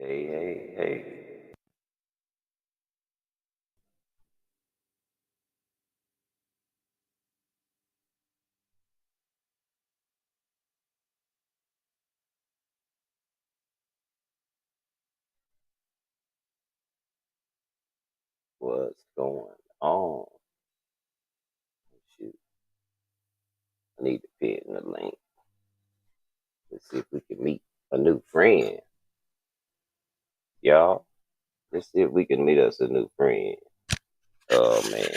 Hey, hey, hey. What's going on? Shoot, I need to pin the link. Let's see if we can meet a new friend. Y'all, let's see if we can meet us a new friend. Oh, man.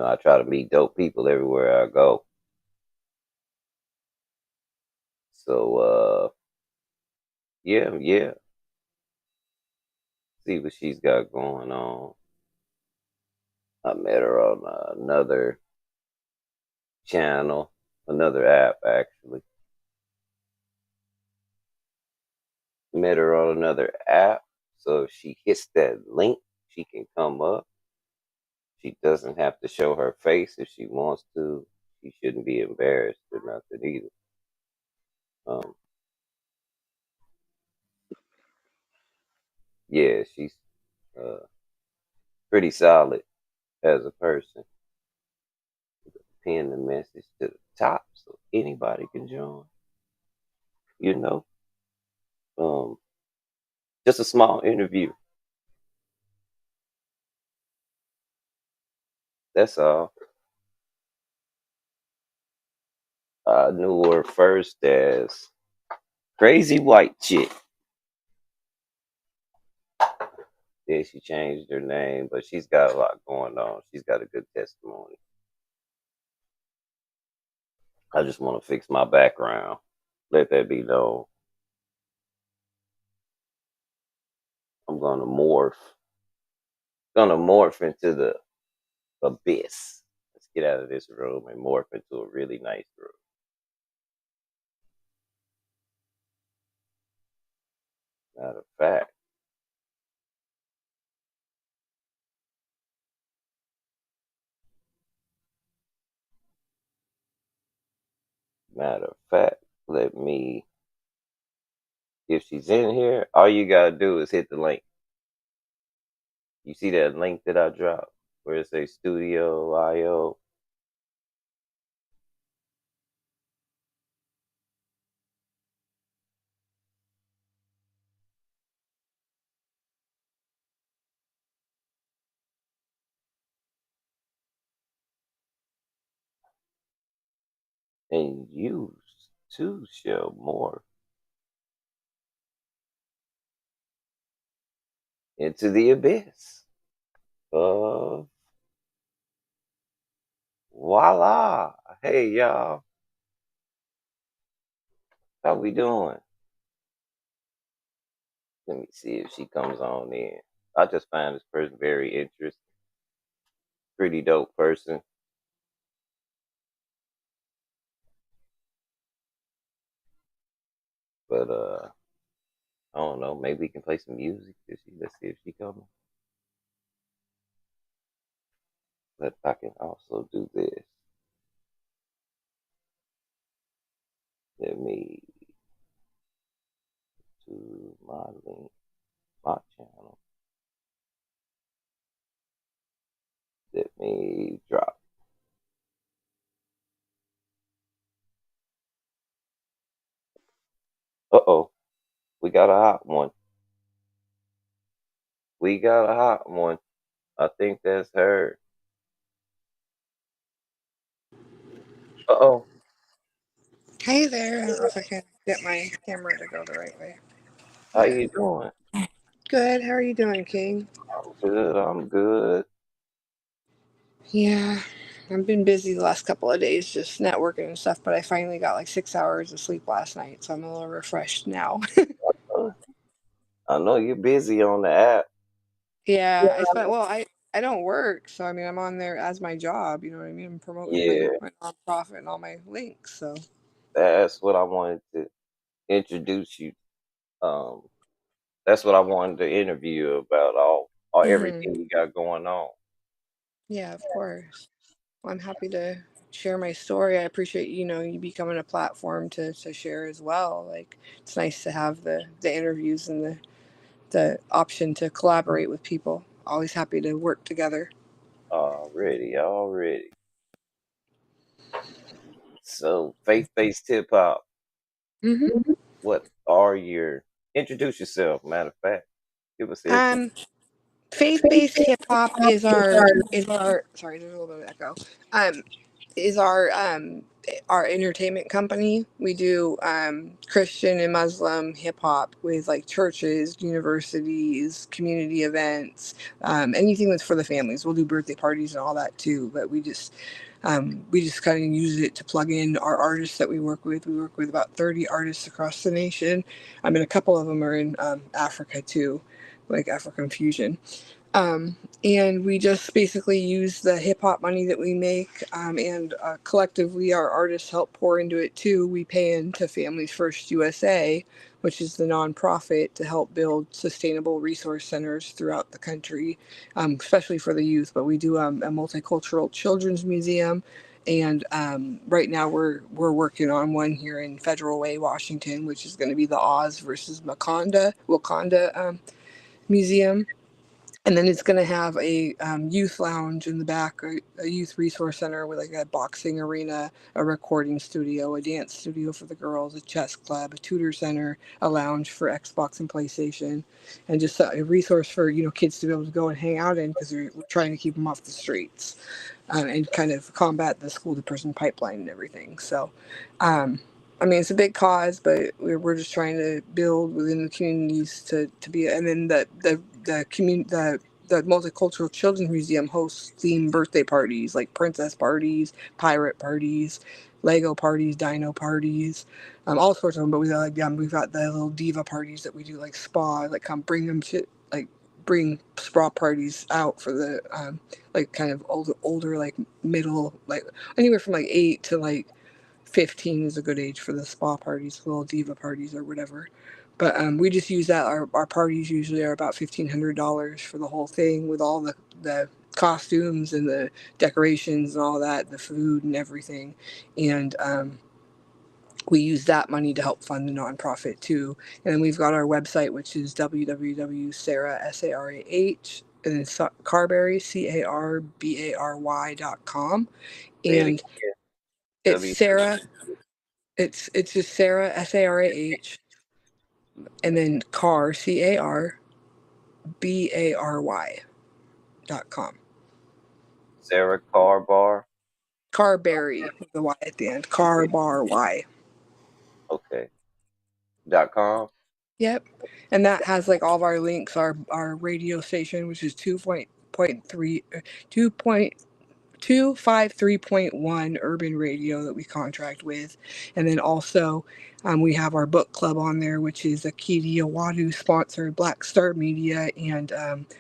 I try to meet dope people everywhere I go. So, yeah, yeah. See what she's got going on. I met her on another channel, another app, actually. Met her on another app. So if she hits that link, she can come up. She doesn't have to show her face if she wants to. She shouldn't be embarrassed or nothing either. Um, yeah, she's uh, pretty solid as a person. Pin the message to the top so anybody can join. You know, um, just a small interview. That's all. I knew her first as Crazy White Chick. Then she changed her name, but she's got a lot going on. She's got a good testimony. I just want to fix my background. Let that be known. I'm gonna morph into the abyss. Let's get out of this room and morph into a really nice room. Matter of fact, matter of fact, let me. If she's in here, all you gotta do is hit the link. You see that link that I dropped where it says Studio IO, and you too shall morph into the abyss. Uh, voila! Hey y'all, how we doing? Let me see if she comes on in. I just find this person very interesting. Pretty dope person. But I don't know. Maybe we can play some music. Let's see if she coming. But I can also do this. Let me to my link, my channel. Let me drop. Uh-oh. We got a hot one. We got a hot one. I think that's her. Uh-oh. Hey there. I don't know if I can get my camera to go the right way. How There. you doing? Good. How are you doing, King? I'm good. I'm good. Yeah, I've been busy the last couple of days just networking and stuff, but I finally got like 6 hours of sleep last night, so I'm a little refreshed now. Uh, I know you're busy on the app. Yeah, I don't work, so I mean I'm on there as my job, you know what I mean? I'm promoting Yeah, my nonprofit and all my links, so that's what I wanted to introduce you. Um, that's what I wanted to interview you about all hmm everything you got going on. Yeah, of course. Well, I'm happy to share my story. I appreciate, you becoming a platform to share as well. Like, it's nice to have the interviews and the option to collaborate with people. Always happy to work together. Already, already. So, faith-based hip hop. Hmm. What are your? Introduce yourself. Matter of fact, give us the intro. Um, Faith-based hip hop is our sorry, there's a little bit of echo. Um, is our entertainment company. We do Christian and Muslim hip hop with like churches, universities, community events, anything that's for the families. We'll do birthday parties and all that too. But we just kind of use it to plug in our artists that we work with. We work with about 30 artists across the nation. I mean, a couple of them are in Africa too, like African fusion. And we just basically use the hip hop money that we make, and collectively our artists help pour into it too. We pay into Families First USA, which is the nonprofit to help build sustainable resource centers throughout the country, especially for the youth. But we do a multicultural children's museum. And right now we're working on one here in Federal Way, Washington, which is going to be the Oz versus Wakanda museum. And then it's going to have a youth lounge in the back, a youth resource center with like a boxing arena, a recording studio, a dance studio for the girls, a chess club, a tutor center, a lounge for Xbox and PlayStation, and just a resource for kids to be able to go and hang out in because we're trying to keep them off the streets, and kind of combat the school to prison pipeline and everything. So, I mean, it's a big cause, but we're just trying to build within the communities to be, and then the multicultural children's museum hosts themed birthday parties like princess parties, pirate parties, Lego parties, dino parties, all sorts of them. But we've got the little diva parties that we do like spa, like come bring them to like bring spa parties out for the like kind of older like middle, like anywhere from like 8 to like 15 is a good age for the spa parties, little diva parties or whatever. But we just use that. Our parties usually are about $1,500 for the whole thing with all the costumes and the decorations and all that, the food and everything. And we use that money to help fund the nonprofit too. And then we've got our website, which is www.sarah, S-A-R-A-H, and it's Carberry, CARBARY.com. Say it And again. it's W. Sarah. It's just Sarah, Sarah, and then CARBARY.com. Sarah Carbar. Carberry with the Y at the end. Carbar. Okay. .com. Yep. And that has like all of our links, our radio station, which is 2.3, 253.1 urban radio that we contract with. And then also we have our book club on there, which is Akidi Awadu sponsored Black Star Media and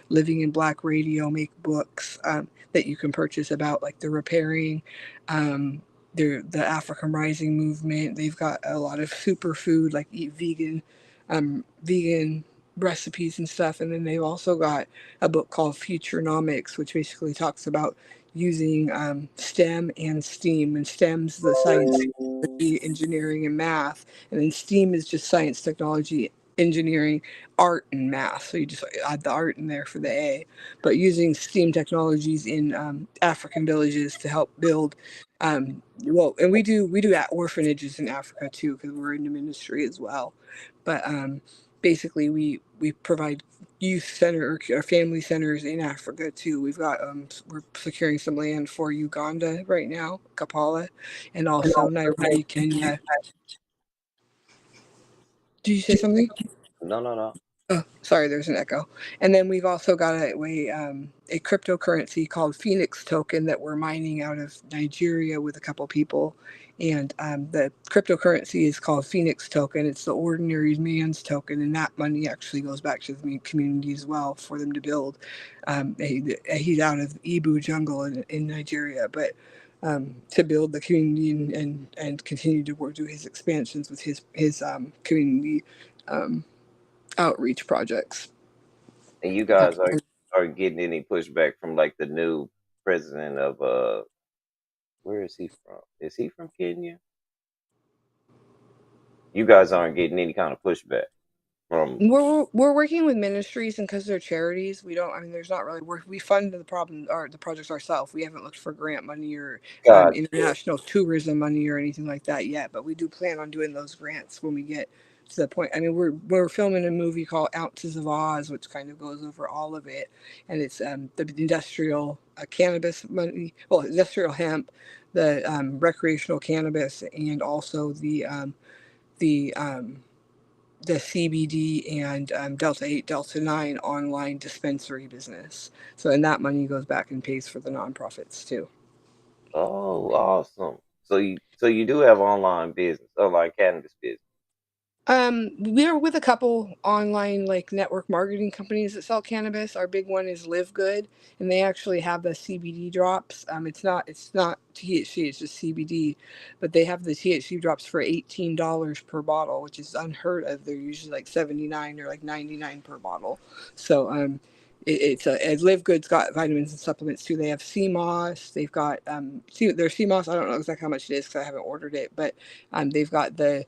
Living in Black Radio make books that you can purchase about like the repairing, um, the African Rising movement. They've got a lot of superfood, like eat vegan recipes and stuff. And then they've also got a book called Futurenomics, which basically talks about using STEM and STEAM. And STEM's the science, technology, engineering, and math. And then STEAM is just science, technology, engineering, art, and math. So you just add the art in there for the A. But using STEAM technologies in African villages to help build. Well, and we do at orphanages in Africa too because we're in the ministry as well. But basically, we provide youth center or family centers in Africa too. We're securing some land for Uganda right now, Kampala, and also Nairobi, Kenya. Did you say something? No, no, no. Oh, sorry, there's an echo. And then we've also got a cryptocurrency called Phoenix token that we're mining out of Nigeria with a couple people. And the cryptocurrency is called Phoenix token. It's the ordinary man's token, and that money actually goes back to the community as well for them to build. He's out of Ibu jungle in Nigeria, but to build the community and continue to work do his expansions with his community. Um, Outreach projects. And you guys are getting any pushback from like the new president of where is he from? Is he from Kenya? You guys aren't getting any kind of pushback from We're working with ministries, and because they're charities, we don't. I mean, there's not really. We fund the problem or the projects ourselves. We haven't looked for grant money or God. international tourism money or anything like that yet. But we do plan on doing those grants when we get to the point. I mean, we're filming a movie called Ounces of Oz, which kind of goes over all of it, and it's the industrial cannabis money, well, industrial hemp, the recreational cannabis, and also the the CBD and Delta 8, Delta 9 online dispensary business. So, and that money goes back and pays for the nonprofits too. Oh, awesome. So you do have online business, online cannabis business. We're with a couple online like network marketing companies that sell cannabis. Our big one is Live Good, and they actually have the CBD drops. It's not THC, it's just CBD, but they have the THC drops for $18 per bottle, which is unheard of. They're usually like 79 or like 99 per bottle. So Live Good's got vitamins and supplements too. They have CMOS. They've got their CMOS. I don't know exactly how much it is because I haven't ordered it, but they've got the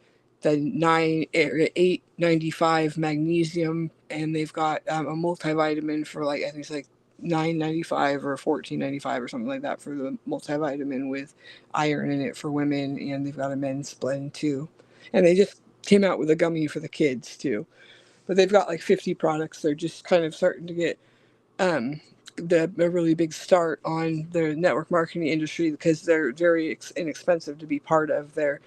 895 magnesium, and they've got a multivitamin for like I think it's like 9.95 or 14.95 or something like that for the multivitamin with iron in it for women, and they've got a men's blend too, and they just came out with a gummy for the kids too. But they've got like 50 products. They're just kind of starting to get um, a really big start on the network marketing industry because they're very inexpensive to be part of. They're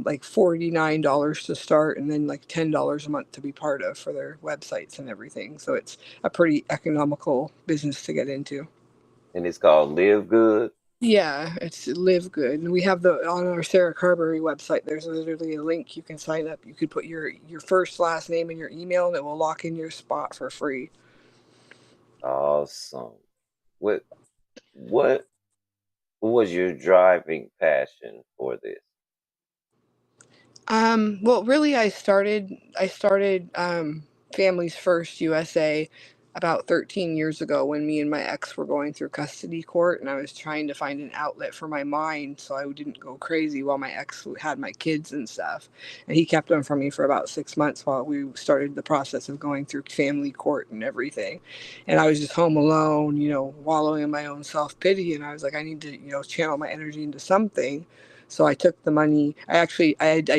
like $49 to start, and then like $10 a month to be part of for their websites and everything. So it's a pretty economical business to get into. And it's called Live Good. Yeah, it's Live Good. And we have the on our Sarah Carberry website. There's literally a link you can sign up. You could put your first last name and your email, and it will lock in your spot for free. Awesome. What what was your driving passion for this? Well, really, I started Families First USA about 13 years ago when me and my ex were going through custody court, and I was trying to find an outlet for my mind so I didn't go crazy while my ex had my kids and stuff. And he kept them from me for about 6 months while we started the process of going through family court and everything. And I was just home alone, wallowing in my own self pity, and I was like, I need to, channel my energy into something. So I took the money. I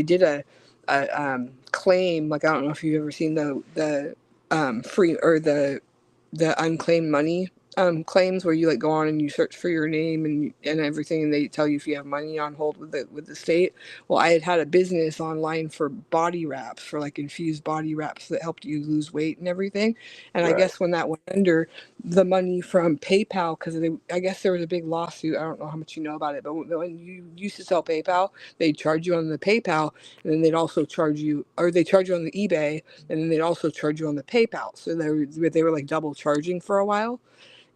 did a claim. Like I don't know if you've ever seen the free or the unclaimed money claims where you like go on and you search for your name and everything, and they tell you if you have money on hold with the state. Well, I had a business online for body wraps, for like infused body wraps that helped you lose weight and everything. And I Right. guess when that went under, the money from PayPal, because I guess there was a big lawsuit. I don't know how much you know about it, but when you used to sell PayPal, they'd charge you on the PayPal, and then they'd also charge you, or they charge you on the eBay, and then they'd also charge you on the PayPal. So they were like double charging for a while.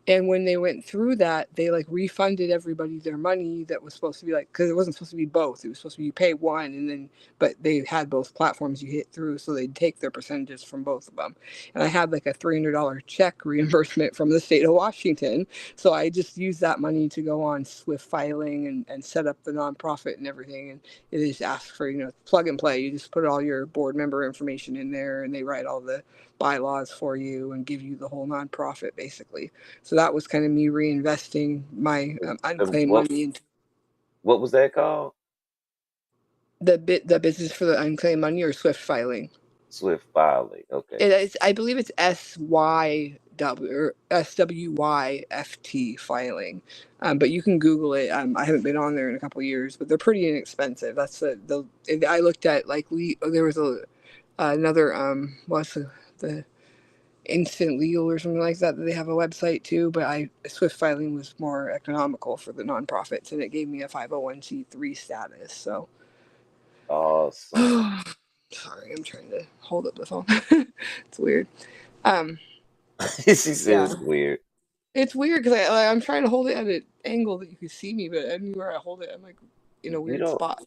And when they went through that, they like refunded everybody their money that was supposed to be like, because it wasn't supposed to be both. It was supposed to be you pay one and then, but they had both platforms you hit through. So they'd take their percentages from both of them. And I had like a $300 check reimbursement from the state of Washington. So I just used that money to go on Swift filing and set up the nonprofit and everything. And it just asks for, plug and play. You just put all your board member information in there and they write all the bylaws for you and give you the whole nonprofit basically. So that was kind of me reinvesting my Uh, unclaimed What money into what was that called? the business for the unclaimed money or Swift filing. Swift filing. Okay. It is, I believe it's SYW or SWYFT filing, but you can Google it. I haven't been on there in a couple of years, but they're pretty inexpensive. That's I looked at like there was another what's the instant legal or something like that they have a website too, but I Swift filing was more economical for the nonprofits, and it gave me a 501c3 status. So Awesome. sorry, I'm trying to hold up the phone. It's weird. um She said yeah, it's weird. it's weird because I'm trying to hold it at an angle that you can see me, but anywhere I hold it I'm like in a You weird don't spot.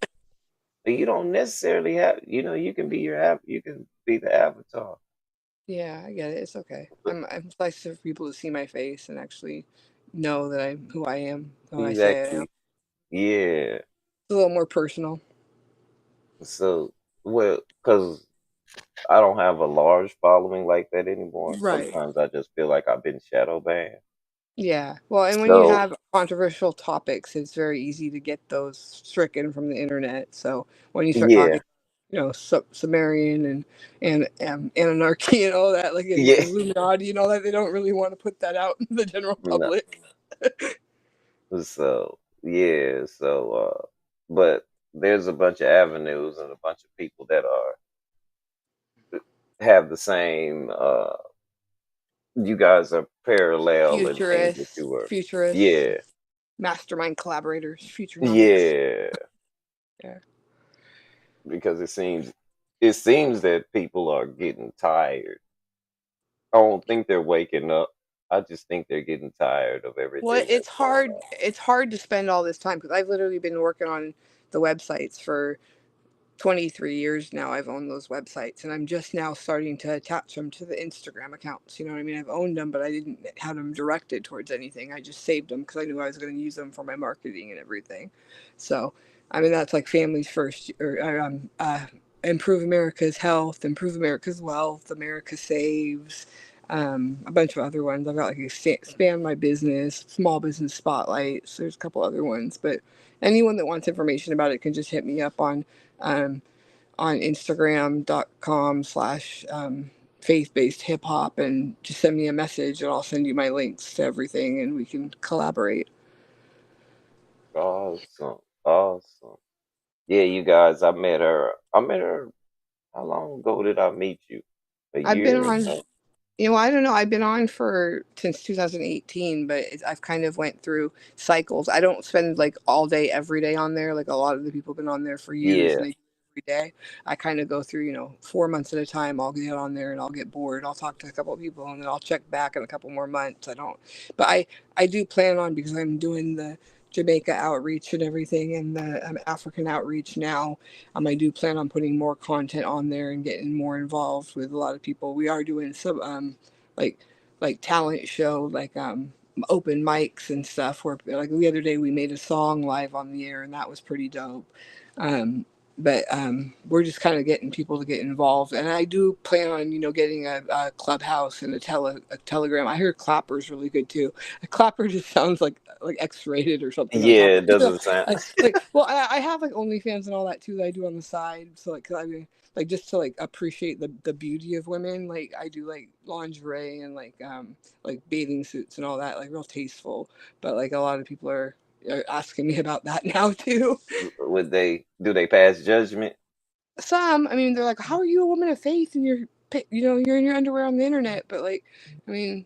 you don't necessarily have, you can be you can be the avatar. Yeah, I get it. It's okay. But I'm nice for people to see my face and actually know that I'm who I am, who I He's say I am. actually, yeah. It's a little more personal. So, well, because I don't have a large following like that anymore. Right. Sometimes I just feel like I've been shadow banned. Yeah. Well, and when you So, have controversial topics, it's very easy to get those stricken from the internet. So when you start yeah, talking, Sumerian and Anunnaki and all that, like yeah. Illuminati and all that, they don't really want to put that out in the general No. public. So, yeah. So, but there's a bunch of avenues and a bunch of people that are have the same. You guys are parallel in things that you were. Futurists, Yeah, mastermind collaborators, futurenomics. yeah. Yeah. Because it seems that people are getting tired. I don't think they're waking up. I just think they're getting tired of Well, everything it's that's going hard. It's hard to spend all this time because I've literally been working on the websites for 23 years now. I've owned those websites and I'm just now starting to attach them to the Instagram accounts. You know what I mean? I've owned them, but I didn't have them directed towards anything. I just saved them because I knew I was going to use them for my marketing and everything. So, I mean, that's like families first, or improve America's health, improve America's wealth, America saves. A bunch of other ones. I've got like expand my business, small business spotlights. There's a couple other ones, but anyone that wants information about it can just hit me up um, on Instagram.com/, faith-based hip hop and just send me a message and I'll send you my links to everything and we can collaborate. on. Awesome, awesome. Yeah, you guys. I met her. I met her. How long ago did I meet you? A I've been year on, ago. I don't know. I've been on for since 2018, but I've kind of went through cycles. I don't spend like all day every day on there. Like a lot of the people have been on there for years Yeah. and they do it every day. I kind of go through, 4 months at a time. I'll get on there and I'll get bored. I'll talk to a couple of people and then I'll check back in a couple more months. I don't, but I do plan on because I'm doing the Jamaica outreach and everything and the African outreach now. I do plan on putting more content on there and getting more involved with a lot of people. We are doing some like talent show, like open mics and stuff. Where like the other day we made a song live on the air and that was pretty dope. Um, but we're just kind of getting people to get involved, and I do plan on getting a clubhouse and a telegram. I hear Clapper's really good too. A Clapper just sounds like X-rated or something on top Yeah, of it it. doesn't sound. Well, I have like OnlyFans and all that too that I do on the side. So like, 'cause I mean, like just to like appreciate the beauty of women. Like I do like lingerie and like bathing suits and all that, like real tasteful. But like a lot of people are asking me about that now too. Would they do they pass judgment? Some, I mean, they're like, "How are you a woman of faith and you're in your underwear on the internet?" But like, I mean,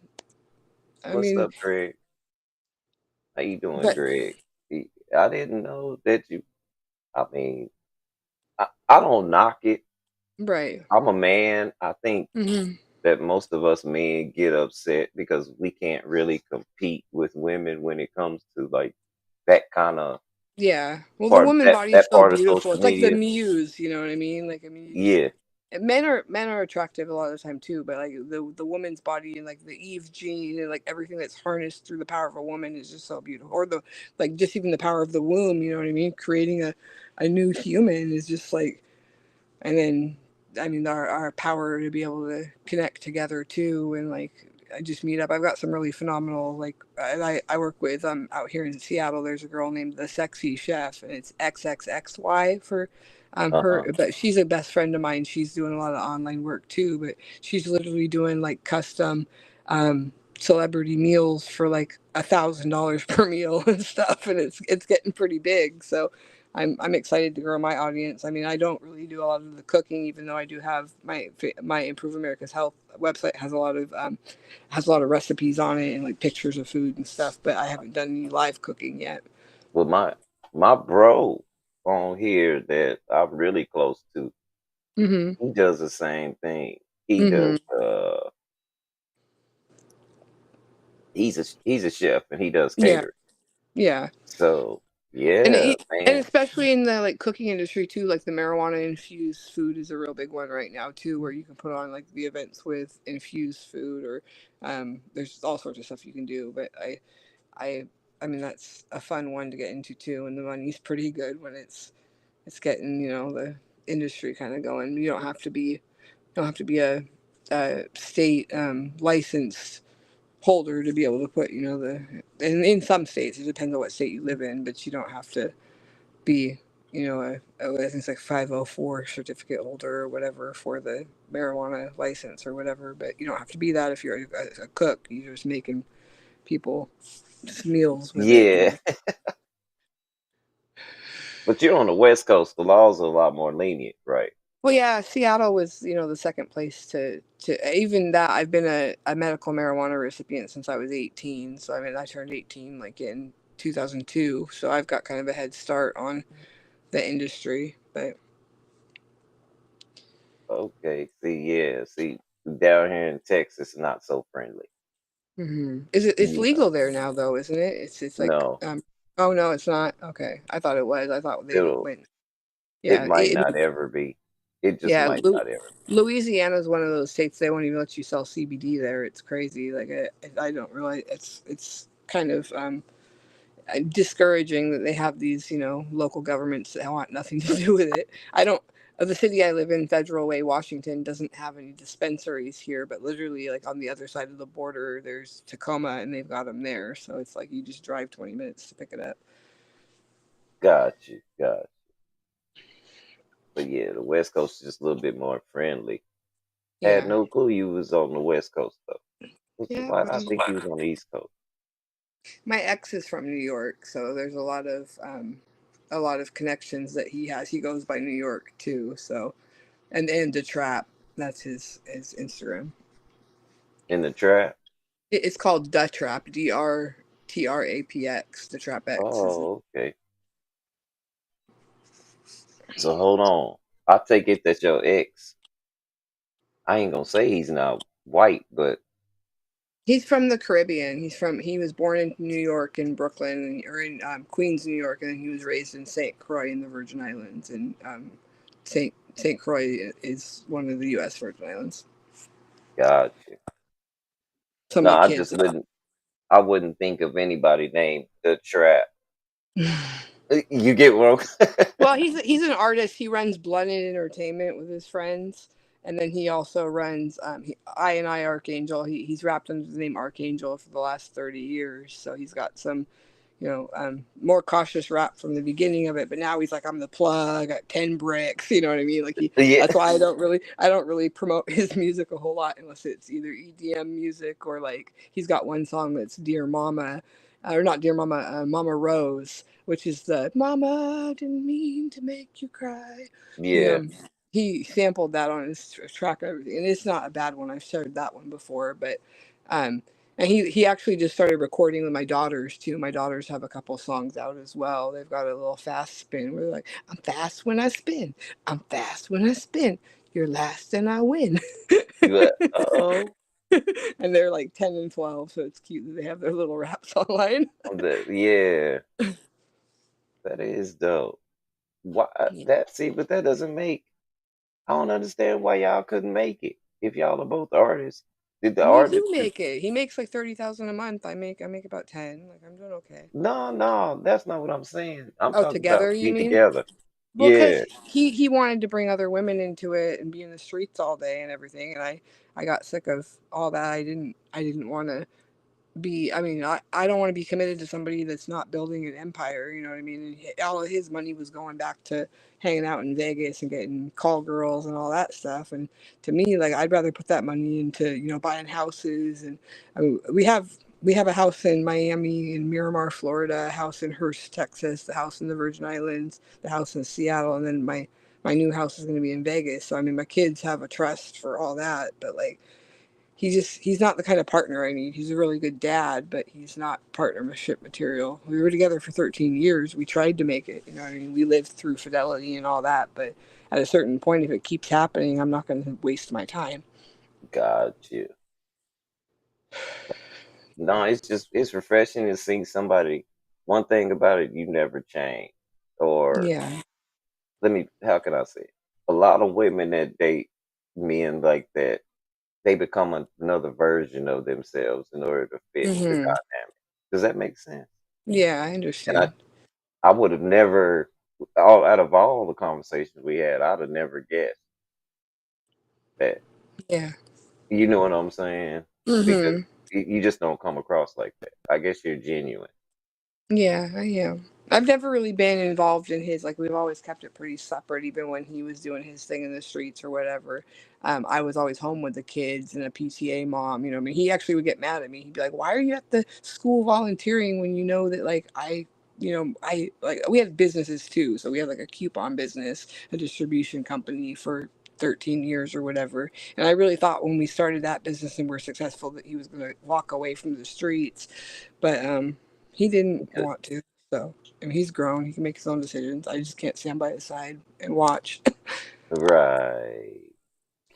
I What's mean, up, Greg? How you doing, but Greg? I didn't know that you. I mean, I don't knock it. right. I'm a man. I think Hmm. that most of us men get upset because we can't really compete with women when it comes to like that kind of Yeah. Well, the part woman that body is that so part of beautiful. social It's like the media. muse, you know what I mean? Like I mean, you just Yeah, and men are attractive a lot of the time too, but like the woman's body and like the Eve gene and like everything that's harnessed through the power of a woman is just so beautiful. Or the like just even the power of the womb, you know what I mean? Creating a new human is just like, and then I mean our power to be able to connect together too, and like I just meet up. I've got some really phenomenal like I work with out here in Seattle. There's a girl named the Sexy Chef, and it's XXXY for uh her. huh. But she's a best friend of mine. She's doing a lot of online work too, but she's literally doing like custom celebrity meals for like $1,000 per meal and stuff, and it's getting pretty big. So I'm excited to grow my audience. I mean, I don't really do a lot of the cooking, even though I do have my Improve America's Health website has a lot of recipes on it and like pictures of food and stuff. But I haven't done any live cooking yet. Well, my bro on here that I'm really close to, Mm-hmm. he does the same thing. He Mm-hmm. does. He's a chef and he does Yeah. catering. Yeah. So And yeah, and man. especially in the like cooking industry too, like the marijuana infused food is a real big one right now too, where you can put on like the events with infused food or there's all sorts of stuff you can do. But I I mean that's a fun one to get into too, and the money's pretty good when it's getting the industry kind of going. You don't have to be a state licensed holder to be able to put and in some states it depends on what state you live in, but you don't have to be I think it's like 504 certificate holder or whatever for the marijuana license or whatever. But you don't have to be that if you're a cook. You're just making people meals with it. Yeah, but you're on the West Coast. The laws are a lot more lenient, right? Well, yeah, Seattle was, the second place to even that. I've been a medical marijuana recipient since I was 18. So, I mean, I turned 18 like in 2002. So I've got kind of a head start on the industry. But Okay. See, down here in Texas, not so friendly. it's Yeah. legal there now, though, isn't it? It's like, No, oh, no, it's not. Okay. I thought it was. I thought they it'll. went, It yeah. might not ever be. It just Yeah. might not ever. Louisiana is one of those states they won't even let you sell CBD there. It's crazy. Like I don't really. It's kind of discouraging that they have these, local governments that want nothing to do with it. I don't. The city I live in, Federal Way, Washington, doesn't have any dispensaries here, but literally, like on the other side of the border, there's Tacoma, and they've got them there. So it's like you just drive 20 minutes to pick it up. Got you. Got you. But yeah, the West Coast is just a little bit more friendly. Had Yeah, no clue you was on the West Coast though. yeah. Why did I think you was on the East Coast? My ex is from New York, so there's a lot of connections that he has. He goes by New York too. So and the trap. That's his Instagram. In the trap? It's called Da Trap, DRTRAPX. The Trap X is. Oh, okay. So hold on. I take it that your ex, I ain't gonna say he's not white, but He's from the Caribbean. He was born in New York in Brooklyn or in Queens, New York, and then he was raised in St. Croix in the Virgin Islands. And St. Croix is one of the U.S. Virgin Islands. got you. So No, my I just kids. wouldn't think of anybody named the trap. You get what I'm Well, he's an artist. He runs Blunted Entertainment with his friends, and then he also runs I Archangel. He's rapped under the name Archangel for the last 30 years. So he's got some more cautious rap from the beginning of it. But now he's like, I'm the plug, got 10 bricks. You know what I mean? Like Yeah, that's why I don't really promote his music a whole lot unless it's either EDM music or like he's got one song that's Dear Mama, or not Dear Mama, Mama Rose, which is the Mama didn't mean to make you cry. He yeah. he sampled that on his track and everything, and it's not a bad one. I've shared that one before, but um, and he actually just started recording with my daughters too. My daughters have a couple songs out as well. They've got a little fast spin where they're like, "I'm fast when I spin. I'm fast when I spin. You're last and I win." Oh, And they're like 10 and 12, so it's cute that they have their little raps online. yeah. That is dope. Why that? See, but that doesn't make. I don't understand why y'all couldn't make it. If y'all are both artists, did the We artist? do make it. He makes like 30,000 a month. I make about 10. Like I'm doing okay. No, no, that's not what I'm saying. I'm Oh, talking about together, you be mean? together. Well, because Yeah, he wanted to bring other women into it and be in the streets all day and everything, and I got sick of all that. I didn't want to be. I mean, I don't want to be committed to somebody that's not building an empire. You know what I mean? And all of his money was going back to hanging out in Vegas and getting call girls and all that stuff. And to me, like I'd rather put that money into buying houses. And I mean, we have a house in Miami, in Miramar, Florida, a house in Hearst, Texas, the house in the Virgin Islands, the house in Seattle, and then my new house is going to be in Vegas. So I mean, my kids have a trust for all that, but like he's not the kind of partner I need. He's a really good dad, but he's not partnership material. We were together for 13 years. We tried to make it, you know what I mean? We lived through fidelity and all that, but at a certain point, if it keeps happening, I'm not going to waste my time. got you. No, it's refreshing to see somebody. One thing about it, you never change. Or Yeah. how can I say? It? A lot of women that date men like that, they become another version of themselves in order to fit the Hmm. dynamic. Does that make sense? Yeah, I And I understand. I would have never, all out of all the conversations we had, I'd have never guessed that. Yeah. You know what I'm saying? Because Mm-hmm. you just don't come across like that. I guess you're genuine. Yeah, I am. I've never really been involved in his, like, we've always kept it pretty separate, even when he was doing his thing in the streets or whatever. I was always home with the kids and a PTA mom. You know, I mean, he actually would get mad at me. He'd be like, "Why are you at the school volunteering when you know that, like, I like we had businesses too. So we had like a coupon business, a distribution company for 13 years or whatever. And I really thought when we started that business and were successful that he was going to walk away from the streets, but he didn't Because, want to. So, I mean, he's grown. He can make his own decisions. I just can't stand by his side and watch. right.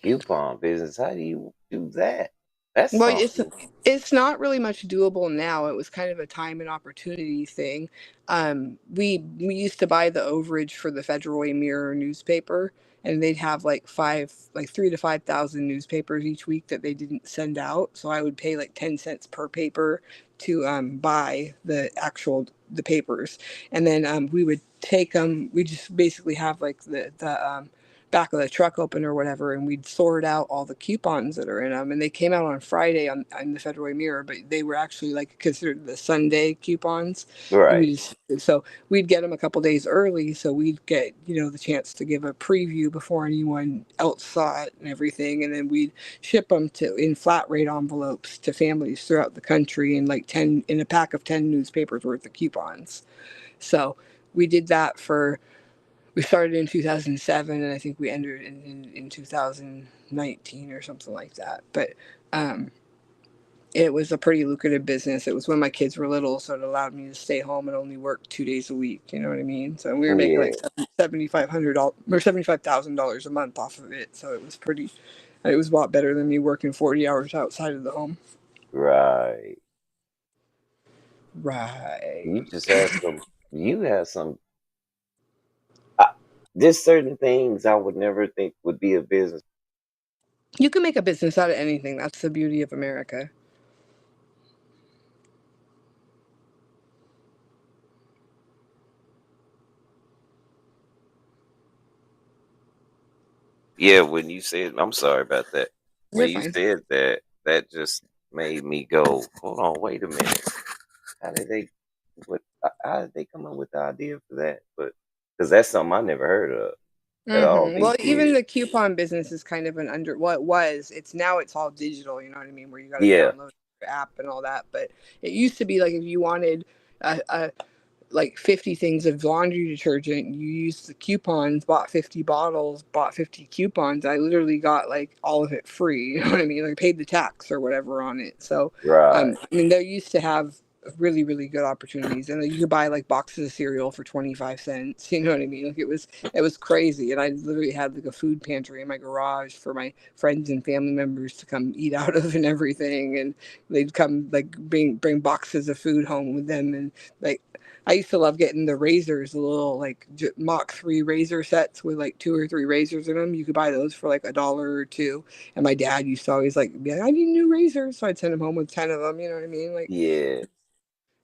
Coupon business. How do you do that? That's Well, something. it's not really much doable now. It was kind of a time and opportunity thing. We used to buy the overage for the Federal Way Mirror newspaper, and they'd have like 3 to 5 thousand newspapers each week that they didn't send out. So I would pay like 10 cents per paper to buy the papers, and then we would take them. We just basically have like the back of the truck open or whatever, and we'd sort out all the coupons that are in them. And they came out on Friday on the Federal Mirror, but they were actually like considered the Sunday coupons. And Right. we just, so we'd get them a couple days early, so we'd get the chance to give a preview before anyone else saw it and everything. And then we'd ship them to in flat rate envelopes to families throughout the country, in like 10 in a pack of 10 newspapers worth of coupons. So we did that for we started in 2007, and I think we ended in 2019 or something like that. But um, it was a pretty lucrative business. It was when my kids were little, so it allowed me to stay home and only work 2 days a week. You know what I mean? So we were making like Yeah. $7,500 or $75,000 a month off of it. So it was pretty. It was a lot better than me working 40 hours outside of the home. Right. You Right. just had some. You had some. I, there's certain things I would never think would be a business. You can make a business out of anything. That's the beauty of America. Yeah. When you said, I'm sorry about that. You're When you fine. said that, that just made me go, hold on, wait a minute. How did they? What? How did they come up with the idea for that? But because that's something I never heard of at all Well, these even years. the coupon business is kind of an under. Well, it was. It's now. It's all digital. You know what I mean? Where you got to Yeah. download the app and all that. But it used to be like if you wanted a like 50 things of laundry detergent. You used the coupons, bought 50 bottles, bought 50 coupons. I literally got like all of it free. You know what I mean? Like paid the tax or whatever on it. So, Right. I mean, they used to have really, really good opportunities. And like, you could buy like boxes of cereal for 25 cents. You know what I mean? Like it was crazy. And I literally had like a food pantry in my garage for my friends and family members to come eat out of and everything. And they'd come like bring boxes of food home with them. And like, I used to love getting the razors, the little like Mach 3 razor sets with like two or three razors in them. You could buy those for like $1 or $2. And my dad used to always like be like, I need new razors. So I'd send him home with 10 of them. You know what I mean? Like, Yeah.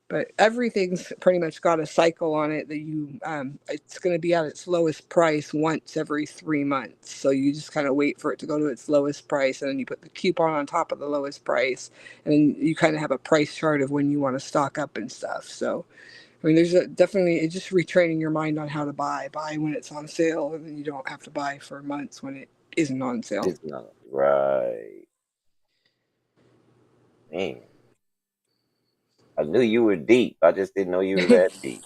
but everything's pretty much got a cycle on it that it's going to be at its lowest price once every 3 months. So you just kind of wait for it to go to its lowest price, and then you put the coupon on top of the lowest price, and then you kind of have a price chart of when you want to stock up and stuff. So I mean, definitely it's just retraining your mind on how to buy. Buy when it's on sale, and then you don't have to buy for months when it isn't on sale. It's not right. Man, I knew you were deep. I just didn't know you were that deep.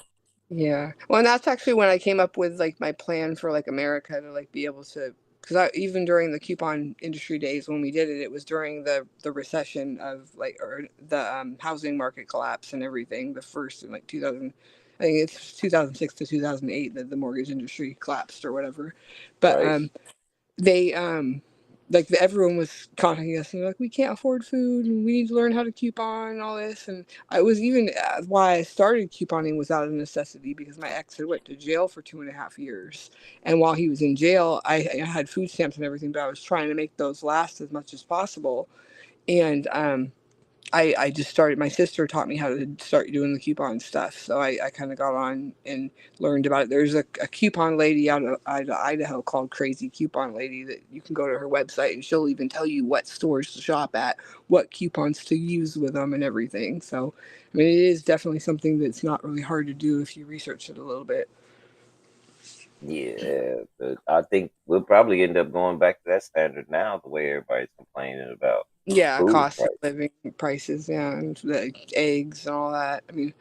Yeah. Well, and that's actually when I came up with like my plan for like America to like be able to, because I even during the coupon industry days when we did it, it was during the recession of like or the housing market collapse and everything. The first in like 2000, I think it's 2006 to 2008 that the mortgage industry collapsed or whatever. But Right. they like everyone was contacting us and they're like, we can't afford food and we need to learn how to coupon and all this. And I was even why I started couponing was out of necessity because my ex had went to jail for 2.5 years, and while he was in jail I had food stamps and everything, but I was trying to make those last as much as possible. And I just started. My sister taught me how to start doing the coupon stuff, so I kind of got on and learned about it. There's a coupon lady out of Idaho called Crazy Coupon Lady that you can go to her website and she'll even tell you what stores to shop at, what coupons to use with them, and everything. So, I mean, it is definitely something that's not really hard to do if you research it a little bit. Yeah, but I think we'll probably end up going back to that standard now, the way everybody's complaining about Yeah, food cost of prices. living prices, yeah, and the eggs and all that. I mean,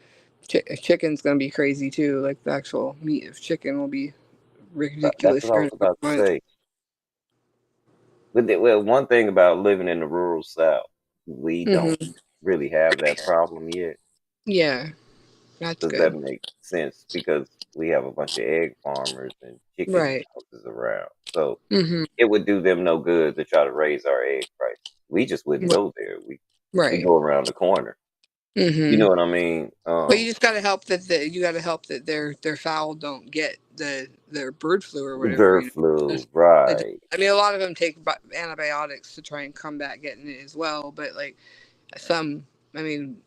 chicken's gonna be crazy too. Like the actual meat of chicken will be That's ridiculous what I here was in a about couple to months. say. But well, one thing about living in the rural South, we don't Hmm. really have that problem yet. Yeah, that's Does that good. make sense? Because we have a bunch of egg farmers and chicken Right. houses around. So Hmm. it would do them no good to try to raise our egg price. We just wouldn't go there. We Right. go around the corner. You Hmm. know what I mean? But you just gotta help that you gotta help that their fowl don't get their bird flu or whatever. Bird You know, flu, That's- right. I mean, a lot of them take antibiotics to try and combat getting it as well. But like some, I mean,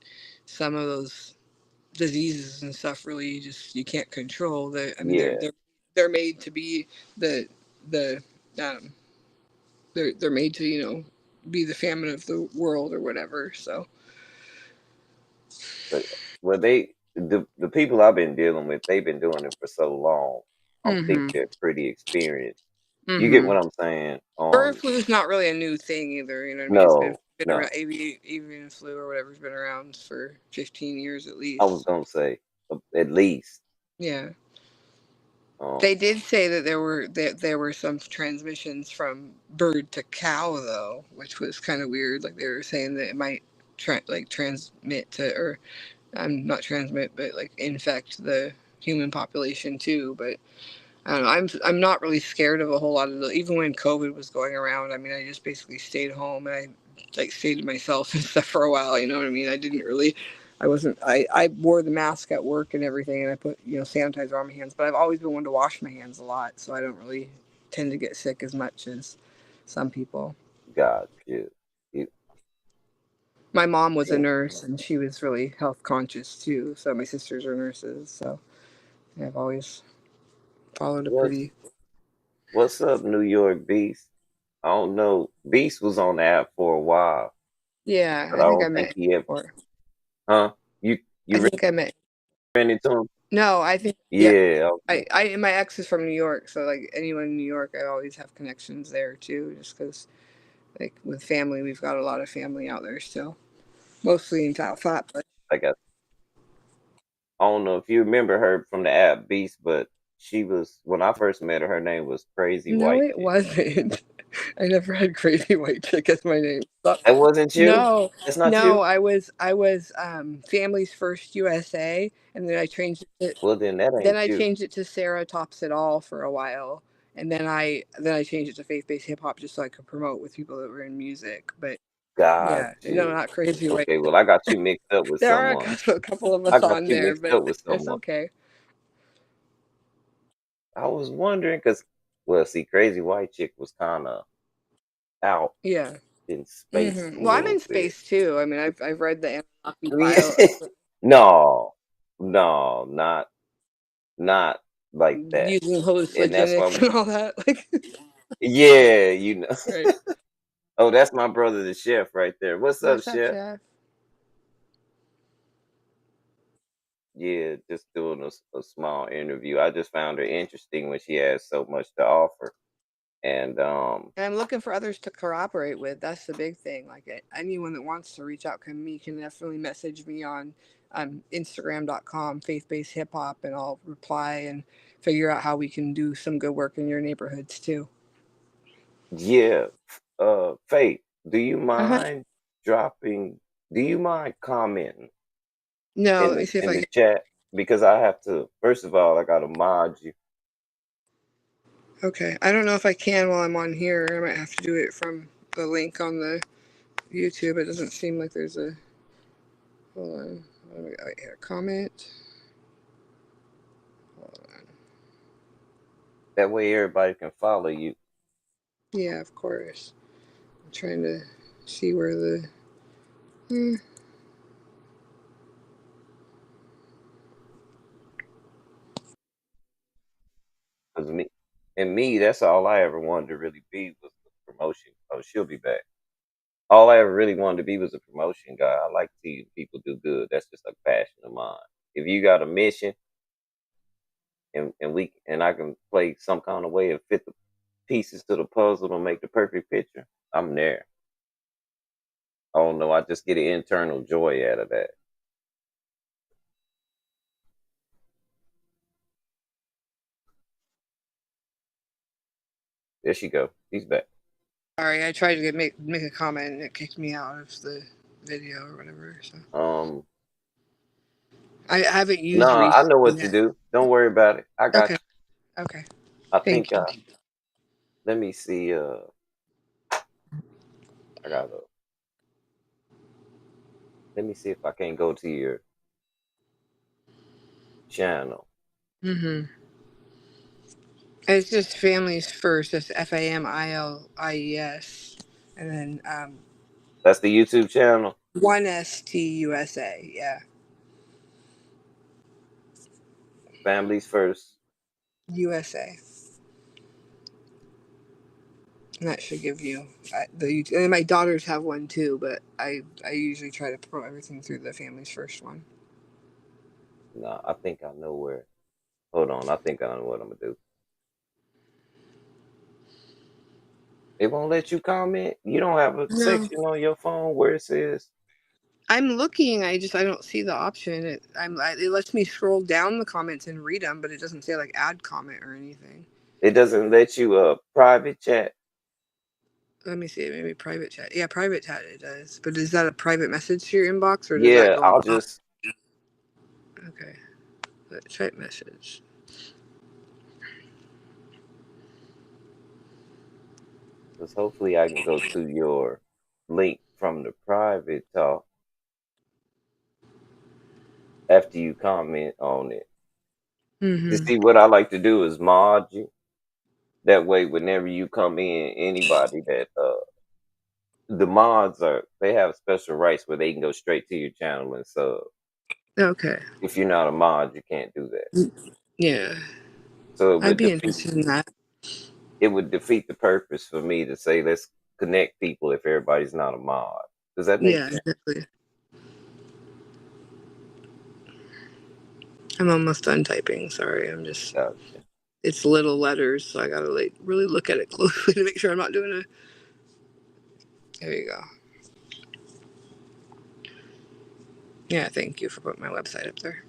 some of those diseases and stuff really just you can't control. I mean, Yeah. they're made to be the um they're made to be the famine of the world or whatever. So. But well the people I've been dealing with, they've been doing it for so long. I think Hmm. they're pretty experienced. You get Hmm. what I'm saying? Bird flu is not really a new thing either. You know what I mean? It's been No, been no. around. Avian flu or whatever's been around for 15 years at I was least. gonna say at least. Yeah. Um, They did say that there were some transmissions from bird to cow though, which was kind of weird. Like they were saying that it might transmit to, or not transmit, but like infect the human population too. But I don't know. I'm not really scared of a whole lot of even when COVID was going around. I mean, I just basically stayed home and I like stayed to myself and stuff for a while. You know what I mean? I didn't really. I wasn't. I wore the mask at work and everything, and I put sanitizer on my hands. But I've always been one to wash my hands a lot, so I don't really tend to get sick as much as some people. got you. You My mom was a yeah. nurse, and she was really health conscious too. So my sisters are nurses, so I've always followed a What's pretty. what's up, New York Beast? I don't know. Beast was on the app for a while, Yeah, but I I think I don't think met him he ever. before. Huh? You I think I met. ran into him? No, I think yeah. Yeah. Okay. My ex is from New York, so like anyone in New York, I always have connections there too. Just because like with family, we've got a lot of family out there still, mostly in Flatbush. I got. I don't know if you remember her from the app Beast, but she was when I first met her. Her name was Crazy No, White it Chick. wasn't. I never had Crazy White Chick as my name. That wasn't you. No, That's not no, you. I was Families First USA, and then Well, then that then ain't I you. changed it to Sarah Tops It All for a while, and then I changed it to Faith Based Hip Hop just so I could promote with people that were in music. But Got yeah, no, you. not Crazy White. Okay. Well, I got you mixed up with There are someone. a couple of I us got on you there, mixed but up with it's someone. okay. I was wondering because, well, see, Crazy White Chick was kind of out Yeah. in space a Well, I'm little in bit. space too. I mean, I've read the Anunnaki file, No, no, not like that. using And that's why, hallucinogenics and all that. Like, yeah, you know. right? Oh, that's my brother, the chef, right there. What's up, What's up, chef? Chef? Yeah, just doing a small interview. I just found her interesting when she has so much to offer. And And I'm looking for others to cooperate with. That's the big thing. Like anyone that wants to reach out to me can definitely message me on Instagram.com, faith based hip hop, and I'll reply and figure out how we can do some good work in your neighborhoods too. yeah, Faith, do you Uh-huh. mind dropping? Do you mind commenting No, in let me the see if in I the can. chat? Because I have to. First of all, I gotta mod you. Okay. I don't know if I can while I'm on here. I might have to do it from the link on the YouTube. It doesn't seem like there's a. Hold on. What do we got here? Comment. Hold on. That way, everybody can follow you. Yeah, of course. I'm trying to see where the. Cause me, that's all I ever wanted to really be was the promotion. Oh, she'll be back. All I ever really wanted to be was a promotion guy. I like seeing people do good. That's just a passion of mine. If you got a mission and I can play some kind of way and fit the pieces to the puzzle to make the perfect picture, I'm there. I don't know. I just get an internal joy out of that. There she go. She's back. Sorry, I tried to make a comment and it kicked me out of the video or whatever. So I haven't used No, I know Reset what to yet. do. Don't worry about it. I got Okay. you. Okay. I Thank think you. let me see I gotta let me see if I can go to your channel. Mhm. It's just families first. It's FAMILIES, and then That's the YouTube channel. one STUSA. Yeah, Families first. USA. And that should give you the. And my daughters have one too, but I usually try to promote everything through the families first one. No, I think I know where. Hold on. I think I know what I'm gonna do. It won't let you comment. You don't have a No, section on your phone where it says I'm looking. I don't see the option. It lets me scroll down the comments and read them, but it doesn't say like add comment or anything. it doesn't let you private chat. Let me see. Maybe private chat. Yeah, private chat it does. But is that a private message to your inbox or does that Yeah, go? I'll Oh, just okay. Chat message. because hopefully I can go to your link from the private talk after you comment on it. You Mm-hmm. see, what I like to do is mod you. That way, whenever you come in, anybody that the mods they have special rights where they can go straight to your channel and sub. Okay. If you're not a mod, you can't do that. Yeah. So I'd be interested in that. it would defeat the purpose for me to say let's connect people if everybody's not a mod. Does that make Yeah, sense? exactly. I'm almost done typing. Sorry, I'm just. Gotcha. It's little letters, so I gotta like really look at it closely to make sure I'm not doing a. There you go. Yeah, thank you for putting my website up there.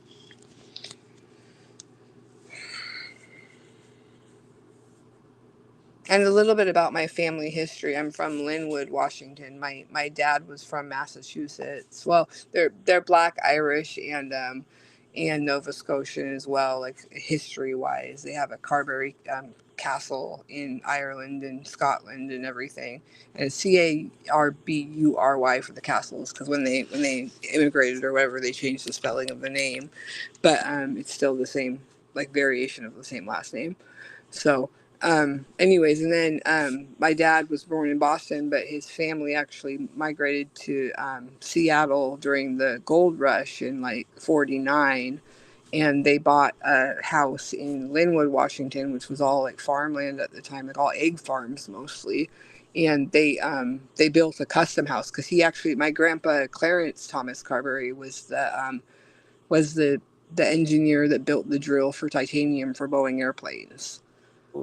And a little bit about my family history. I'm from Linwood, Washington. My dad was from Massachusetts. Well, they're Black Irish and Nova Scotian as well. Like history wise, they have a Carberry castle in Ireland and Scotland and everything. And it's Carbury for the castles because when they immigrated or whatever, they changed the spelling of the name, but it's still the same like variation of the same last name. So, anyways, and then my dad was born in Boston, but his family actually migrated to Seattle during the gold rush in like 49. And they bought a house in Linwood, Washington, which was all like farmland at the time, like all egg farms mostly. And they built a custom house because he actually, my grandpa Clarence Thomas Carberry was the engineer that built the drill for titanium for Boeing airplanes.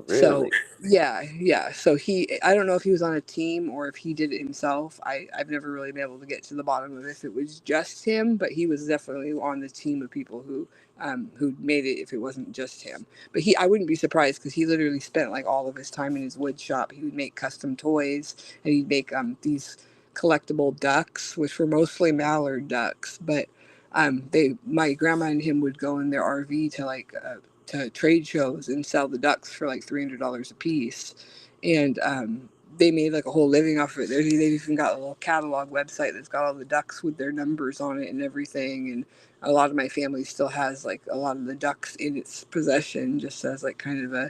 So Really? yeah. So I don't know if he was on a team or if he did it himself. I've never really been able to get to the bottom of if it was just him, but he was definitely on the team of people who made it if it wasn't just him. But I wouldn't be surprised because he literally spent like all of his time in his wood shop. He would make custom toys and he'd make these collectible ducks, which were mostly mallard ducks, but my grandma and him would go in their RV to to trade shows and sell the ducks for like $300 a piece, and they made like a whole living off of it. They've even got a little catalog website that's got all the ducks with their numbers on it and everything. And a lot of my family still has like a lot of the ducks in its possession, just as like kind of a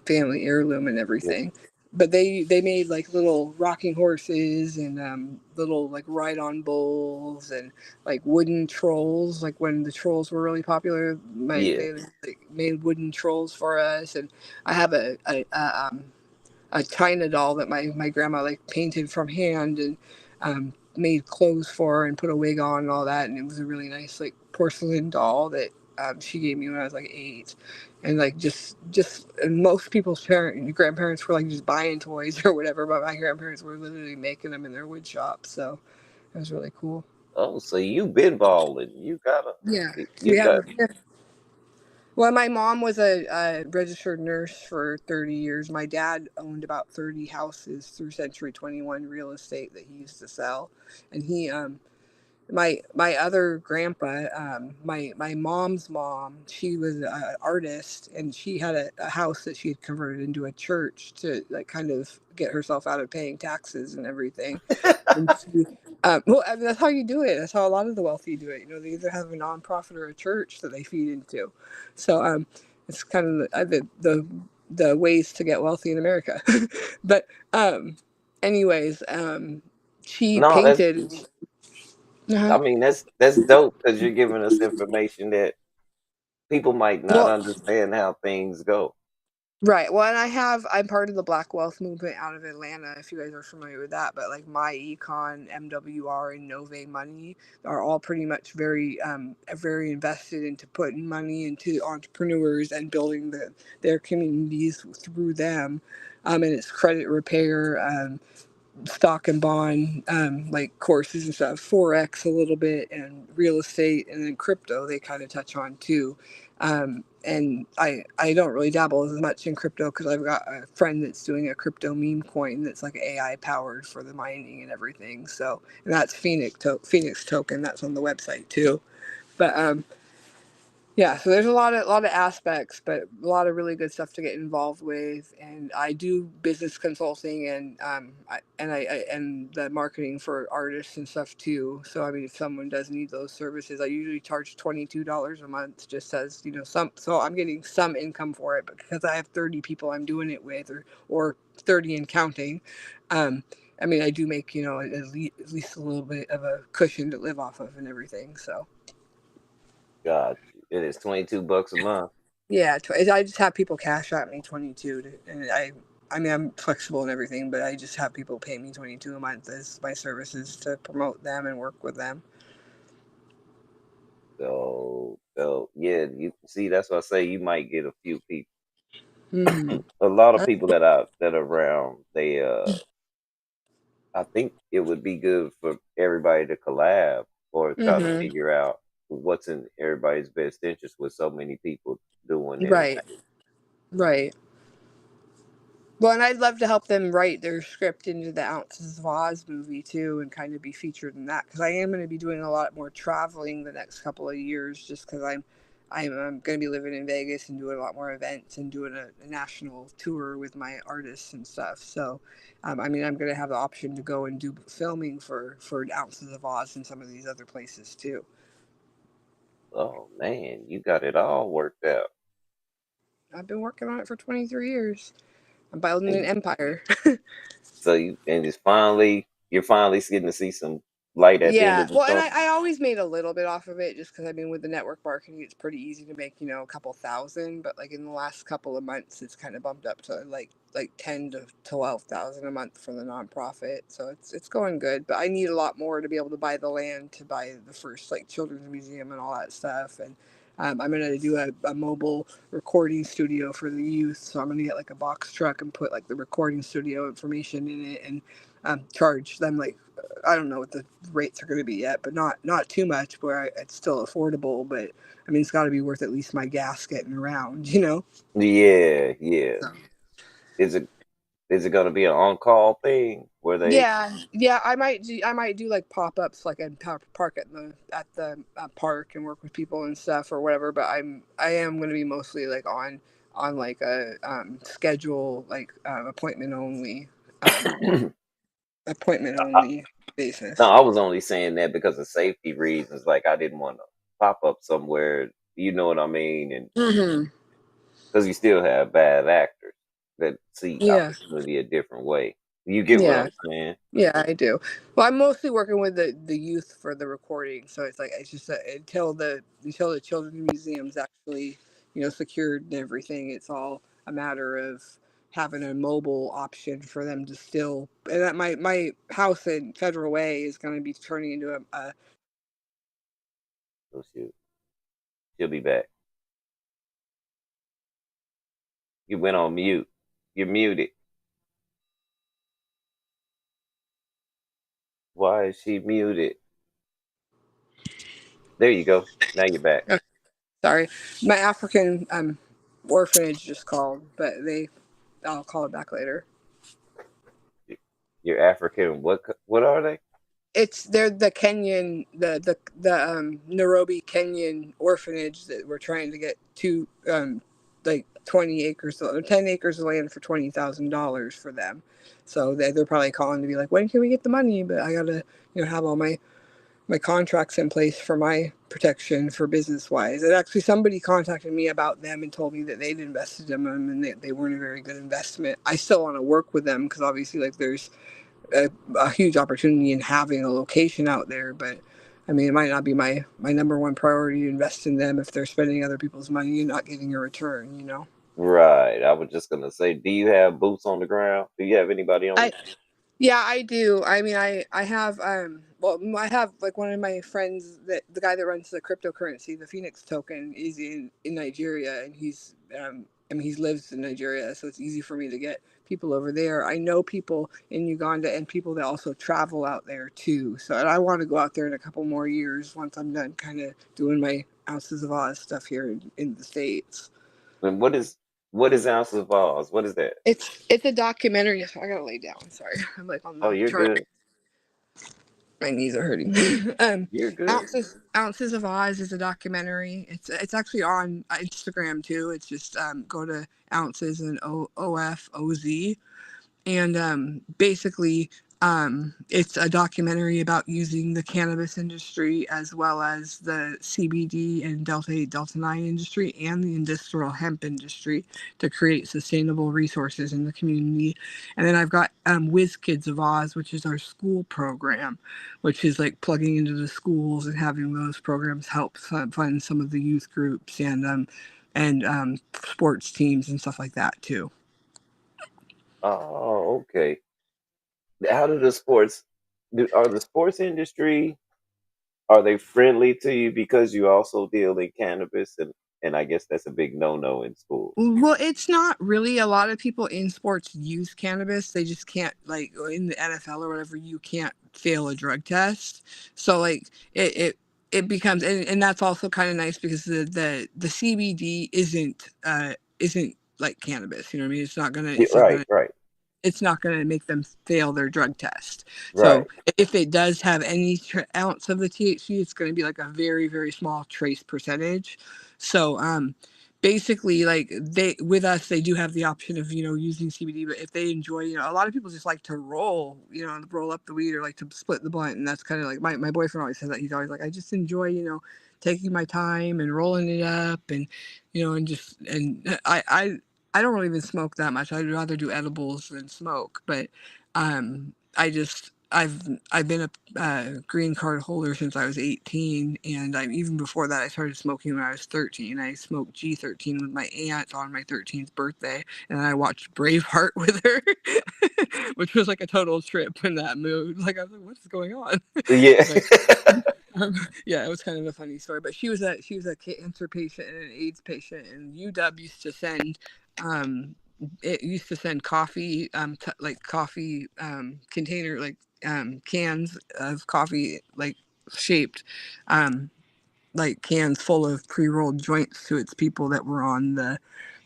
family heirloom and Yeah. everything. but they made like little rocking horses and little like ride on bulls and like wooden trolls. Like when the trolls were really popular, Yeah. they like, made wooden trolls for us. And I have a China doll that my grandma like painted from hand and made clothes for and put a wig on and all that. And it was a really nice like porcelain doll that she gave me when I was like 8. And like just and most people's grandparents were like just buying toys or whatever, but my grandparents were literally making them in their wood shop. So it was really cool. Oh, so you been balling. Yeah, You we have. got Well, my mom was a registered nurse for 30 years. My dad owned about 30 houses through Century 21 real estate that he used to sell. And my other grandpa, my mom's mom, she was an artist, and she had a house that she had converted into a church to like kind of get herself out of paying taxes and everything. And she, well, I mean, that's how you do it. That's how a lot of the wealthy do it. You know, they either have a nonprofit or a church that they feed into. So it's kind of the ways to get wealthy in America. But anyways, she no, that's painted. Uh-huh. I mean that's dope because you're giving us information that people might not Well, understand how things go. right. Well, and I'm part of the Black Wealth movement out of Atlanta, if you guys are familiar with that. But like My Econ, MWR, and Nove Money are all pretty much very invested into putting money into entrepreneurs and building their communities through them. And it's credit repair, stock and bond like courses and stuff, forex a little bit, and real estate, and then crypto they kind of touch on too. And I don't really dabble as much in crypto because I've got a friend that's doing a crypto meme coin that's like AI powered for the mining and everything. So and that's Phoenix token, that's on the website too. But yeah, so there's a lot of aspects, but a lot of really good stuff to get involved with. And I do business consulting and and the marketing for artists and stuff too. So I mean, if someone does need those services, I usually charge $22 a month, just as some. So I'm getting some income for it, but because I have 30 people I'm doing it with, or 30 and counting. Um, I mean, I do make at least a little bit of a cushion to live off of and everything. So. God, it is $22 a month. Yeah, I just have people cash at me 22 and I mean I'm flexible and everything, but I just have people pay me 22 a month as my services to promote them and work with them. So yeah, you see that's why I say you might get a few people. Mhm. A lot of people that are around, I think it would be good for everybody to collab or try to Mhm. figure out what's in everybody's best interest with so many people doing Right. anything. Right. Well, and I'd love to help them write their script into the Ounces of Oz movie too, and kind of be featured in that because I am going to be doing a lot more traveling the next couple of years, just because I'm going to be living in Vegas and doing a lot more events and doing a national tour with my artists and stuff. So, I mean, I'm going to have the option to go and do filming for Ounces of Oz and some of these other places too. Oh man, you got it all worked out. I've been working on it for 23 years. I'm building an And empire. so you're finally getting to see some light at the end Yeah, of the well, and tunnel. I always made a little bit off of it just because I mean, with the network marketing, it's pretty easy to make a couple thousand. But like in the last couple of months, it's kind of bumped up to like 10 to 12,000 a month for the nonprofit. So it's going good. But I need a lot more to be able to buy the land to buy the first like children's museum and all that stuff. And I'm gonna do a mobile recording studio for the youth. So I'm gonna get like a box truck and put like the recording studio information in it and charge them like I don't know what the rates are going to be yet, but not too much where it's still affordable. But I mean, it's got to be worth at least my gas getting around. Yeah, yeah. So. Is it going to be an on-call thing where they? Yeah, yeah, I might do like pop-ups like at park at the park and work with people and stuff or whatever. But I am going to be mostly like on like a schedule like No, appointment only basis. I was only saying that because of safety reasons. Like I didn't want to pop up somewhere. You know what I mean? And Hmm. because you still have bad actors. that see Yeah, opportunity a different way. You get what yeah. I'm saying? Yeah, I do. Well, I'm mostly working with the youth for the recording, so it's like it's just until the children's museum's actually secured and everything. It's all a matter of having a mobile option for them to still. And that my house in Federal Way is going to be turning into a. Oh shoot, she'll be back. You went on mute. You're muted. Why is she muted? There you go. Now you're back. Sorry, my African orphanage just called, but I'll call it back later. You're African. What are they? They're the Kenyan the Nairobi Kenyan orphanage that we're trying to get to like 20 acres or 10 acres of land for $20,000 for them. So they're probably calling to be like, when can we get the money? But I gotta have all my contracts in place for my protection for business wise. And actually somebody contacted me about them and told me that they'd invested in them and they weren't a very good investment. I still want to work with them because obviously like there's a huge opportunity in having a location out there, but I mean, it might not be my number one priority to invest in them if they're spending other people's money and not getting a return. Right. I was just gonna say, do you have boots on the ground? Do you have anybody on I the Yeah, I do. I mean, I have I have like one of my friends that the guy that runs the cryptocurrency, the Phoenix token, is in Nigeria, and he lives in Nigeria, so it's easy for me to get people over there. I know people in Uganda and people that also travel out there too. So and I want to go out there in a couple more years once I'm done kind of doing my Ounces of Oz stuff here in the States. and what is Ounces of Oz? What is that? It's a documentary. I gotta lay down. Sorry, I'm like on Oh, the you're turn. good. My knees are hurting. You're good. Ounces of Oz is a documentary. It's actually on Instagram too. It's just go to ounces and OFOZ, and basically it's a documentary about using the cannabis industry as well as the CBD and Delta 8 Delta 9 industry and the industrial hemp industry to create sustainable resources in the community. And then I've got Whiz Kids of Oz, which is our school program, which is like plugging into the schools and having those programs help fund some of the youth groups and sports teams and stuff like that too. Oh, okay. How do the sports are the sports industry, are they friendly to you because you also deal in cannabis, and I guess that's a big no-no in schools. Well, it's not really. A lot of people in sports use cannabis. They just can't, like in the NFL or whatever, you can't fail a drug test. So like it becomes, and that's also kind of nice because the CBD isn't like cannabis. You know what I mean? Yeah, right, right, It's not going to make them fail their drug test. So right. if it does have any ounce of the THC, it's going to be like a very, very small trace percentage. So basically, like they with us, they do have the option of using CBD, but if they enjoy, a lot of people just like to roll, roll up the weed or like to split the blunt, and that's kind of like my boyfriend always says that he's always like, I just enjoy, taking my time and rolling it up and I don't really even smoke that much. I'd rather do edibles than smoke. But I've been a green card holder since I was 18, and even before that I started smoking when I was 13. I smoked G13 with my aunt on my 13th birthday, and I watched Braveheart with her, which was like a total trip in that mood. Like I was like, what is going on? Yeah. But yeah, it was kind of a funny story. But she was a cancer patient and an AIDS patient, and UW used to send it used to send coffee like coffee container like cans of coffee like shaped um like cans full of pre-rolled joints to its people that were on the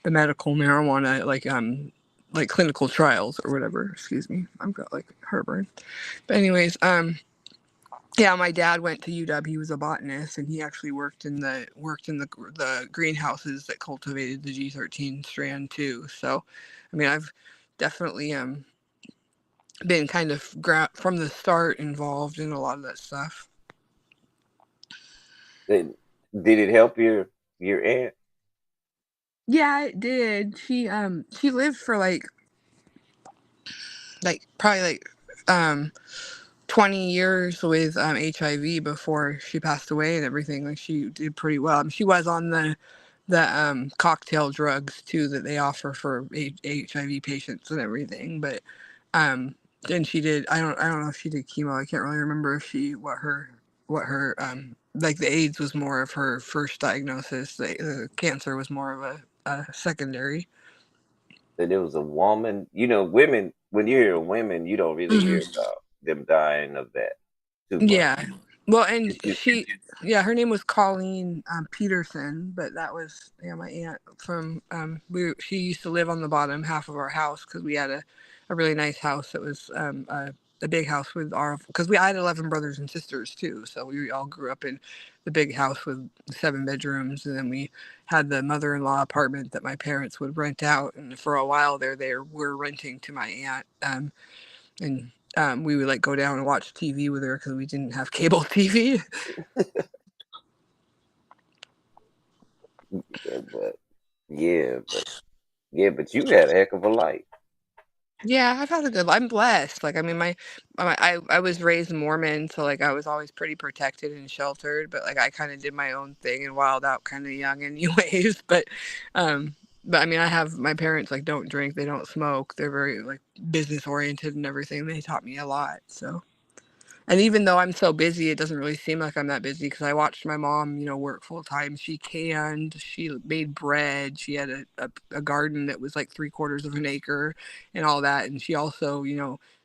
medical marijuana like clinical trials or whatever. Excuse me, I've got like heartburn. But anyways, yeah, my dad went to UW. He was a botanist, and he actually worked in the greenhouses that cultivated the G13 strand too. So, I mean, I've definitely been kind of from the start involved in a lot of that stuff. Did it help your aunt? Yeah, it did. She lived for probably 20 years with HIV before she passed away and everything. Like she did pretty well. I mean, she was on the cocktail drugs too that they offer for HIV patients and everything. But then she did. I don't know if she did chemo. I can't really remember if she what her like the AIDS was more of her first diagnosis. The cancer was more of a secondary. That there was a woman. You know, women. When you hear women, you don't really hear Hmm. about them dying of that too much. Yeah. Well, and You- yeah, her name was Colleen Peterson, but that was, yeah, my aunt from, she used to live on the bottom half of our house because we had a really nice house. It was a big house with because I had 11 brothers and sisters too. So we all grew up in the big house with 7 bedrooms. And then we had the mother-in-law apartment that my parents would rent out. And for a while there, they were renting to my aunt. And we would like go down and watch TV with her because we didn't have cable TV. yeah, but you had a heck of a life. Yeah, I've had a good. I'm blessed. Like, I mean, I was raised Mormon, so like I was always pretty protected and sheltered. But like I kind of did my own thing and wild out kind of young, anyways. Um, but I mean, I have my parents like don't drink, they don't smoke. They're very like business oriented and everything. They taught me a lot. So. And even though I'm so busy, it doesn't really seem like I'm that busy because I watched my mom, work full time. She canned, she made bread, she had a garden that was like 3/4 of an acre and all that. And she also,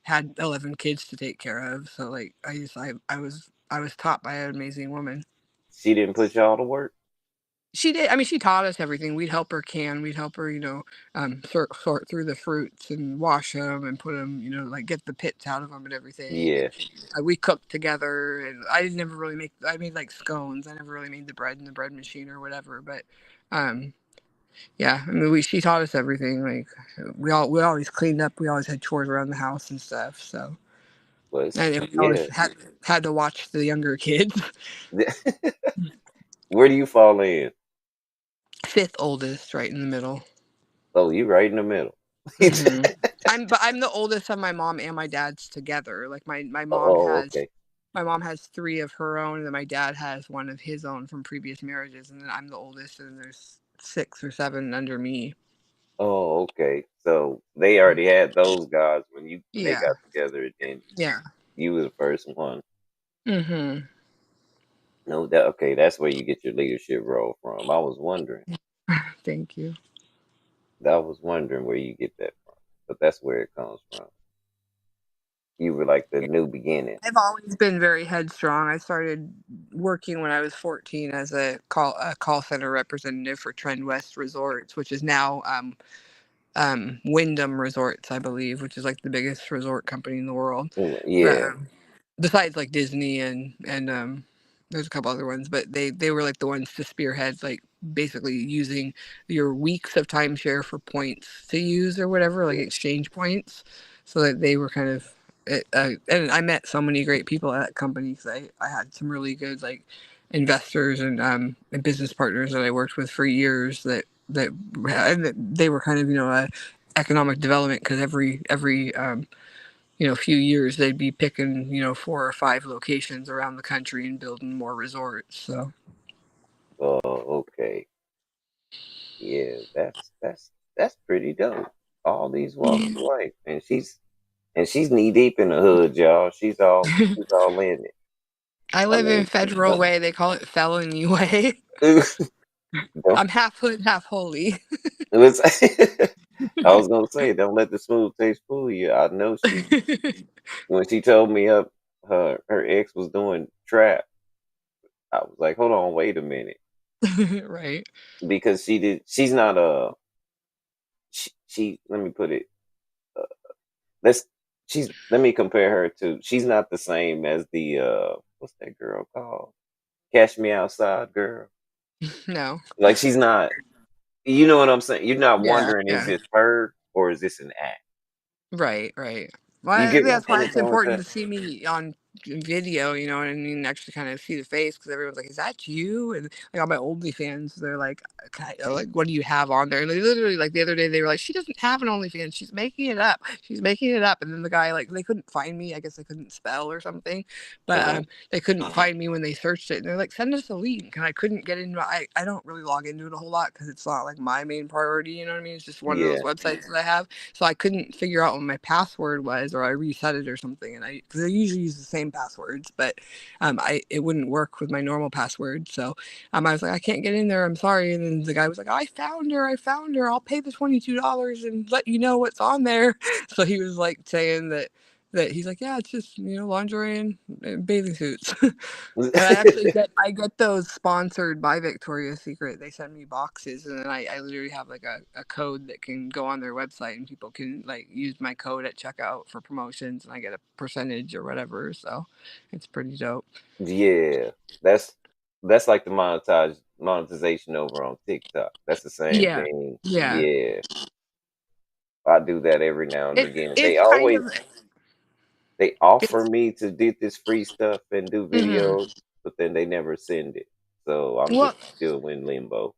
had 11 kids to take care of. So like I was taught by an amazing woman. She didn't put y'all to work. She did. I mean, she taught us everything. We'd help her can. We'd help her, sort through the fruits and wash them and put them, like get the pits out of them and everything. And Yeah. we cooked together. And I never really I made like scones. I never really made the bread in the bread machine or whatever. But, um, yeah, I mean, she taught us everything. Like we always cleaned up. We always had chores around the house and stuff. So, Was and then we always yeah. had to watch the younger kids. Where do you fall in? Fifth oldest, right in the middle. Oh, you right in the middle. Hmm. I'm the oldest of my mom and my dad's together. Like Oh, okay. my mom has three of her own, and then my dad has one of his own from previous marriages, and then I'm the oldest, and then there's 6 or 7 under me. Oh, okay. So they already had those guys when they Yeah, got together, and then yeah. you were the first one. Hmm. No, that okay. That's where you get your leadership role from. I was wondering. Thank you. I was wondering where you get that from, but that's where it comes from. You were like the new beginning. I've always been very headstrong. I started working when I was 14 as a call center representative for Trend West Resorts, which is now Wyndham Resorts, I believe, which is like the biggest resort company in the world. But Yeah. besides like Disney and there's a couple other ones, but they were like the ones to spearhead like basically using your weeks of timeshare for points to use or whatever, like exchange points, so that they were kind of. And I met so many great people at that company because I had some really good like investors and business partners that I worked with for years that they were kind of economic development because every few years they'd be picking 4 or 5 locations around the country and building more resorts. So Oh, okay. Yeah. That's pretty dope. All these walks of life, and she's knee deep in the hood, y'all. She's all in it. I I live in mean, Federal Way. They call it Felony Way. don't, I'm half hood, half holy. it was, I was gonna say, don't let the smooth taste fool you. I know she when she told me her ex was doing trap. I was like, hold on, wait a minute, Right. because she's not she let me put it. Uh, let's let me compare her to. She's not the same as the what's that girl called? Cash Me Outside girl. No. Like she's not. You know what I'm saying? You're not Yeah. wondering, is Yeah. this her or is this an act? Right. Right. You Well, get where I'm that's why coming it's from with important that? to see me on video, you know what I mean? Actually kind of see the face because everyone's like, "Is that you?" And like on my OnlyFans, they're like, like, what do you have on there?" And they literally, like the other day, they were like, "She doesn't have an OnlyFans. She's making it up. She's making it up." And then the guy, like, they couldn't find me. I guess they couldn't spell or something, but Hmm. they couldn't find me when they searched it. And they're like, "Send us a link." And I couldn't get into. I don't really log into it a whole lot because it's not like my main priority. You know what I mean? It's just one of those Yeah. websites that I have. So I couldn't figure out what my password was, or I reset it or something. And because I usually use the same passwords, but it wouldn't work with my normal password. So I was like, I can't get in there. I'm sorry. And then the guy was like, I found her. I found her. I'll pay the $22 and let you know what's on there. So he was like saying that he's like, yeah, it's just, lingerie and bathing suits. And I get those sponsored by Victoria's Secret. They send me boxes, and then I literally have like a code that can go on their website, and people can like use my code at checkout for promotions, and I get a percentage or whatever. So it's pretty dope. Yeah. That's like the monetization over on TikTok. That's the same Yeah, thing. yeah. Yeah. I do that every now and It's again. it's kind of. They offer It's, me to do this free stuff and do mhm. videos, but then they never send it. So I'm Well, just still in limbo.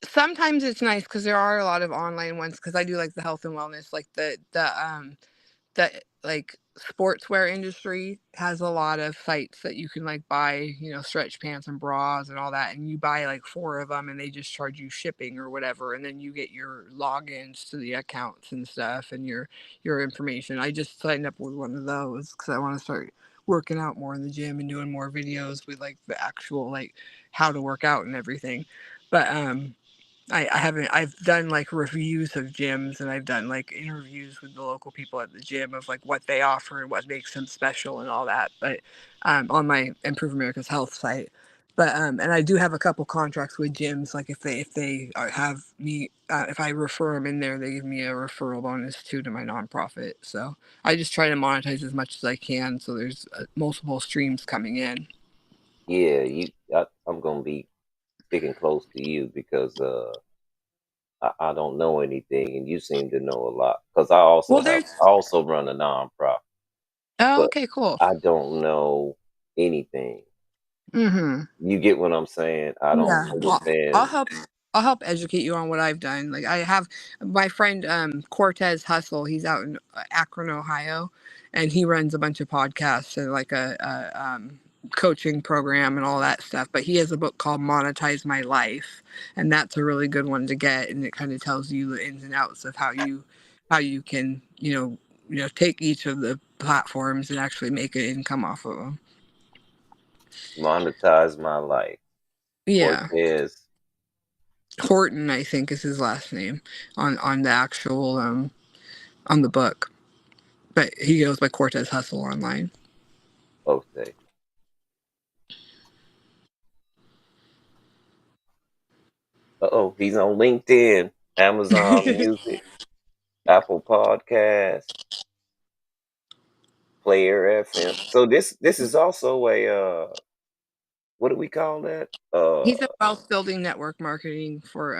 sometimes it's nice because there are a lot of online ones because I do like the health and wellness, like the like sportswear industry has a lot of sites that you can like buy, stretch pants and bras and all that, and you buy like four of them and they just charge you shipping or whatever, and then you get your logins to the accounts and stuff and your information. I just signed up with one of those because I want to start working out more in the gym and doing more videos with like the actual like how to work out and everything. But I haven't. I've done like reviews of gyms and I've done like interviews with the local people at the gym of like what they offer and what makes them special and all that. But on my Improve America's Health site. But and I do have a couple contracts with gyms. Like if they have me, if I refer them in there, they give me a referral bonus too to my nonprofit. So I just try to monetize as much as I can. So there's multiple streams coming in. Yeah, I'm gonna be sticking close to you because I don't know anything, and you seem to know a lot. Because Well, there's. I also run a nonprofit, Oh, but okay, cool. I don't know anything. Mm-hmm. You get what I'm saying? I don't Yeah, well, I'll understand. help. I'll help educate you on what I've done. Like I have my friend Cortez Hustle. He's out in Akron, Ohio, and he runs a bunch of podcasts and like a coaching program and all that stuff. But he has a book called Monetize My Life, and that's a really good one to get. And it kind of tells you the ins and outs of how you can take each of the platforms and actually make an income off of them. Monetize my life. Yeah. Cortez. Horton, I think, is his last name on the actual on the book, but he goes by Cortez Hustle online. Okay. Uh-oh, he's on LinkedIn, Amazon Music, Apple Podcast, Player FM. So this is also a what do we call that? He's a wealth building network marketing for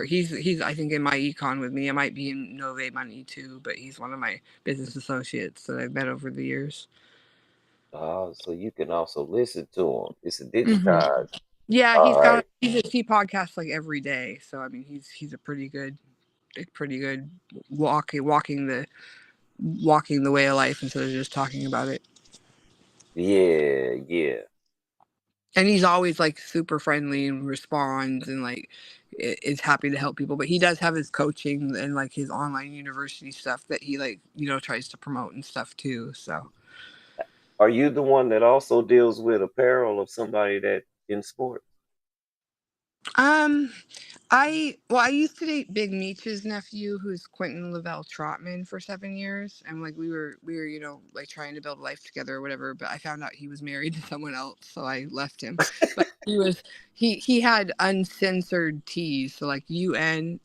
he's I think in my econ with me. I might be in Nove Money too, but he's one of my business associates that I've met over the years. So you can also listen to him. It's a Hmm. digitized. Yeah, All right. he podcasts like every day. So I mean, he's a pretty good walking the way of life instead of just talking about it. Yeah, yeah. And he's always like super friendly and responds and like is happy to help people, but he does have his coaching and like his online university stuff that he like tries to promote and stuff too. So Are you the one that also deals with apparel of somebody that in sports? um I used to date Big Meech's nephew, who's Quentin Lavelle Trotman, for 7 years, and like we were like trying to build a life together or whatever, but I found out he was married to someone else, so I left him. he was he had uncensored teas, so like UNSINSORED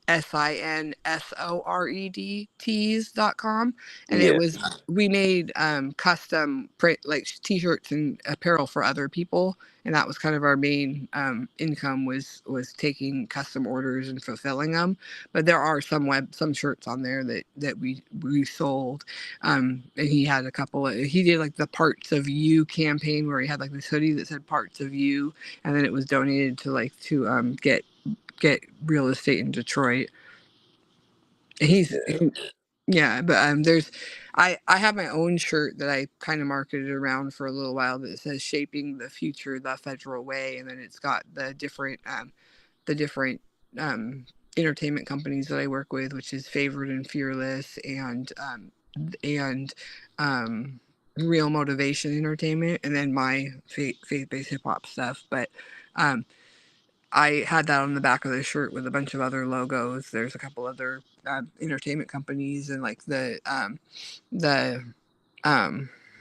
teas.com, and it Yeah. was we made custom print like t-shirts and apparel for other people, and that was kind of our main income was taking custom orders and fulfilling them. But there are some shirts on there that we sold. And he had a couple he did like the Parts of You campaign where he had like this hoodie that said Parts of You, and then it was donated to get real estate in Detroit. And yeah, but there's I have my own shirt that I kind of marketed around for a little while that says Shaping the Future the Federal Way, and then it's got the different um entertainment companies that I work with, which is Favored and Fearless and Real Motivation Entertainment, and then my faith-based hip hop stuff. But um I had that on the back of the shirt with a bunch of other logos. There's a couple other entertainment companies and like the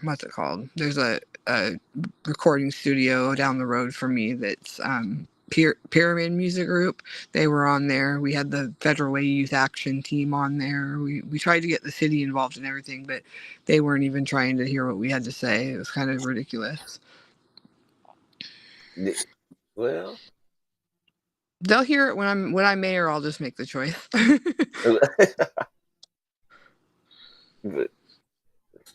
what's it called? There's a recording studio down the road from me that's Pyramid Music Group. They were on there. We had the Federal Way Youth Action Team on there. We tried to get the city involved in everything, but they weren't even trying to hear what we had to say. It was kind of ridiculous. Well, They'll hear it when I'm mayor. I'll just make the choice. but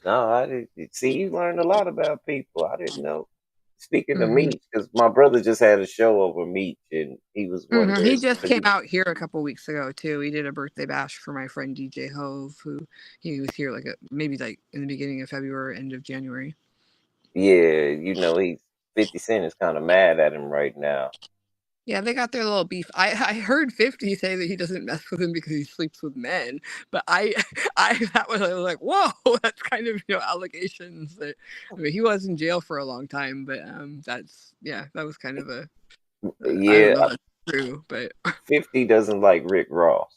no, I didn't see you learned a lot about people. I didn't know. Speaking of Hmm. Meech, because my brother just had a show over Meech, and he was He wondering. just came out here a couple weeks ago too. He did a birthday bash for my friend DJ Hove, who he was here maybe like in the beginning of February, end of January. Yeah, he's 50 Cent is kind of mad at him right now. Yeah, they got their little beef. I heard 50 say that he doesn't mess with him because he sleeps with men, but I was like, whoa, that's kind of allegations that I mean he was in jail for a long time, but that was kind of a I don't Yeah, know if that's true, but 50 doesn't like Rick Ross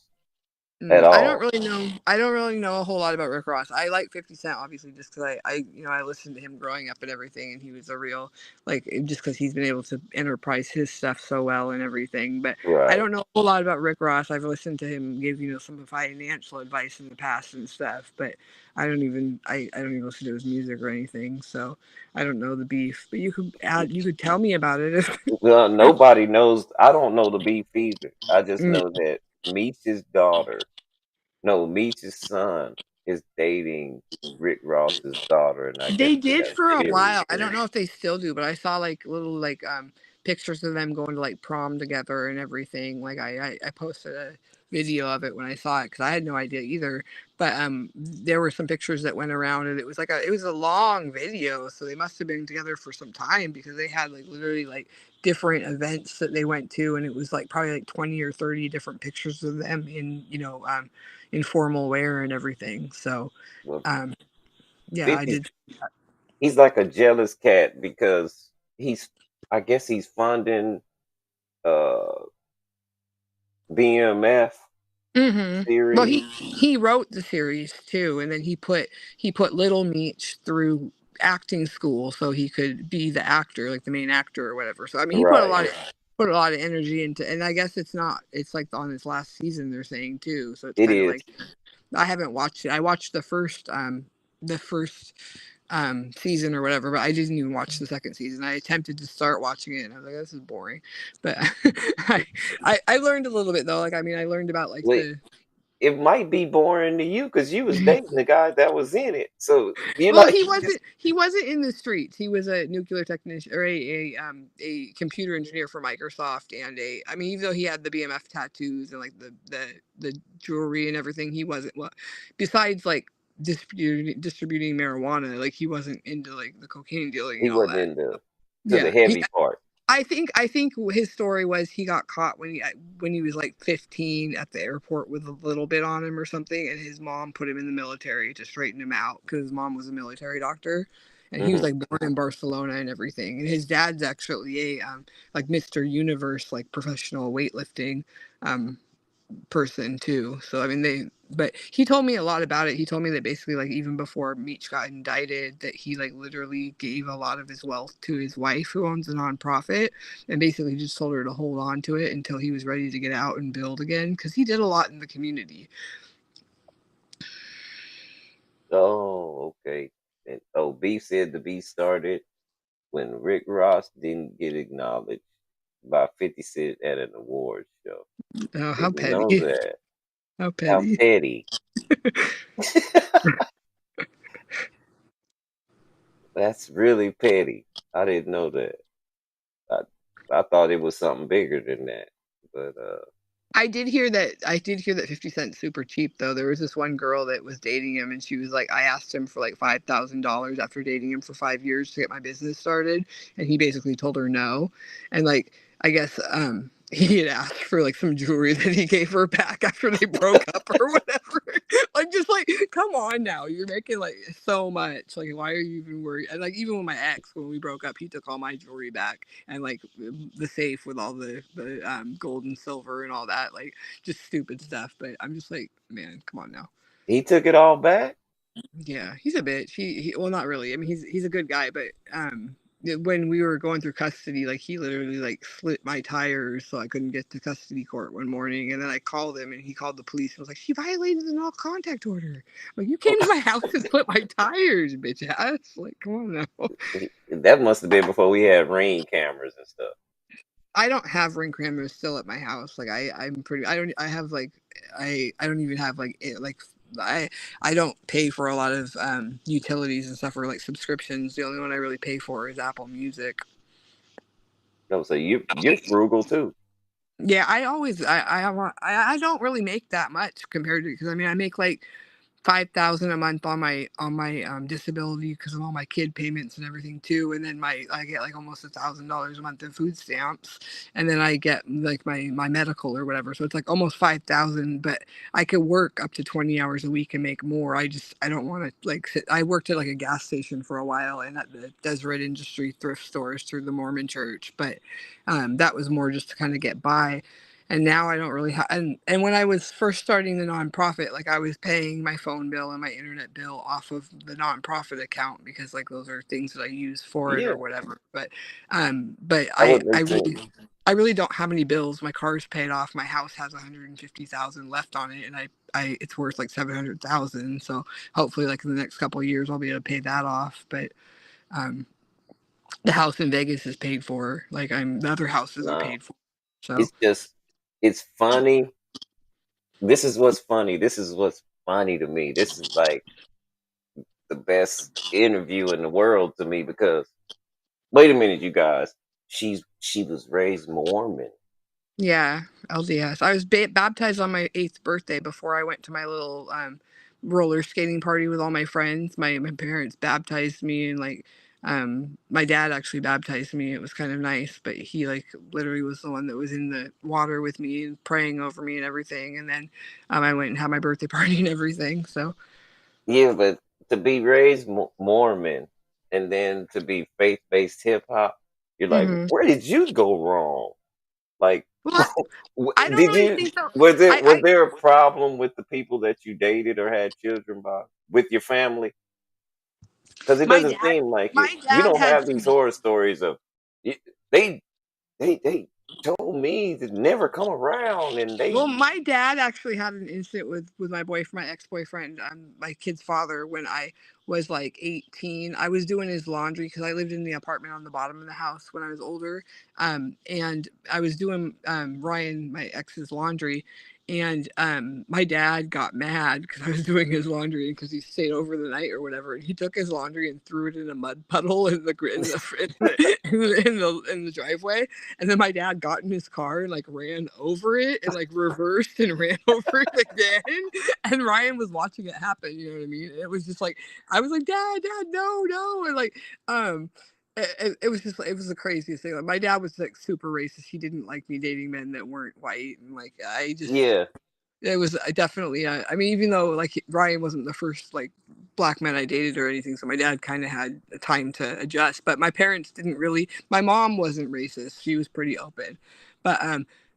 at I don't all. really know. I don't really know a whole lot about Rick Ross. I like 50 Cent obviously just because I listened to him growing up and everything, and he was a real just because he's been able to enterprise his stuff so well and everything. But I Right. don't know a whole lot about Rick Ross. I've listened to him give some financial advice in the past and stuff, but I don't even listen to his music or anything, so I don't know the beef. But you could tell me about it if. Well, nobody knows. I don't know the beef either. I just Mm. know that Meech's daughter, no, Meech's son is dating Rick Ross's daughter, and I guess They they did got a for a video while. I don't together. know if they still do, but I saw like little pictures of them going to like prom together and everything. Like I posted a video of it when I saw it because I had no idea either. But there were some pictures that went around and it was a long video, so they must have been together for some time because they had like literally like different events that they went to, and it was like probably like 20 or 30 different pictures of them in in formal wear and everything. So Well, um yeah, I 50's did. he's like a jealous cat because I guess he's funding uh BMF Well, series. he wrote the series too, and then he put Little Meech through acting school so he could be the actor, like the main actor or whatever. So I mean, he Right. put a lot of energy into, and I guess it's like on his last season they're saying too. So it's It kind of is. like I haven't watched it. I watched the first season or whatever, but I didn't even watch the second season. I attempted to start watching it and I was like, this is boring. But I learned a little bit though. Like I mean I learned about like Wait, the it might be boring to you because you was dating the guy that was in it. So you're well, like, just he wasn't in the streets. He was a nuclear technician or a computer engineer for Microsoft, and I mean, even though he had the BMF tattoos and like the jewelry and everything, he wasn't well. Besides like distributing marijuana, like he wasn't into like the cocaine dealing he and all wasn't that. into to the Yeah, heavy part. I think his story was he got caught when he was like 15 at the airport with a little bit on him or something, and his mom put him in the military to straighten him out because his mom was a military doctor, and he was Hmm. like born in Barcelona and everything, and his dad's actually a like Mr. Universe like professional weightlifting um person too. So I mean but he told me a lot about it. He told me that basically, like, even before Meech got indicted, that he like literally gave a lot of his wealth to his wife, who owns a nonprofit, and basically just told her to hold on to it until he was ready to get out and build again, because he did a lot in the community. Oh, okay. And B said the B started when Rick Ross didn't get acknowledged by 50 Cent at an awards show. Oh, how Didn't know petty! that. How How petty! petty. That's really petty. I didn't know that. I I thought it was something bigger than that. But I did hear that. I did hear that 50 Cent's super cheap though. There was this one girl that was dating him, and she was like, I asked him for like $5,000 after dating him for 5 years to get my business started, and he basically told her no. And like, I guess he had asked for like some jewelry that he gave her back after they broke up or whatever. Like, just like, come on now, you're making like so much. Like, why are you even worried? And like, even with my ex, when we broke up, he took all my jewelry back, and like the safe with all the gold and silver and all that, like just stupid stuff. But I'm just like, man, come on now. he took it all back. Yeah, he's a bitch. He well, not really. I mean, he's a good guy, but when we were going through custody, like he literally like slit my tires so I couldn't get to custody court one morning, and then I called him and he called the police and was like, she violated the no contact order. Like, you came to my house and slit my tires, bitch ass. Like, come on now. That must have been before we had Ring cameras and stuff. I don't have ring cameras still at my house. Like, I'm pretty. I don't. I have like. I don't even have like like. I don't pay for a lot of utilities and stuff, or like subscriptions. The only one I really pay for is Apple Music. No, so you're frugal too. Yeah, I always I don't really make that much compared to, because I mean I make like 5,000 a month on my disability because of all my kid payments and everything too, and then my I get like almost $1,000 a month in food stamps, and then I get like my medical or whatever, so it's like almost 5,000. But I could work up to 20 hours a week and make more. I don't want to like sit. I worked at like a gas station for a while and at the Deseret Industry thrift stores through the Mormon Church, but that was more just to kind of get by. And now I don't really have. And when I was first starting the nonprofit, like I was paying my phone bill and my internet bill off of the nonprofit account, because like those are things that I use for it Yeah, or whatever. But that would I make sense. really I really don't have any bills. My car's paid off. My house has 150,000 left on it, and I it's worth like 700,000. So hopefully, like in the next couple of years, I'll be able to pay that off. But um, the house in Vegas is paid for. Like, the other houses are No, paid for. So it's just it's funny. This is what's funny. This is what's funny to me. This is like the best interview in the world to me because wait a minute, you guys. She was raised Mormon. yeah, LDS. I was baptized on my 8th birthday before I went to my little roller skating party with all my friends. My parents baptized me, and like my dad actually baptized me. It was kind of nice, but he like literally was the one that was in the water with me and praying over me and everything. And then I went and had my birthday party and everything. So Yeah, but to be raised Mormon and then to be faith based hip hop, you're like, hmm where did you go wrong? Like, well, I don't did really you think so. was I there a problem with the people that you dated or had children by with your family? Because it my doesn't dad seem like it. my You dad don't had have some. these horror stories of y- they they told me to never come around and Well, they my dad actually had an incident with my ex-boyfriend, my kid's father, when I was like 18. I was doing his laundry because I lived in the apartment on the bottom of the house when I was older. And I was doing Ryan, my ex's laundry, and my dad got mad because I was doing his laundry because he stayed over the night or whatever. And he took his laundry and threw it in a mud puddle in the driveway. And then my dad got in his car and like ran over it and like reversed and ran over it again. And Ryan was watching it happen. You know what I mean? And it was just like, I was like, Dad, no, no. And like, it was just, it was the craziest thing. Like, my dad was like super racist. He didn't like me dating men that weren't white. And like, yeah. it was definitely, I mean, even though like Ryan wasn't the first like black man I dated or anything, so my dad kind of had time to adjust. But my parents didn't really. My mom wasn't racist; she was pretty open. But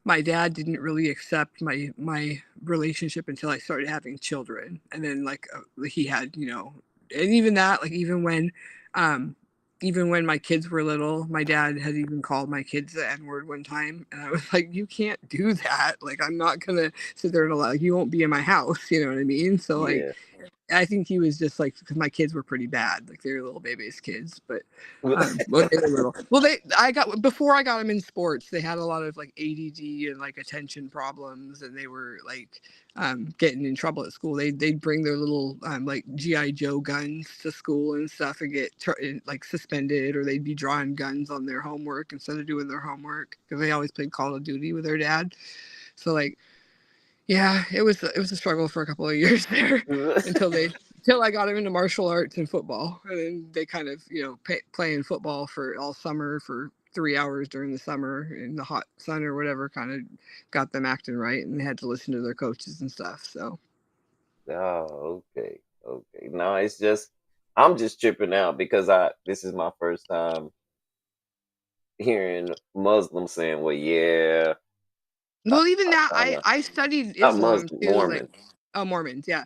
my dad didn't really accept my relationship until I started having children, and then like he had, and even that, like um, even when my kids were little, my dad had even called my kids the N word one time, and I was like, you can't do that. Like, I'm not gonna sit there and allow you won't be in my house. You know what I mean? So like, Yeah. I think he was just like because my kids were pretty bad, like they were little babies kids, but when they were little. Well, I got before I got them in sports, they had a lot of like ADD and like attention problems, and they were like getting in trouble at school. They'd bring their little like GI Joe guns to school and stuff and get like suspended, or they'd be drawing guns on their homework instead of doing their homework because they always played Call of Duty with their dad. So like yeah, it was a struggle for a couple of years there until they until I got him into martial arts and football, and then they kind of playing football for all summer for 3 hours during the summer in the hot sun or whatever kind of got them acting right, and they had to listen to their coaches and stuff. So Oh, okay. Okay. No, it's just I'm just tripping out because I this is my first time hearing Muslims saying, well, yeah, well, even I that kind I of I studied not Islam Muslim, too, like Mormon. Mormons, yeah.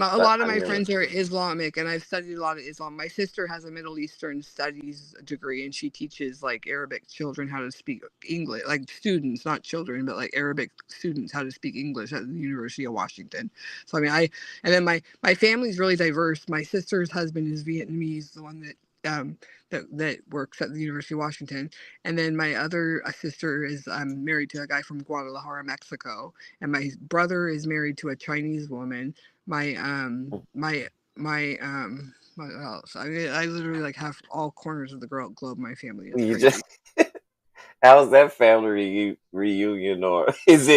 A But lot of I my never friends are Islamic, and I've studied a lot of Islam. My sister has a Middle Eastern studies degree, and she teaches like Arabic children how to speak English, like students, not children, but like Arabic students how to speak English at the University of Washington. So I mean, and then my family's really diverse. My sister's husband is Vietnamese, the one that works at the University of Washington, and then my other sister is married to a guy from Guadalajara, Mexico, and my brother is married to a Chinese woman. My what else? I literally like have all corners of the globe. My family is you crazy. just how's that family reunion or is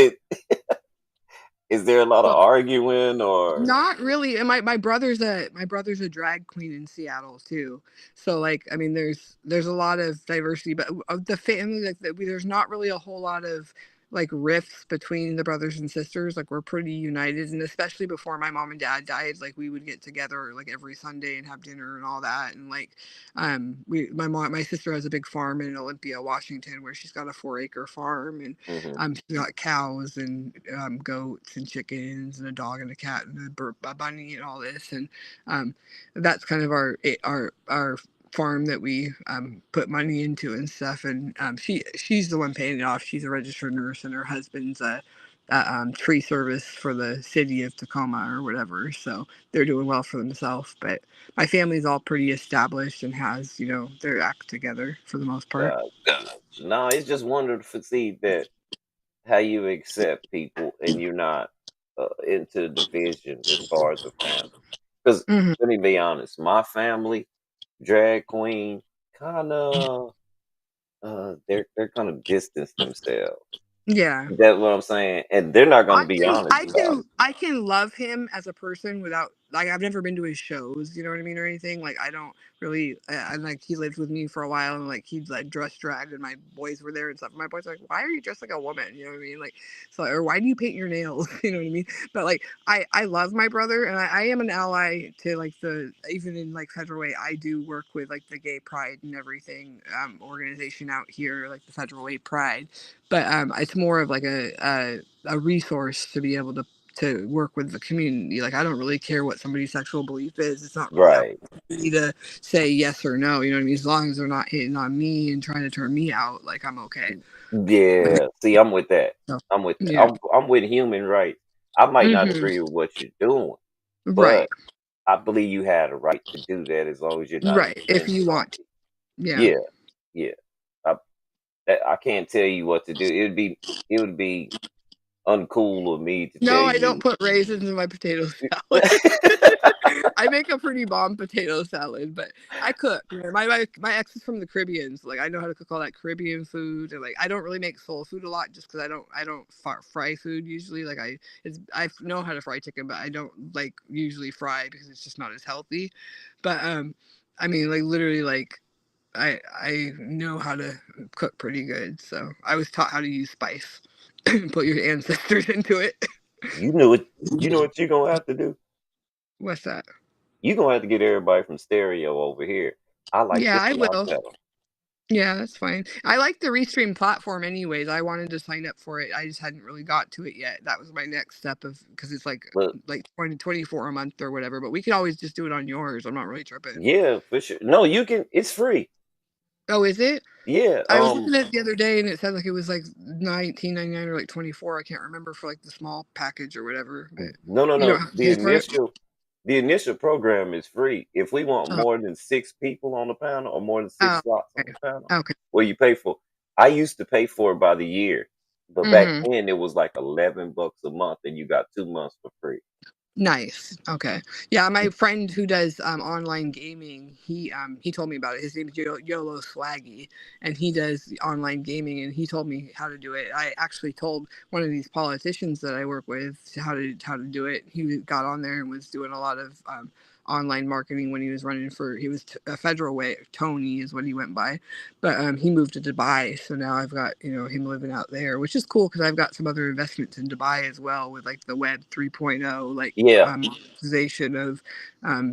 there a lot of Well, arguing or not really. And my brother's a drag queen in Seattle too. So like I mean there's a lot of diversity, but of the family like there's not really a whole lot of like rifts between the brothers and sisters. Like we're pretty united, and especially before my mom and dad died, like we would get together like every Sunday and have dinner and all that. And like my sister has a big farm in Olympia, Washington, where she's got a 4-acre farm, and hmm she's got cows and goats and chickens and a dog and a cat and a bunny and all this. And um, that's kind of our farm that we put money into and stuff. And she's the one paying it off. She's a registered nurse, and her husband's a tree service for the city of Tacoma or whatever. So they're doing well for themselves. But my family's all pretty established and has their act together for the most part. got you. No, it's just wonderful to see that how you accept people and you're not into division as far as a family. Because Hmm. let me be honest, my family, drag queen, kind of, they're kind of distance themselves. Yeah. That's what I'm saying, and they're not going to I be can honest I about can it. I can love him as a person without like I've never been to his shows, you know what I mean, or anything. Like I don't really and like he lived with me for a while, and like he'd like dress drag and my boys were there and stuff. My boys are like, why are you dressed like a woman? You know what I mean? Like so or why do you paint your nails? You know what I mean? But like I love my brother, and I am an ally to like the even in like Federal Way I do work with like the Gay Pride and everything organization out here, like the Federal Way Pride. But it's more of like a resource to be able to work with the community. Like I don't really care what somebody's sexual belief is. It's not really up Right? to me to say yes or no. You know what I mean? As long as they're not hitting on me and trying to turn me out, like I'm okay. Yeah. See, I'm with that. So, I'm with that. yeah. I'm with human rights. I might not Hmm. agree with what you're doing, Right. but I believe you had a right to do that as long as you're not Right. If infringing you on want to. people. Yeah. Yeah, yeah. I, I can't tell you what to do. It would be uncool of me to tell No, I don't you. put raisins in my potato salad. I make a pretty bomb potato salad, but I cook. My ex is from the Caribbean, so like I know how to cook all that Caribbean food, and like I don't really make soul food a lot just because I don't fry food usually. Like I know how to fry chicken, but I don't like usually fry because it's just not as healthy. But I mean like literally like I know how to cook pretty good, so I was taught how to use spice. Put your ancestors into it. You know what? You know what you're gonna have to do. What's that? You're gonna have to get everybody from stereo over here. I like Yeah, this I a lot will. better. Yeah, that's fine. I like the Restream platform anyways. I wanted to sign up for it. I just hadn't really got to it yet. That was my next step of because it's But like 2024 a month or whatever, but we could always just do it on yours. I'm not really tripping. yeah, for sure. No, you can. It's free. Oh, is it? Yeah. I was looking at it the other day and it said like it was like 19.99 or like 24. I can't remember for like the small package or whatever, but No, no, you don't no. have to pay for it. The initial program is free. If we want Oh, more than 6 people on the panel or more than six oh, slots on okay. the panel, Okay. well, you pay for. I used to pay for it by the year, but back Mm-hmm. then it was like $11 a month, and you got 2 months for free. Nice. Okay. Yeah, my friend who does online gaming, he told me about it. His name's Yolo Swaggy, and he does online gaming. And he told me how to do it. I actually told one of these politicians that I work with how to do it. He got on there and was doing a lot of online marketing when he was running for. He was a federal way. Tony is what he went by, but he moved to Dubai. So now I've got him living out there, which is cool because I've got some other investments in Dubai as well with like the Web 3.0 like Yeah, monetization of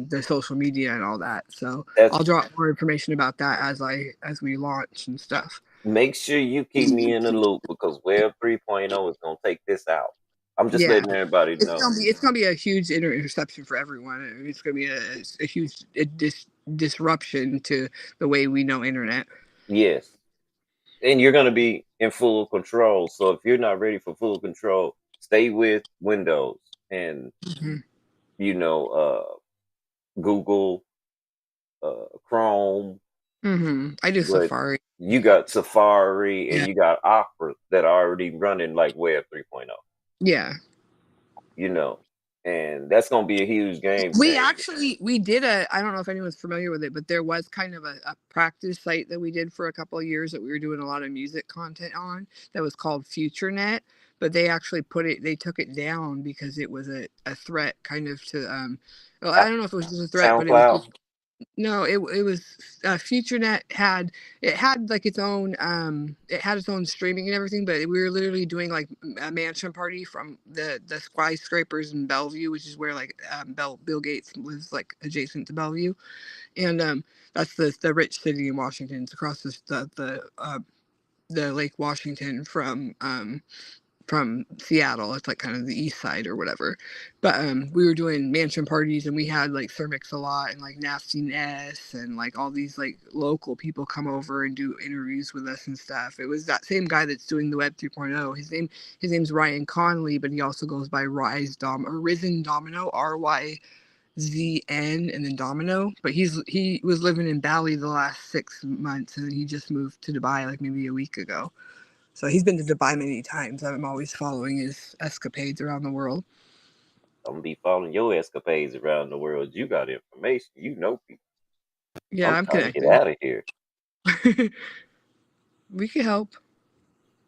the social media and all that. So that's. I'll drop more information about that as we launch and stuff. Make sure you keep me in the loop because Web 3.0 is gonna take this out. I'm just Yeah, letting everybody know. it's gonna be a huge interception for everyone. I mean, it's gonna be a huge disruption to the way we know internet. Yes, and you're gonna be in full control. So if you're not ready for full control, stay with Windows and Hmm. you know Google, Chrome, I do but Safari. you got Safari and Yeah, you got Opera that are already running like Web 3.0. yeah. You know, and that's gonna be a huge game We changer. actually we did a I don't know if anyone's familiar with it, but there was kind of a practice site that we did for a couple of years that we were doing a lot of music content on that was called FutureNet. But they actually they took it down because it was a threat kind of to well, I Uh, don't know if it was just a threat, but it was SoundCloud. just no, it was FutureNet had like it had its own streaming and everything, but we were literally doing like a mansion party from the skyscrapers in Bellevue, which is where like Bill Gates lives like adjacent to Bellevue, and that's the rich city in Washington. It's across the Lake Washington from Seattle. It's like kind of the east side or whatever. But we were doing mansion parties and we had like Sir Mix-a-Lot and like Nasty Ness and like all these like local people come over and do interviews with us and stuff. It was that same guy that's doing the Web 3.0. His name's Ryan Conley, but he also goes by Risen Domino, RYZN and then Domino. But he was living in Bali the last 6 months and he just moved to Dubai like maybe a week ago. So he's been to Dubai many times. I'm always following his escapades around the world. I'm gonna be following your escapades around the world. You got information. You know people. Yeah, I'm I'm trying to get connected. out of here. We can help.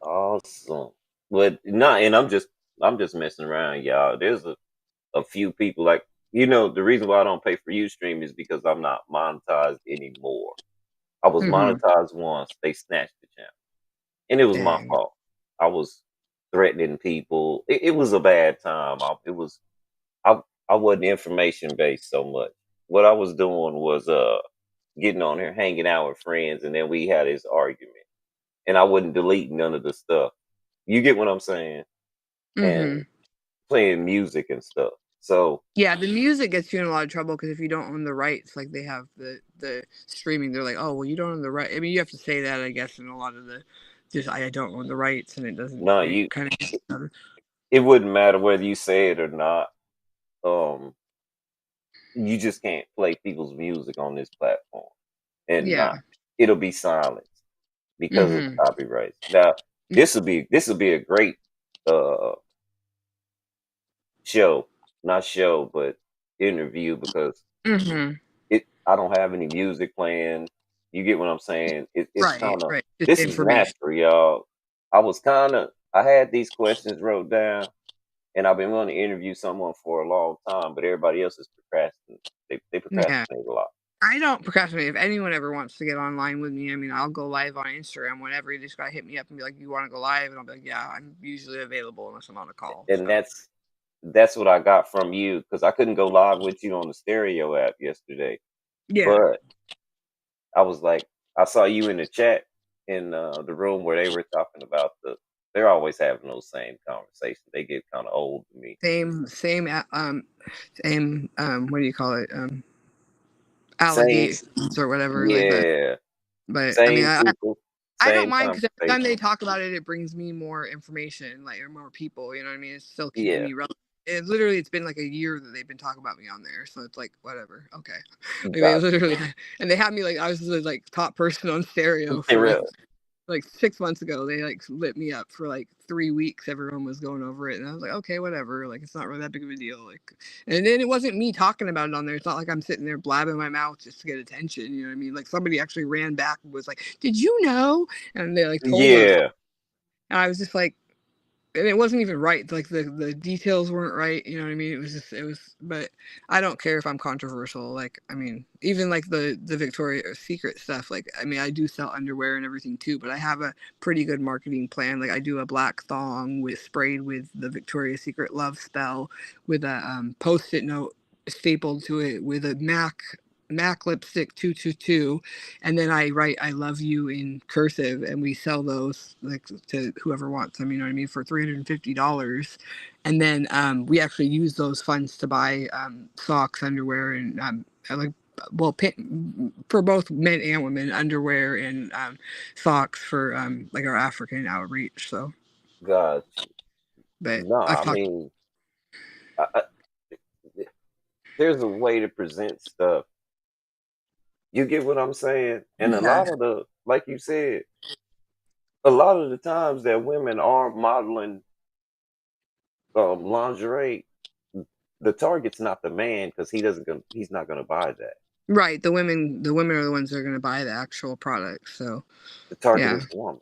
Awesome. But not, and I'm just messing around, y'all. There's a few people like the reason why I don't pay for Ustream is because I'm not monetized anymore. I was Hmm. monetized once. They snatched the channel, and it was my Dang. fault. I was threatening people. It was a bad time. I I wasn't information based so much. What I was doing was getting on here, hanging out with friends, and then we had this argument. And I wouldn't delete none of the stuff. You get what I'm saying? And Hmm. playing music and stuff. So Yeah, the music gets you in a lot of trouble because if you don't own the rights, like they have the streaming, they're like, oh well, you don't own the right. I mean, you have to say that, I guess, in a lot of the just I don't own the rights, and it doesn't. no, It you kind it, of. it wouldn't matter whether you say it or not. Um, you just can't play people's music on this platform, and Yeah. not it'll be silenced because of the Hmm. copyrights. Now, this will be a great uh show, not show, but interview because Hmm. I don't have any music playing. You get what I'm saying? It's Right. kind of Right. Just this is information. natural, y'all. I had these questions wrote down, and I've been wanting to interview someone for a long time, but everybody else is procrastinating. They Yeah. procrastinate a lot. I don't procrastinate. If anyone ever wants to get online with me, I mean, I'll go live on Instagram whenever. You just gotta hit me up and be like, "You want to go live?" And I'll be like, "Yeah, I'm usually available unless I'm on a call." And So that's what I got from you because I couldn't go live with you on the stereo app yesterday. yeah, But I was like, I saw you in the chat in the room where they were talking about they're always having those same conversations. They get kind of old to me. Same what do you call it, Same, allegations or whatever like that. yeah, But I mean, same people, I don't same mind because every time conversation. they talk about it, it brings me more information, like or more people. You know what I mean? It's still keeping Yeah, me relevant. It's been like a year that they've been talking about me on there, so it's like whatever. Okay, like they got literally, and they had me like I was the like top person on stereo for real. like 6 months ago. They like lit me up for like 3 weeks. Everyone was going over it, and I was like, okay, whatever. Like it's not really that big of a deal. Like, and then it wasn't me talking about it on there. It's not like I'm sitting there blabbing my mouth just to get attention. You know what I mean? Like somebody actually ran back and was like, "Did you know?" And they like told us, Yeah, and I was just like, and it wasn't even right. Like the details weren't right. You know what I mean? It was just it was. But I don't care if I'm controversial. Like I mean, even like the Victoria's Secret stuff. Like I mean, I do sell underwear and everything too. But I have a pretty good marketing plan. Like I do a black thong with sprayed with the Victoria's Secret love spell with a post-it note stapled to it with a MAC lipstick 222, and then I write "I love you" in cursive, and we sell those like to whoever wants them. You know what I mean, for $350, and then we actually use those funds to buy socks, underwear, and like well, for both men and women, underwear and socks for like our African outreach. So, got you. but No, I've I talked. mean, I, there's a way to present stuff. You get what I'm saying? And a Yeah, lot of like you said, a lot of the times that women are modeling lingerie, the target's not the man because he's not gonna buy that. right. The women are the ones that are going to buy the actual product. So, The target yeah. is the woman.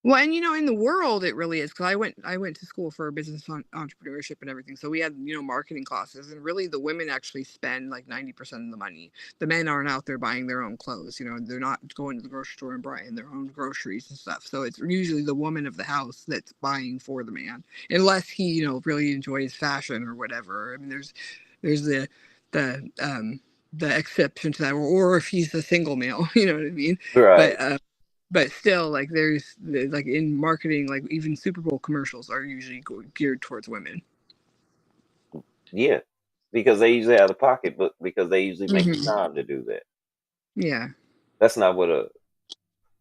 Well, and in the world, it really is because I went to school for business entrepreneurship and everything. So we had marketing classes, and really the women actually spend like 90% of the money. The men aren't out there buying their own clothes. They're not going to the grocery store and buying their own groceries and stuff. So it's usually the woman of the house that's buying for the man, unless he really enjoys fashion or whatever. I mean, there's the the exception to that, or if he's a single male, you know what I mean. Right. But still, like there's like in marketing, like even Super Bowl commercials are usually geared towards women. Yeah. Because they usually have the pocketbook because they usually make the Hmm. time to do that. Yeah. That's not what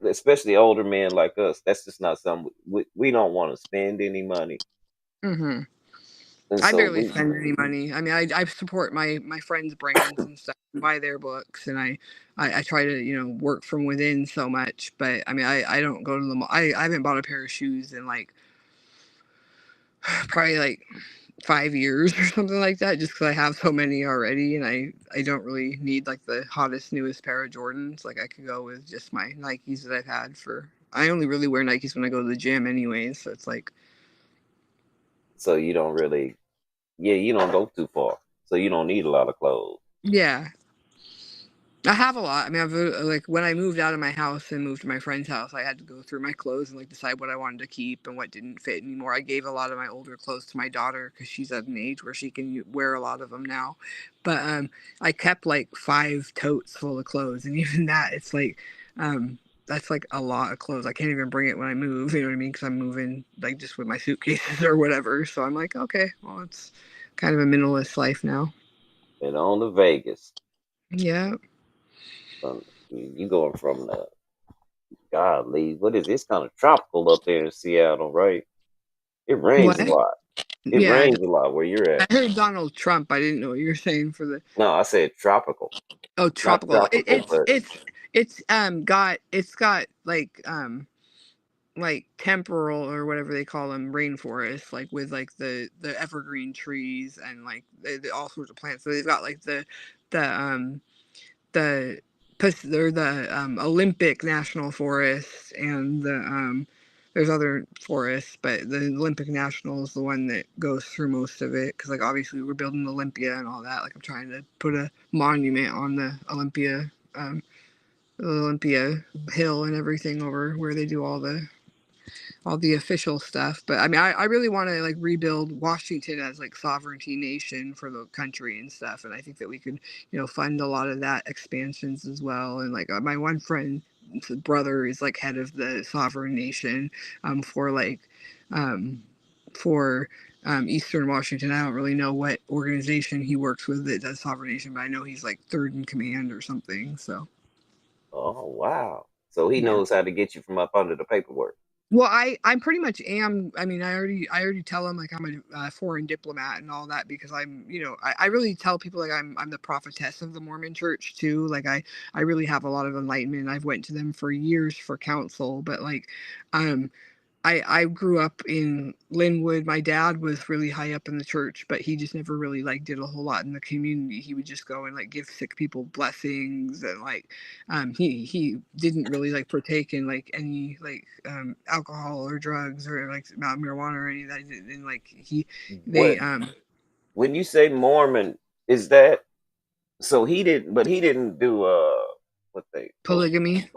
especially older men like us, that's just not something we don't want to spend any money. Hmm. And I so barely spend any money. I mean, I support my friends' brands and stuff, and buy their books, and I try to work from within so much. But I mean, I don't go to the mall. I haven't bought a pair of shoes in like probably like 5 years or something like that, just because I have so many already, and I don't really need like the hottest newest pair of Jordans. Like I could go with just my Nikes that I've had for. I only really wear Nikes when I go to the gym, anyways. So it's like, so you don't really, yeah, you don't go too far. So you don't need a lot of clothes. yeah, I have a lot. I mean, like when I moved out of my house and moved to my friend's house, I had to go through my clothes and like decide what I wanted to keep and what didn't fit anymore. I gave a lot of my older clothes to my daughter because she's at an age where she can wear a lot of them now. But I kept like 5 totes full of clothes, and even that, it's like that's like a lot of clothes. I can't even bring it when I move. You know what I mean? Because I'm moving like just with my suitcases or whatever. So I'm like, okay, well, it's kind of a minimalist life now. And on to Vegas. Yeah. You going from the godly, what is this kind of tropical up there in Seattle, right? It rains a What? lot. It Yeah, rains a lot where you're I at. heard Donald Trump. I didn't know what you were saying for the No, I said tropical. Not tropical. tropical, but It's got like temporal or whatever they call them rainforests, like with like the evergreen trees and like all sorts of plants. So they've got like the the or the Olympic National Forest and the there's other forests, but the Olympic National is the one that goes through most of it because like obviously we're building Olympia and all that. Like I'm trying to put a monument on the Olympia Hill and everything over where they do all the official stuff. But I mean, I really want to like rebuild Washington as like sovereignty nation for the country and stuff. And I think that we could, fund a lot of that expansions as well. And like my one friend brother is like head of the Sovereign Nation for like um, for Eastern Washington. I don't really know what organization he works with that does Sovereign Nation, but I know he's like third in command or something. So Oh wow. So he yeah. knows how to get you from up under the paperwork. Well, I pretty much am. I mean, I already tell them like I'm a foreign diplomat and all that because I'm, I really tell people like I'm the prophetess of the Mormon Church too. Like I really have a lot of enlightenment. I've went to them for years for counsel, but like, um, I grew up in Linwood. My dad was really high up in the church, but he just never really like did a whole lot in the community. He would just go and like give sick people blessings and like he didn't really like partake in like any like alcohol or drugs or like marijuana or any of that. And like they What when you say Mormon, is that so he didn't do what they polygamy.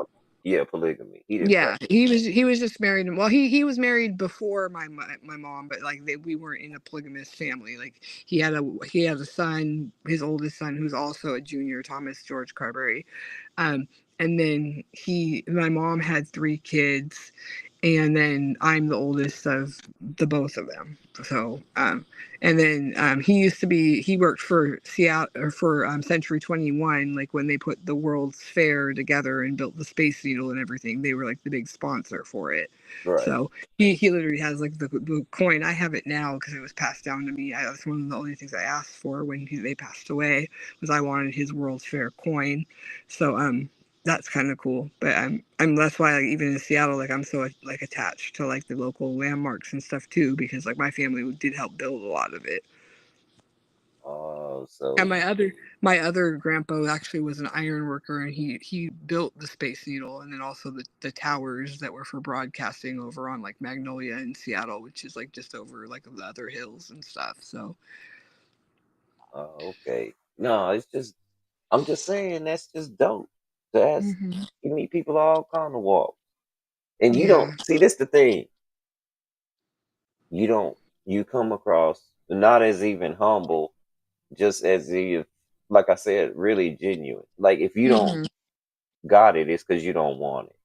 yeah, polygamy. He didn't Yeah, practice. he was just married. Well, he was married before my mom, but like we weren't in a polygamous family. Like he had a son, his oldest son, who's also a junior, Thomas George Carberry. Um, and then my mom had three kids, and then I'm the oldest of the both of them. So, and then he worked for Seattle or for Century 21, like when they put the World's Fair together and built the Space Needle and everything. They were like the big sponsor for it. Right. So he literally has like the coin. I have it now because it was passed down to me. That's one of the only things I asked for when they passed away was I wanted his World's Fair coin. So that's kind of cool. But that's why like even in Seattle, like I'm so like attached to like the local landmarks and stuff too, because like my family did help build a lot of it. Oh, And so my other grandpa actually was an iron worker, and he built the Space Needle and then also the towers that were for broadcasting over on like Magnolia in Seattle, which is like just over like the other hills and stuff. So okay. No, it's just I'm just saying that's just dope. That's hmm you meet people all kind of walk. And you don't yeah. see this the thing. You don't you come across not as even humble, just as if like I said, really genuine. Like if you don't hmm got it, it's because you don't want it.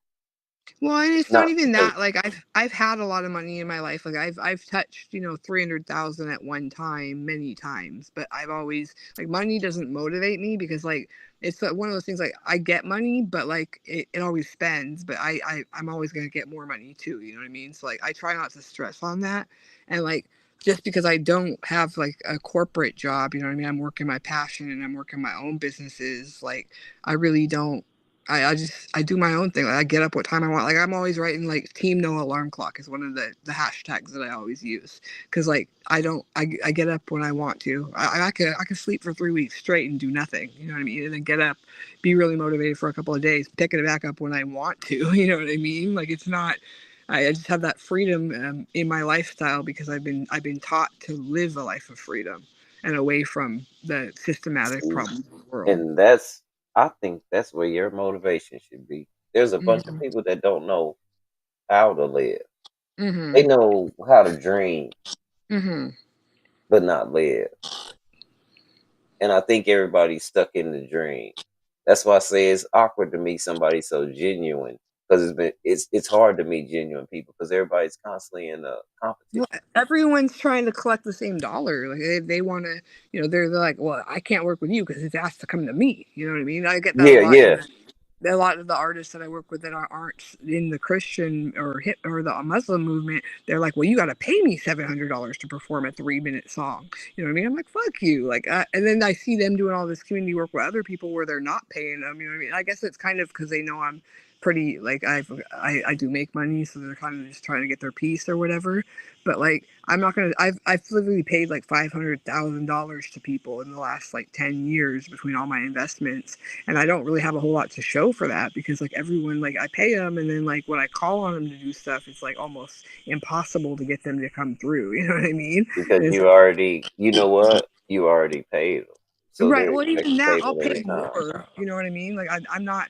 Well, and it's not Not even because that. Like I've had a lot of money in my life. Like I've touched 300,000 at one time many times. But I've always like money doesn't motivate me because like it's one of those things like I get money, but like it always spends. But I'm always gonna get more money too. You know what I mean? So like I try not to stress on that. And like just because I don't have like a corporate job, you know what I mean? I'm working my passion and I'm working my own businesses. Like I really don't. I do my own thing. Like I get up what time I want. Like I'm always writing like team no alarm clock is one of the hashtags that I always use because like I get up when I want to. I could sleep for 3 weeks straight and do nothing. You know what I mean? And then get up, be really motivated for a couple of days, pick it back up when I want to. You know what I mean? Like it's not. I just have that freedom in my lifestyle because I've been taught to live a life of freedom and away from the systematic see, problems of the world. and that's I think that's where your motivation should be. There's a bunch of hmm people that don't know how to live. They hmm know how to dream, hmm but not live. And I think everybody's stuck in the dream. That's why I say it's awkward to meet somebody so genuine because it's hard to meet genuine people because everybody's constantly in a Well, competition. everyone's trying to collect the same dollar. Like they want to, they're like, well, I can't work with you because it's asked to come to me. You know what I mean? I get that a Yeah, lot. yeah. A lot of the artists that I work with that aren't in the Christian or hip or the Muslim movement, they're like, well, you got to pay me $700 to perform a 3 minute song. You know what I mean? I'm like, fuck you. Like, and then I see them doing all this community work with other people where they're not paying them. You know what I mean? I guess it's kind of because they know I'm pretty like I do make money, so they're kind of just trying to get their piece or whatever. But like, I'm not gonna. I've literally paid like $500,000 to people in the last like 10 years between all my investments, and I don't really have a whole lot to show for that because like everyone like I pay them, and then like when I call on them to do stuff, it's like almost impossible to get them to come through. You know what I mean? Because And it's you like, already, you know what? You already paid them. So right. they Well, expect even that, I'll payment every pay time. more. You know what I mean? Like I'm not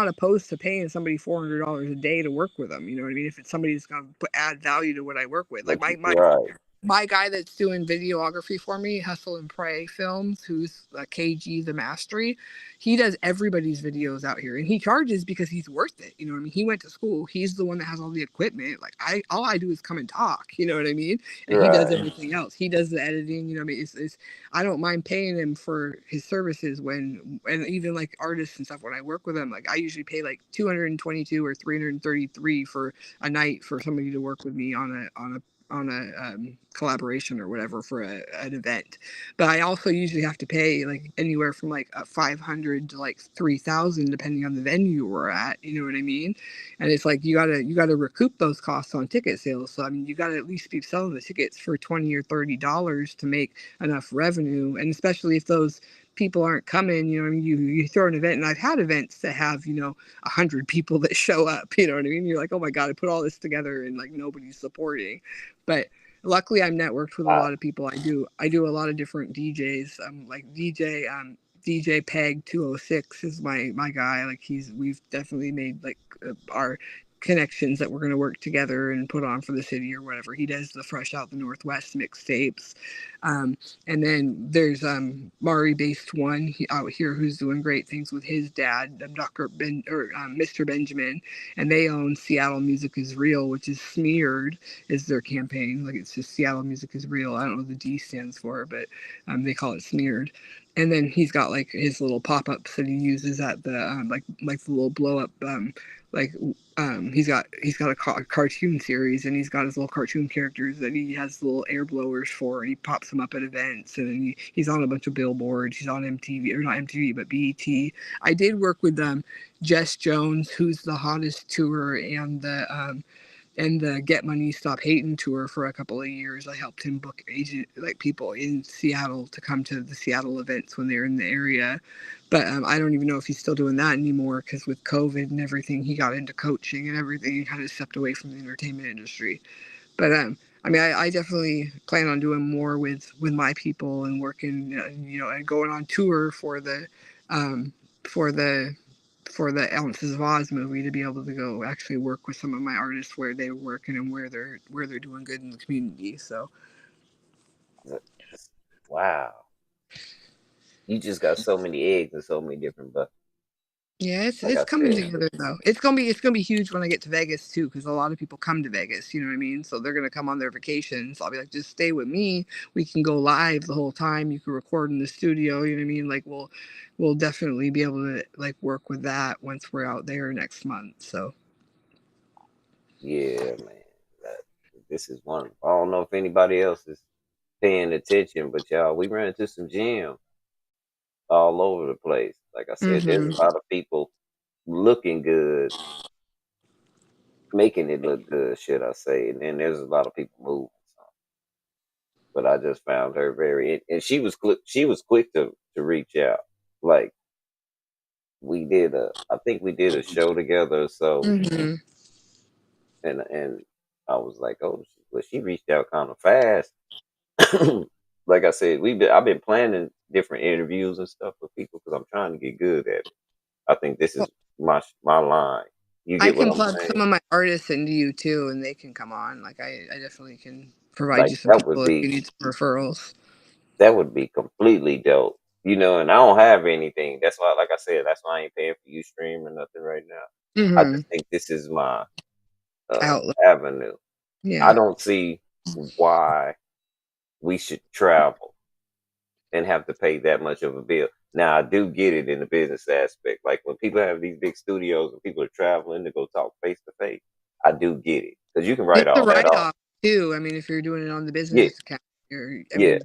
opposed to paying somebody $400 a day to work with them. You know what I mean? If it's somebody that's gonna add value to what I work with, like But my you're right. my guy that's doing videography for me, Hustle and Pray Films, who's KG the Mastery, he does everybody's videos out here, and he charges because he's worth it. You know what I mean? He went to school. He's the one that has all the equipment. Like all I do is come and talk. You know what I mean? And he does Right. everything else. He does the editing. You know what I mean? It's I don't mind paying him for his services and even like artists and stuff when I work with them. Like I usually pay like 222 or 333 for a night for somebody to work with me on a collaboration or whatever for an event. But I also usually have to pay like anywhere from like 500 to like 3,000 depending on the venue we're at. You know what I mean? And it's like you gotta recoup those costs on ticket sales. So I mean you gotta at least be selling the tickets for $20 or $30 to make enough revenue. And especially if those people aren't coming, you know, I mean, you throw an event, and I've had events that have 100 people that show up. You know what I mean? You're like, oh my god, I put all this together and like nobody's supporting. But luckily, I'm networked with a Wow. lot of people. I do a lot of different DJs. Like DJ Peg 206 is my guy. Like we've definitely made like our connections that we're going to work together and put on for the city or whatever. He does the Fresh Out the Northwest mixtapes. Um, and then there's Mari Based One out here who's doing great things with his dad, Mr. Benjamin, and they own Seattle Music Is Real, which is smeared is their campaign. Like it's just Seattle Music Is Real. I don't know what the D stands for, but they call it smeared. And then he's got like his little pop-ups that he uses at the like the little blow up like he's got a cartoon series, and he's got his little cartoon characters that he has little air blowers for, and he pops them up at events, and then he's on a bunch of billboards. He's on MTV, or not MTV but BET. I did work with Jess Jones, who's the hottest tour, and the Get Money Stop Hating tour for a couple of years. I helped him book agent like people in Seattle to come to the Seattle events when they're in the area. But I don't even know if he's still doing that anymore because with COVID and everything, he got into coaching and everything and kind of stepped away from the entertainment industry. But I mean, I definitely plan on doing more with my people and working, and going on tour um, for the for the Ounces of Oz movie to be able to go actually work with some of my artists where they're working and where they're doing good in the community. So Wow. You just got so many eggs and so many different but yeah, it's like it's I coming said, together though. It's gonna be huge when I get to Vegas too, because a lot of people come to Vegas. You know what I mean? So they're gonna come on their vacations. I'll be like, just stay with me. We can go live the whole time. You can record in the studio. You know what I mean? Like we'll definitely be able to like work with that once we're out there next month. So yeah, man. That, this is one. I don't know if anybody else is paying attention, but y'all, we ran into some gems all over the place. Like I said, there's hmm a lot of people looking good, making it look good, should I say? And then there's a lot of people moving. But I just found her very, and she was quick to reach out. Like I think we did a show together. So hmm and I was like, oh, well, she reached out kind of fast. Like I said, I've been planning different interviews and stuff with people because I'm trying to get good at it. I think this is my line. You I get what can I'm plug saying? some of my artists into you too, and they can come on. Like I definitely can provide Like you some people if you need some referrals. that would be completely dope. And I don't have anything. That's why, like I said, that's why I ain't paying for Ustream or nothing right now. I hmm just think this is my Outlet. avenue. I Yeah. don't see why we should travel and have to pay that much of a bill. Now, I do get it in the business aspect. Like when people have these big studios and people are traveling to go talk face to face, I do get it because you can write It's a all that write off. off too. I mean, if you're doing it on the Yeah, business account, I yeah, mean,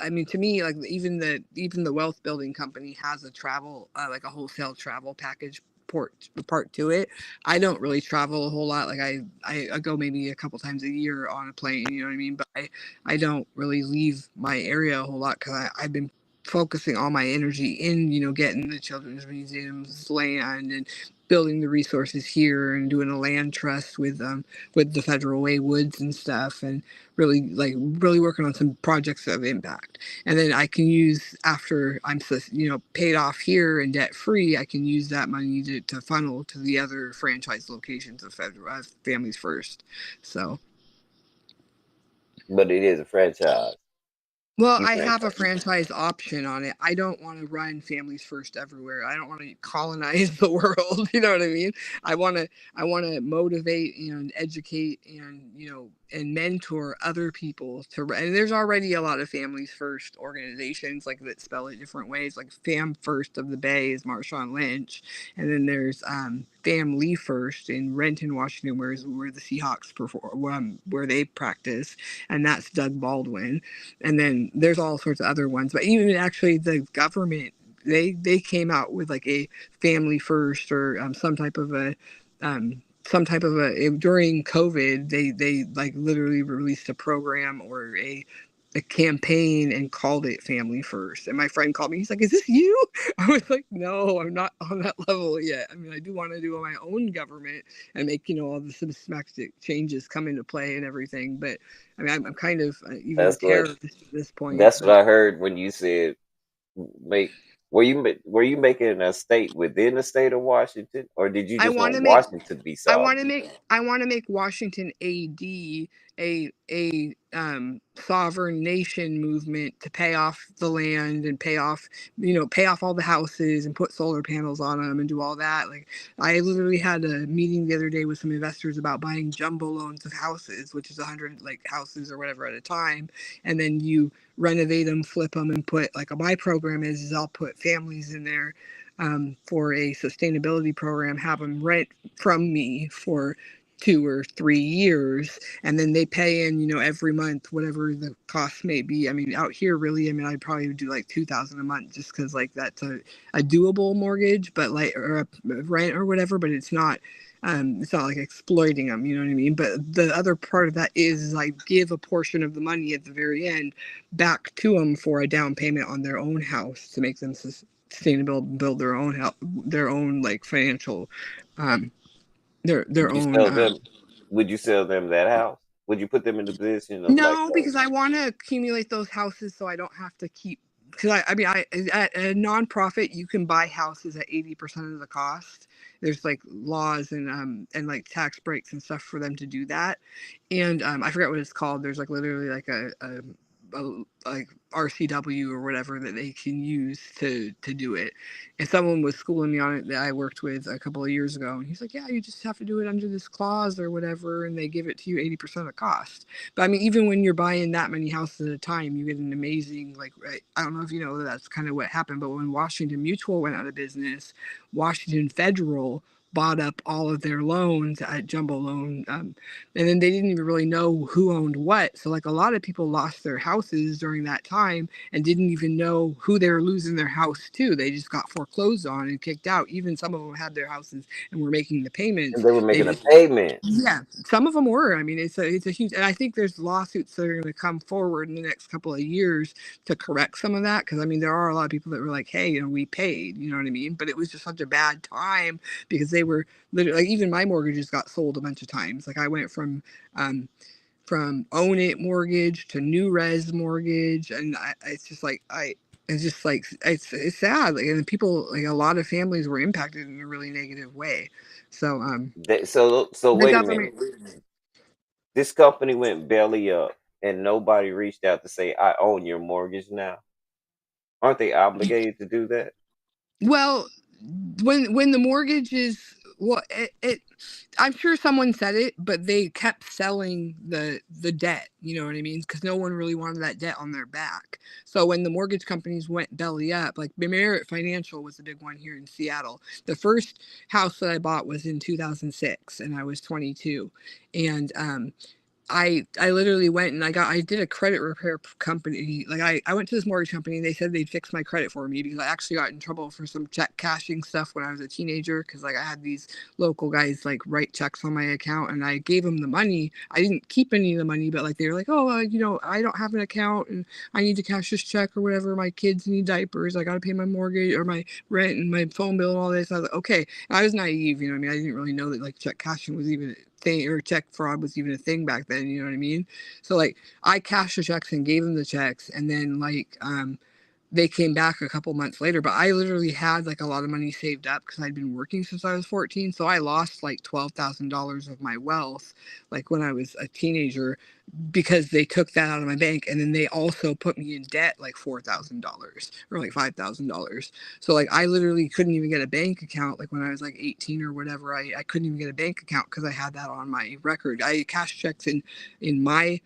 I mean, to me, like even the wealth building company has a travel, like a wholesale travel package part to it. I don't really travel a whole lot. Like I go maybe a couple times a year on a plane, you know what I mean? But I don't really leave my area a whole lot because I've been focusing all my energy in, getting the children's museums land and building the resources here and doing a land trust with the Federal Way Woods and stuff, and really working on some projects of impact. And then I can use, after I'm paid off here and debt free, I can use that money to funnel to the other franchise locations of Federal Families First. So But it is a franchise. Well, You I have a franchise. franchise option on it. I don't want to run Families First everywhere. I don't want to colonize the world. You know what I mean? I want to I want to motivate and educate and and mentor other people to. And there's already a lot of Families First organizations like that spell it different ways. Like Fam First of the Bay is Marshawn Lynch, and then there's Family First in Renton, Washington, where the Seahawks perform, where they practice, and that's Doug Baldwin. And then there's all sorts of other ones, but even actually the government, they came out with like a Family First or some type of a during COVID they like literally released a program or a campaign and called it Family First. And my friend called me, he's like, is this you? I was like, no, I'm not on that level yet. I mean, I do want to do my own government and make all the systematic changes come into play and everything, but I mean, I'm kind of even a That's what terrorist at this point. that's what But I heard when you said make. Were you making a state within the state of Washington, or did you I just want want to make Washington to be I want to sovereign? make I want to make Washington AD a sovereign nation movement to pay off the land and pay off all the houses and put solar panels on them and do all that. Like I literally had a meeting the other day with some investors about buying jumbo loans of houses, which is 100 like houses or whatever at a time, and then you renovate them, flip them, and put like my program is I'll put families in there for a sustainability program, have them rent from me for 2 or 3 years, and then they pay in, every month, whatever the cost may be. I mean, out here, really, I mean, I'd probably do like 2,000 a month just because like that's a doable mortgage, but like, or a rent or whatever, but it's not like exploiting them, you know what I mean? But the other part of that is I give a portion of the money at the very end back to them for a down payment on their own house to make them sustainable, build their own help, their own like financial, um, their Would you own. sell them? Would you sell them that house? Would you put them in the position of like, No, because I want to accumulate those houses so I don't have to keep. Because I mean, at a nonprofit, you can buy houses at 80% of the cost. There's like laws and like tax breaks and stuff for them to do that. And I forget what it's called. There's like literally like a like RCW or whatever that they can use to do it. And someone was schooling me on it that I worked with a couple of years ago, and he's like, "Yeah, you just have to do it under this clause or whatever, and they give it to you 80% of the cost." But I mean, even when you're buying that many houses at a time, you get an amazing like. I don't know if you know that's kind of what happened, but when Washington Mutual went out of business, Washington Federal bought up all of their loans at Jumbo Loan, and then they didn't even really know who owned what. So like a lot of people lost their houses during that time and didn't even know who they were losing their house to. They just got foreclosed on and kicked out. Even some of them had their houses and were making the and payments. they were They making a just payment? yeah, some of them were. I mean, it's a huge, and I think there's lawsuits that are going to come forward in the next couple of years to correct some of that. Because I mean, there are a lot of people that were like, "Hey, we paid," you know what I mean? But it was just such a bad time because they were literally like, even my mortgages got sold a bunch of times. Like I went um, from own it mortgage to new res mortgage, and it's just like it's just like it's sad. Like, and people like a lot of families were impacted in a really negative way. So So the wait a minute. government. This company went belly up, and nobody reached out to say, "I own your mortgage now." Aren't they obligated to do that? Well, when the mortgage is well, I'm sure someone said it, but they kept selling the debt. You know what I mean? Because no one really wanted that debt on their back. So when the mortgage companies went belly up, like Merit Financial was the big one here in Seattle. The first house that I bought was in 2006, and I was 22, and I literally went and I did a credit repair company. Like I went to this mortgage company and they said they'd fix my credit for me because I actually got in trouble for some check cashing stuff when I was a teenager because like I had these local guys like write checks on my account and I gave them the money. I didn't keep any of the money, but like they were like, "Oh, I don't have an account and I need to cash this check or whatever. My kids need diapers. I got to pay my mortgage or my rent and my phone bill and all this." I was like, "Okay." And I was naive, you know what I mean? I didn't really know that like check cashing was even thing or check fraud was even a thing back then, you know what I mean? So like I cashed the checks and gave them the checks, and then like they came back a couple months later, but I literally had like a lot of money saved up because I'd been working since I was 14. So I lost like $12,000 of my wealth, like when I was a teenager, because they took that out of my bank, and then they also put me in debt like $4,000 or like $5,000. So like I literally couldn't even get a bank account. Like when I was like 18 or whatever, I couldn't even get a bank account because I had that on my record. I had cash checks in my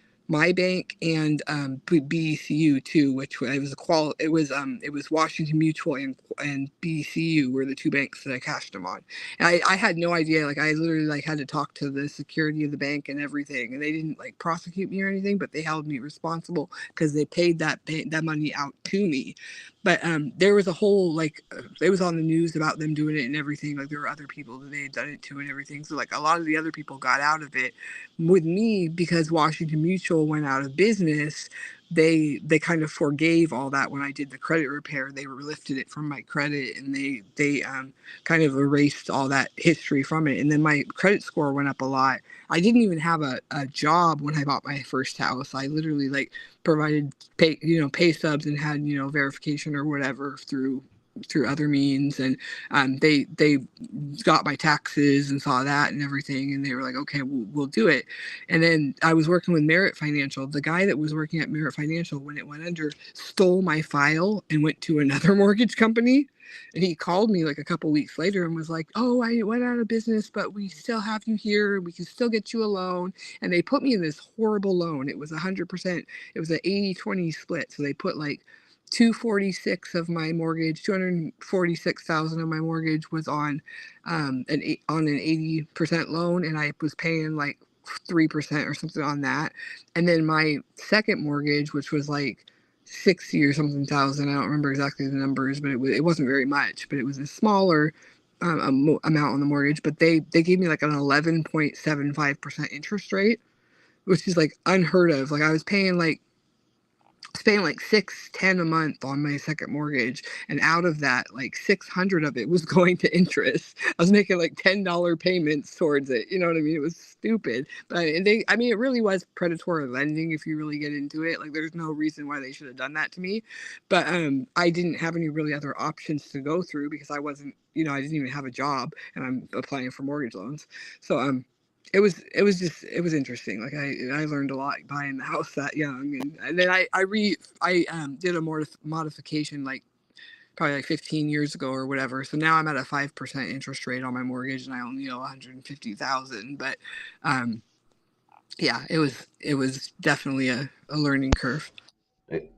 bank and BCU too, which it was it was Washington Mutual and BCU were the two banks that I cashed them on. And I had no idea. Like I literally like had to talk to the security of the bank and everything, and they didn't like prosecute me or anything, but they held me responsible because they paid that money out to me. But there was a whole like it was on the news about them doing it and everything. Like there were other people that they had done it to and everything. So like a lot of the other people got out of it. With me, because Washington Mutual went out of business, they kind of forgave all that when I did the credit repair. They lifted it from my credit, and they kind of erased all that history from it. And then my credit score went up a lot. I didn't even have a job when I bought my first house. I literally like provided pay stubs and had verification or whatever through other means, and they got my taxes and saw that and everything, and they were like, okay, we'll do it. And then I was working with Merit Financial. The guy that was working at Merit Financial, when it went under, stole my file and went to another mortgage company. And he called me like a couple weeks later and was like, oh, I went out of business, but we still have you here, we can still get you a loan. And they put me in this horrible loan. It was 100%, it was an 80-20 split. So they put like 246 of my mortgage, 246,000 of my mortgage was on an 80% loan, and I was paying like 3% or something on that. And then my second mortgage, which was like 60 or something thousand, I don't remember exactly the numbers, but it wasn't very much, but it was a smaller amount on the mortgage. But they gave me like an 11.75% interest rate, which is like unheard of. Like I was paying like 610 a month on my second mortgage, and out of that like 600 of it was going to interest. I was making like $10 payments towards it, you know what I mean? It was stupid, but I mean, it really was predatory lending if you really get into it. Like there's no reason why they should have done that to me, but I didn't have any really other options to go through because I wasn't, I didn't even have a job, and I'm applying for mortgage loans. So it was interesting. Like I learned a lot buying the house that young, and then I did a more modification like probably like 15 years ago or whatever. So now I'm at a 5% interest rate on my mortgage, and I only owe 150,000. But yeah, it was definitely a learning curve. It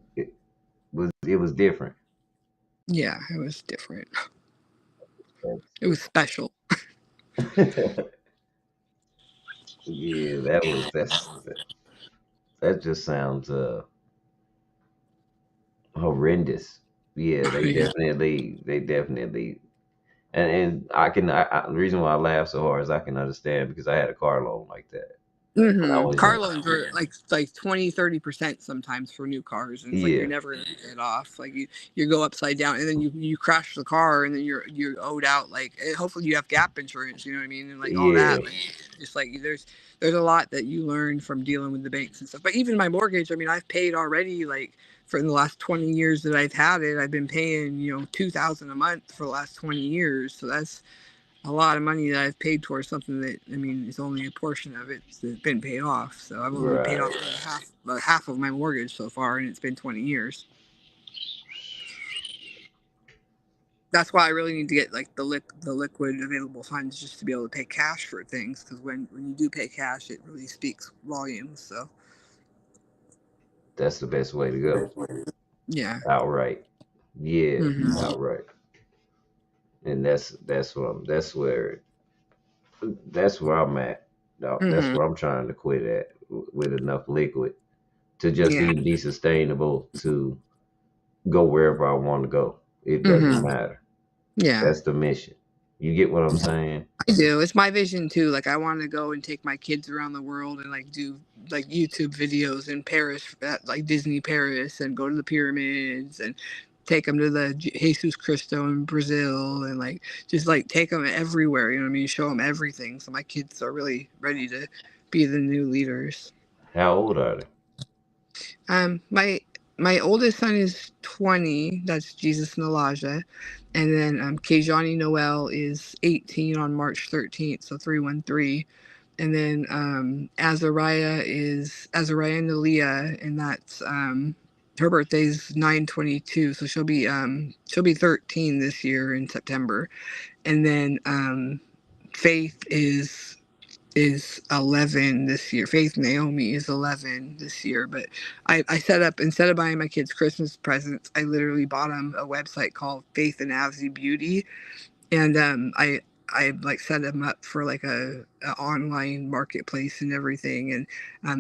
was different. Yeah, it was different. It was special. Yeah, that just sounds horrendous. Yeah, Yeah. they definitely, and the reason why I laugh so hard is I can understand because I had a car loan like that when I was Car young. loans are like 20-30% sometimes for new cars, and it's like you're Yeah, never gonna get it off. Like you go upside down, and then you crash the car, and then you're owed out. Like hopefully you have gap insurance, you know what I mean, and like all yeah, that. Like just like there's a lot that you learn from dealing with the banks and stuff. But even my mortgage, I mean, I've paid already like for the last 20 years that I've had it, I've been paying 2,000 a month for the last 20 years. So that's a lot of money that I've paid towards something that, I mean, it's only a portion of it that's been paid off. So I've only paid off right. half of my mortgage so far, and it's been 20 years. That's why I really need to get like the liquid available funds just to be able to pay cash for things, because when you do pay cash, it really speaks volumes. So That's the best way to go. yeah. Outright. Yeah, Hmm. outright. And that's where I'm at. No, that's Hmm. where I'm trying to quit at with enough liquid to just Yeah. even be sustainable to go wherever I want to go. It doesn't Hmm. matter. Yeah. That's the mission. You get what I'm saying? I do. It's my vision too. Like I want to go and take my kids around the world and like do like YouTube videos in Paris, at like Disney Paris, and go to the pyramids and take them to the Jesus Cristo in Brazil, and like just like take them everywhere. You know what I mean? Show them everything. So my kids are really ready to be the new leaders. How old are they? My My oldest son is 20. That's Jesus and Elijah. And then Kejani Noel is 18 on March 13th, so 313. And then Azariah Nalia, and that's her birthday's 9/22, so she'll be 13 this year in September. And then Faith is 11 this year. Faith Naomi is 11 this year. But I set up, instead of buying my kids Christmas presents, I literally bought them a website called Faith and Avzi Beauty, and I like set them up for like a online marketplace and everything, and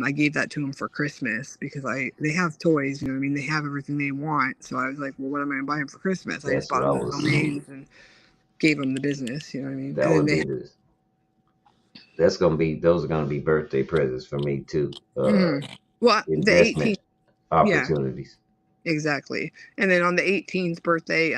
I gave that to them for Christmas because they have toys, you know what I mean, they have everything they want. So I was like, well, what am I gonna buy them for Christmas? I just That's bought what I them the was. domains and gave them the business, you know what I mean. That And then would be the. That's gonna be. Those are gonna be birthday presents for me too. well, the Investment 18th, yeah. opportunities. Exactly. And then on the 18th birthday,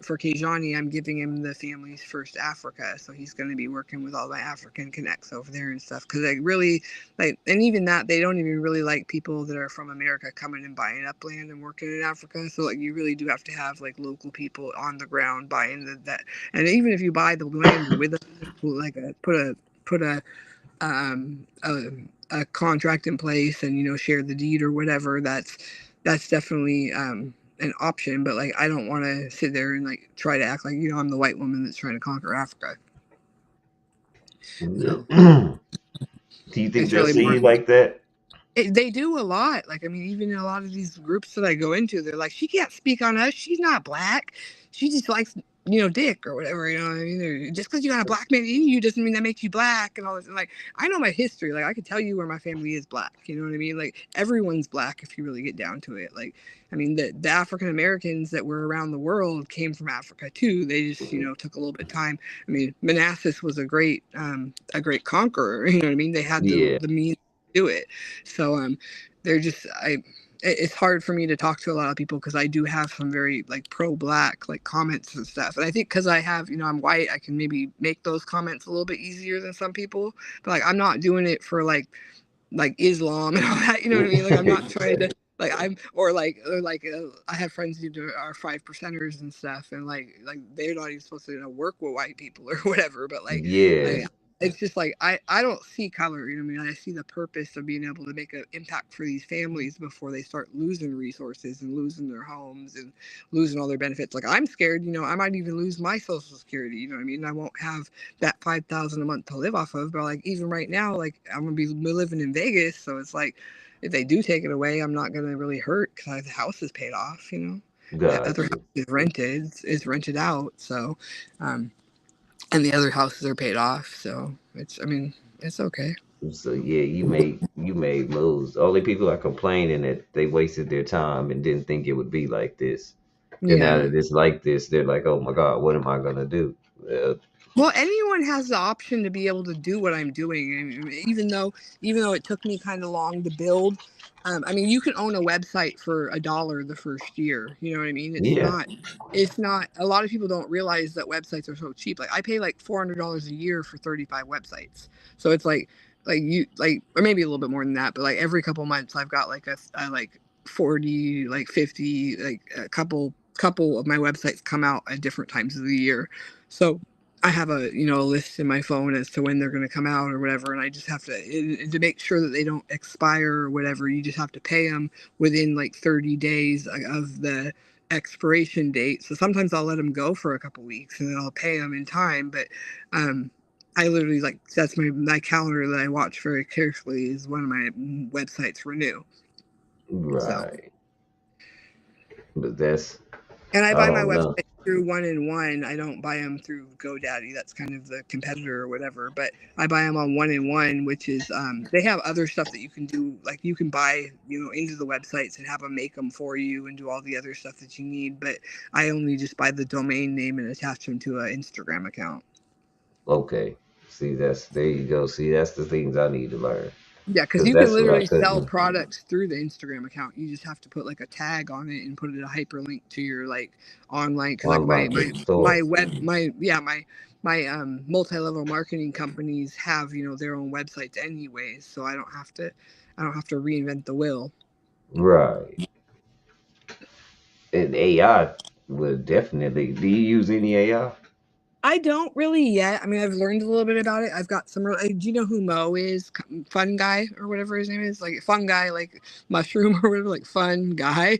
for Kejani, I'm giving him the family's first Africa. So he's going to be working with all my African connects over there and stuff. Because I really like, and even that, they don't even really like people that are from America coming and buying up land and working in Africa. So like, you really do have to have like local people on the ground buying that. And even if you buy the land with them, like put um, a, a contract in place and, you know, share the deed or whatever, that's definitely an option. But like, I don't want to sit there and like try to act like, you know, I'm the white woman that's trying to conquer Africa. So Do you think it's they'll really see more. you like that? They do a lot. Like, I mean, even in a lot of these groups that I go into, they're like, she can't speak on us. She's not black. She just likes, you know, dick or whatever. You know what I mean? Just because you got a black man in you doesn't mean that makes you black and all this. And like, I know my history. Like, I could tell you where my family is black. You know what I mean? Like, everyone's black if you really get down to it. Like, I mean, the African Americans that were around the world came from Africa too. They just, you know, took a little bit of time. I mean, Manassas was a great conqueror. You know what I mean? They had Yeah. the means to do it. So they're just it's hard for me to talk to a lot of people because I do have some very like pro-black like comments and stuff, and I think because I have, you know, I'm white, I can maybe make those comments a little bit easier than some people. But like, I'm not doing it for like Islam and all that, you know what I mean? Like, I'm not trying to like I'm or like I have friends who are 5 percenters and stuff, and like they're not even supposed to, you know, work with white people or whatever. But Yeah. like it's just like I don't see color, you know what I mean? I see the purpose of being able to make an impact for these families before they start losing resources and losing their homes and losing all their benefits. Like, I'm scared, you know, I might even lose my social security, you know what I mean? I won't have that 5,000 a month to live off of. But like, even right now, like, I'm gonna be living in Vegas, so it's like, if they do take it away, I'm not gonna really hurt because the house is paid off. You know, the other Gotcha. house is rented out. So, um, and the other houses are paid off. So it's, I mean, it's okay. So yeah, you made moves. Only people are complaining that they wasted their time and didn't think it would be like this. And now Yeah. that it's like this, they're like, "Oh my God, what am I gonna do?" Well, anyone has the option to be able to do what I'm doing, and even though it took me kind of long to build, I mean, you can own a website for $1 the first year. You know what I mean? Yeah. It's not. A lot of people don't realize that websites are so cheap. Like, I pay like $400 a year for 35 websites, so it's like you like, or maybe a little bit more than that, but like every couple months I've got like a like 40, like 50, like a couple of my websites come out at different times of the year. So I have a, you know, a list in my phone as to when they're going to come out or whatever, and I just have to make sure that they don't expire or whatever. You just have to pay them within like 30 days of the expiration date. So sometimes I'll let them go for a couple weeks and then I'll pay them in time. But um, I literally, like, that's my calendar that I watch very carefully is when my websites renew. So. Right. But that's And I I buy my don't know. website through One and One. I don't buy them through GoDaddy. That's kind of the competitor or whatever. But I buy them on One and One, which is they have other stuff that you can do. Like, you can buy, you know, into the websites and have them make them for you and do all the other stuff that you need. But I only just buy the domain name and attach them to an Instagram account. Okay. See, that's there you go. See, that's the things I need to learn Yeah, because because you can that's what I literally sell couldn't. products through the Instagram account. You just have to put like a tag on it and put it a hyperlink to your like online. Because like Online store. my web my yeah my multi-level marketing companies have, you know, their own websites anyways, so I don't have to reinvent the wheel. Right. And AI would definitely. Do you use any AI? I don't really yet. I mean, I've learned a little bit about it. I've got some. Do you know who Mo is? Fun guy or whatever his name is, like fun guy, like mushroom or whatever, like fun guy.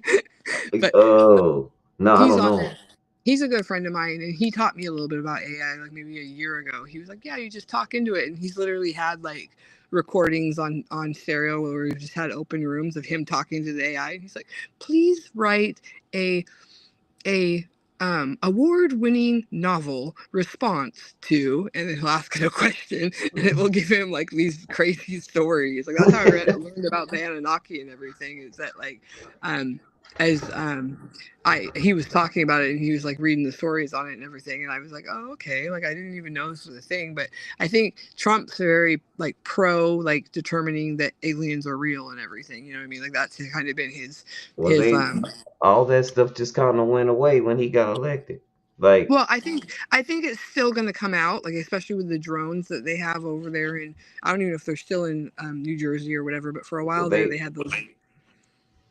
But Oh, no, I he's don't on know. there. He's a good friend of mine, and he taught me a little bit about AI like maybe a year ago. He was like, "Yeah, you just talk into it," and he's literally had like recordings on stereo where we just had open rooms of him talking to the AI. And he's like, "Please write a a award-winning novel response to," and then he'll ask it a question, and it will give him like these crazy stories. Like that's how learned about the Anunnaki and everything. Is that like, um, as I he was talking about it and he was like reading the stories on it and everything, and I was like, oh okay, like I didn't even know this was a thing. But I think Trump's very like pro like determining that aliens are real and everything. You know what I mean? Like that's kind of been Well, his they all that stuff just kind of went away when he got elected. Like Well, I think it's still going to come out, like especially with the drones that they have over there in. I don't even know if they're still in New Jersey or whatever, but for a while there they, they had those.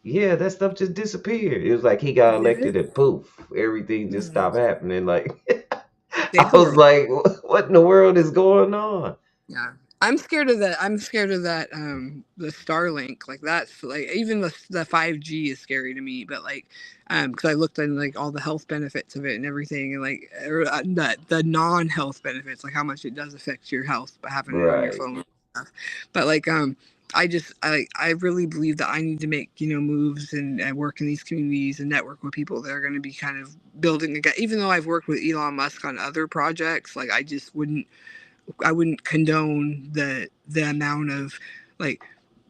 yeah, that stuff just disappeared. It was like he got Did elected it? and poof, everything just Mm, stopped happening. Like I saved the was world. like, what in the world is going on? Yeah. I'm scared of that. I'm scared of that. The Starlink, like that's like even the 5G is scary to me. But like, because I looked at like all the health benefits of it and everything, and like the non-health benefits, like how much it does affect your health by having it on your Right. phone and stuff. But like, I really believe that I need to make moves and work in these communities and network with people that are going to be kind of building again. Even though I've worked with Elon Musk on other projects, like I wouldn't condone the amount of like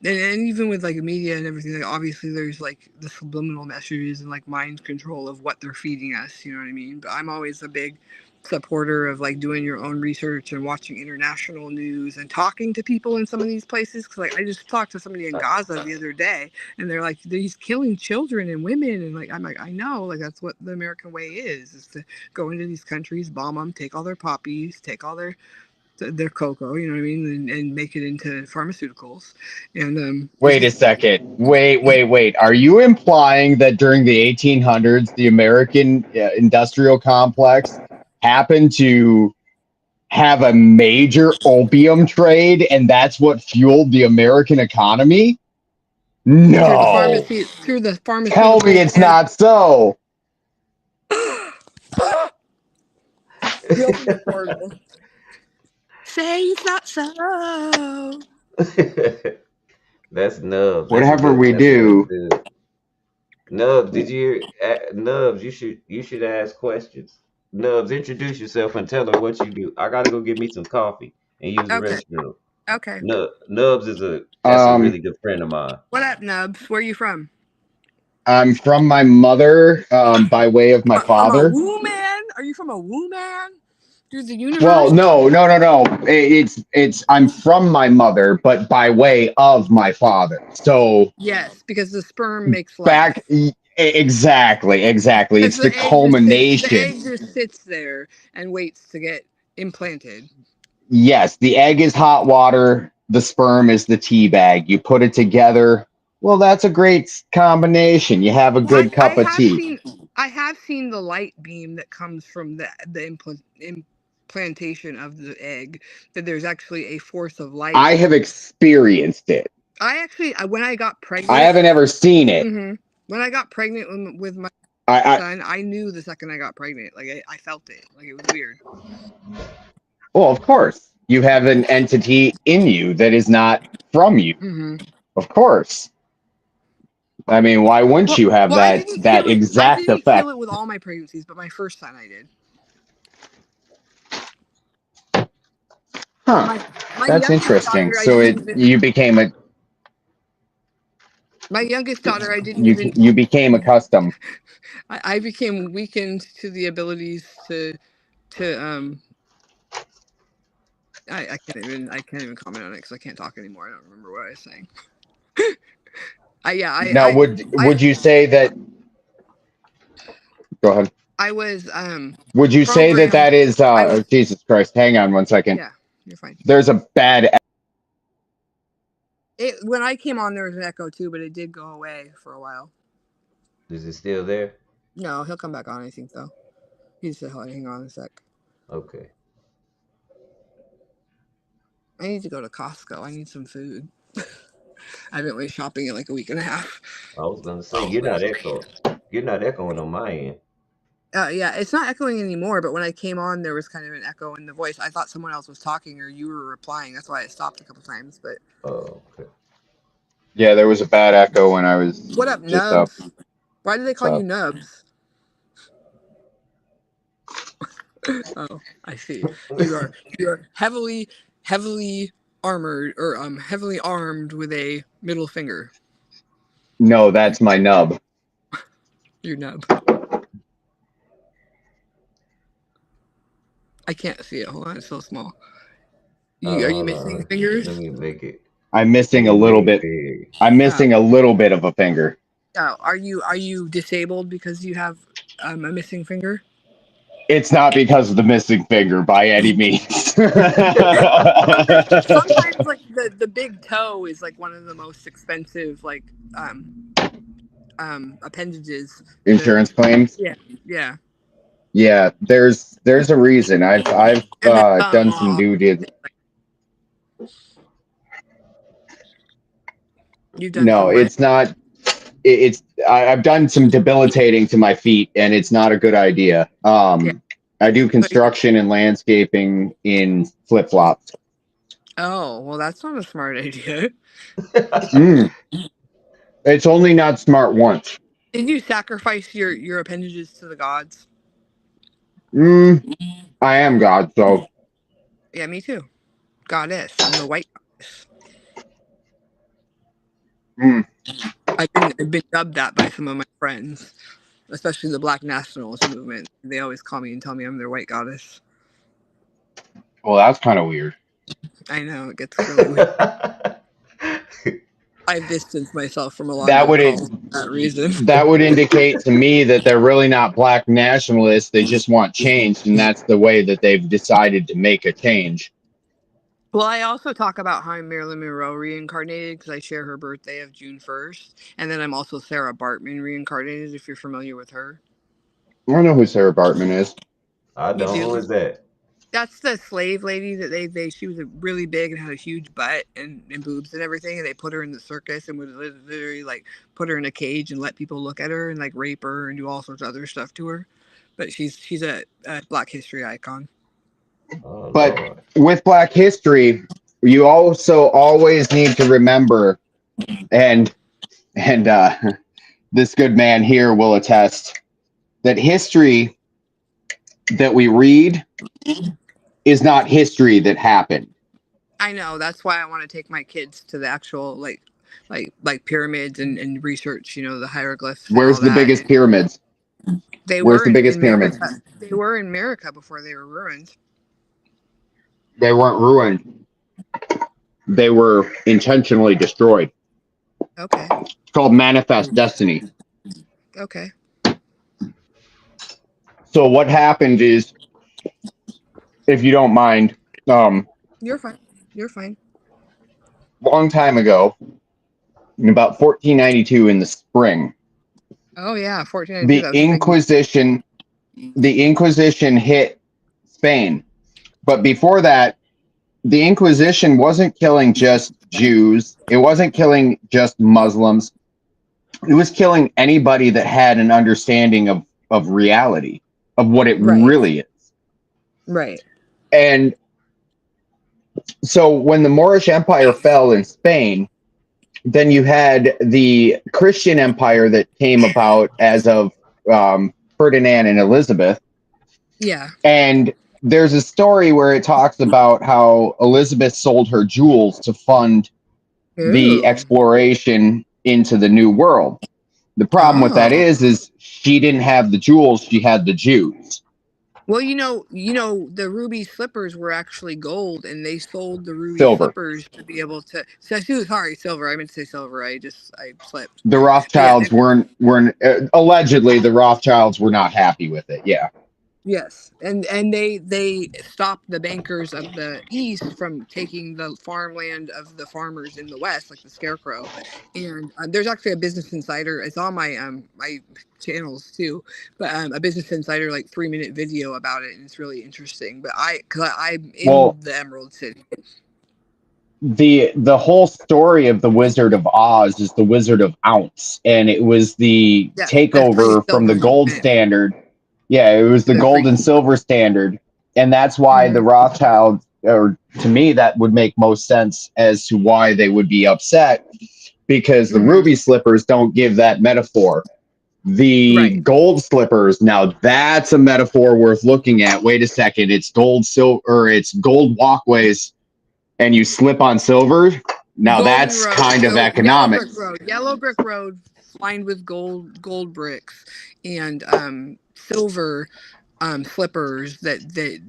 and even with like media and everything, like obviously there's like the subliminal messages and like mind control of what they're feeding us, you know what I mean? But I'm always a big supporter of like doing your own research and watching international news and talking to people in some of these places, because like I just talked to somebody in Gaza the other day and they're like he's killing children and women, and like I'm like I know, like that's what the American way is to go into these countries, bomb them, take all their poppies, take all their cocoa, you know what I mean, and make it into pharmaceuticals. And it's Wait a just second. Wait. Are you implying that during the 1800s, the American industrial complex happened to have a major opium trade and that's what fueled the American economy? No. through the Tell me pharmaceuticals it's and not so. we opened the portal. Say it's not so. That's Nubs. Whatever we That's a good do, dude. Nubs, Nubs? You should ask questions. Nubs, introduce yourself and tell her what you do. I gotta go get me some coffee and use the Okay. restroom. Okay. Nubs that's a um, really good friend of mine. What up, Nubs? Where you from? I'm from my mother by way of my From a father. woo man? Are you from a woo man? Through the Well, universe? no. It's I'm from my mother, but by way of my father. So Yes, because the sperm makes back life. exactly. Because It's the the culmination. egg just sits there and waits to get implanted. Yes, the egg is hot water, the sperm is the tea bag. You put it together. Well, that's a great combination. You have a Well, good cup of tea. I have seen the light beam that comes from the implantation of the egg. That there's actually a force of light. I have experienced it. I actually, when I got I pregnant, haven't ever seen it. when I got pregnant with my I son, I knew the second I got pregnant. Like I felt it. Like it was weird. well, of course, you have an entity in you that is not from you. hmm Of course. I mean, why wouldn't you have I that didn't that feel it. I exact didn't feel effect? it with all my pregnancies, but my first son, I did. Huh. My That's youngest interesting. daughter, I So didn't it even. you became a My youngest daughter, I didn't you even. you became accustomed. I became weakened to the abilities to I can't even comment on it because I can't talk anymore. I don't remember what I was saying. I yeah Now, would you say that? Go ahead. I was Would you say that programmed. that is? I was Jesus Christ! Hang on one second. Yeah, you're fine. There's a bad. It when I came on there was an echo too, but it did go away for a while. Is it still there? No, he'll come back on, I think, though. He just said, hang on a sec. Okay. I need to go to Costco. I need some food. I haven't went shopping in like a week and a half. I was gonna say you're not echoing. You're not echoing on my end. Yeah, it's not echoing anymore, but when I came on, there was kind of an echo in the voice. I thought someone else was talking or you were replying. That's why I stopped a couple times. But Oh, okay. Yeah, there was a bad echo when I was what up, just up. Nubs? Why do they What's call you up? Nubs? Oh, I see. You're heavily armored or heavily armed with a middle finger. No, that's my nub. Your nub. I can't see it. Hold on, it's so small. Are you Hold missing on. fingers? Let me make it. I'm Let missing me a little make bit. big. I'm missing a little bit of a finger. Oh, are you disabled because you have a missing finger? It's not because of the missing finger by any means. Sometimes like the big toe is like one of the most expensive like appendages to, Insurance claims. yeah. Yeah, there's a reason. I've And the thumb done some due diligence. You've done No, some what? it's not. I've done some debilitating to my feet, and it's not a good idea. Yeah. I do construction and landscaping in flip flops. Oh, well, that's not a smart idea. It's only not smart once. Did you sacrifice your appendages to the gods? I am God, so. Yeah, me too. Goddess. I'm the white goddess. I've been dubbed that by some of my friends, especially the Black nationalist movement. They always call me and tell me I'm their white goddess. Well, that's kind of weird. I know, it gets really weird. I've distanced myself from a lot That of would their calls for that reason. that would indicate to me that they're really not black nationalists. They just want change, and that's the way that they've decided to make a change. Well, I also talk about how I'm Marilyn Monroe reincarnated because I share her birthday of June 1st. And then I'm also Sarah Bartman reincarnated, if you're familiar with her. I don't know who Sarah Bartman is. I You know. do? Who is that? That's the slave lady that she was really big and had a huge butt and boobs and everything. And they put her in the circus and would literally like put her in a cage and let people look at her and like rape her and do all sorts of other stuff to her. But she's a Black history icon. Oh, But Lord. with Black history, you also always need to remember, and this good man here will attest, that history that we read is not history that happened. I know. That's why I want to take my kids to the actual like pyramids and research, the hieroglyphs. Where's the biggest pyramids? Where's the biggest pyramids? They were in America before they were ruined. They weren't ruined. They were intentionally destroyed. Okay. It's called Manifest Destiny. Okay. So what happened is, if you don't mind, You're fine. You're fine. long time ago, in about 1492 in the spring, Oh yeah, 1492. the Inquisition hit Spain. But before that, the Inquisition wasn't killing just Jews. It wasn't killing just Muslims. It was killing anybody that had an understanding of reality, of what it really is. Right. And so when the Moorish Empire fell in Spain, then you had the Christian Empire that came about as of Ferdinand and Elizabeth. Yeah. And there's a story where it talks about how Elizabeth sold her jewels to fund the exploration into the New World. The problem with that is she didn't have the jewels, she had the Jews. Well, the ruby slippers were actually gold, and they sold the ruby Silver. slippers to be able to. Sorry, silver. I meant to say silver. I slipped. The Rothschilds weren't allegedly the Rothschilds were not happy with it. Yeah. Yes, and they stopped the bankers of the East from taking the farmland of the farmers in the West, like the Scarecrow. And there's actually a Business Insider. It's on my channels too, but a Business Insider like 3-minute video about it, and it's really interesting. But I'm in the Emerald City. The whole story of the Wizard of Oz is the Wizard of Ounce, and it was the Yeah, that's free takeover from the silver gold movement. standard. Yeah, it was the The gold free. and silver standard, and that's why the Rothschilds, or to me, that would make most sense as to why they would be upset, because the ruby slippers don't give that metaphor. The Right. gold slippers, now that's a metaphor worth looking at. Wait a second, it's gold, silver, or it's gold walkways, and you slip on silver. Now Golden that's Road, kind of so economic. Yellow brick road lined with gold bricks and silver slippers that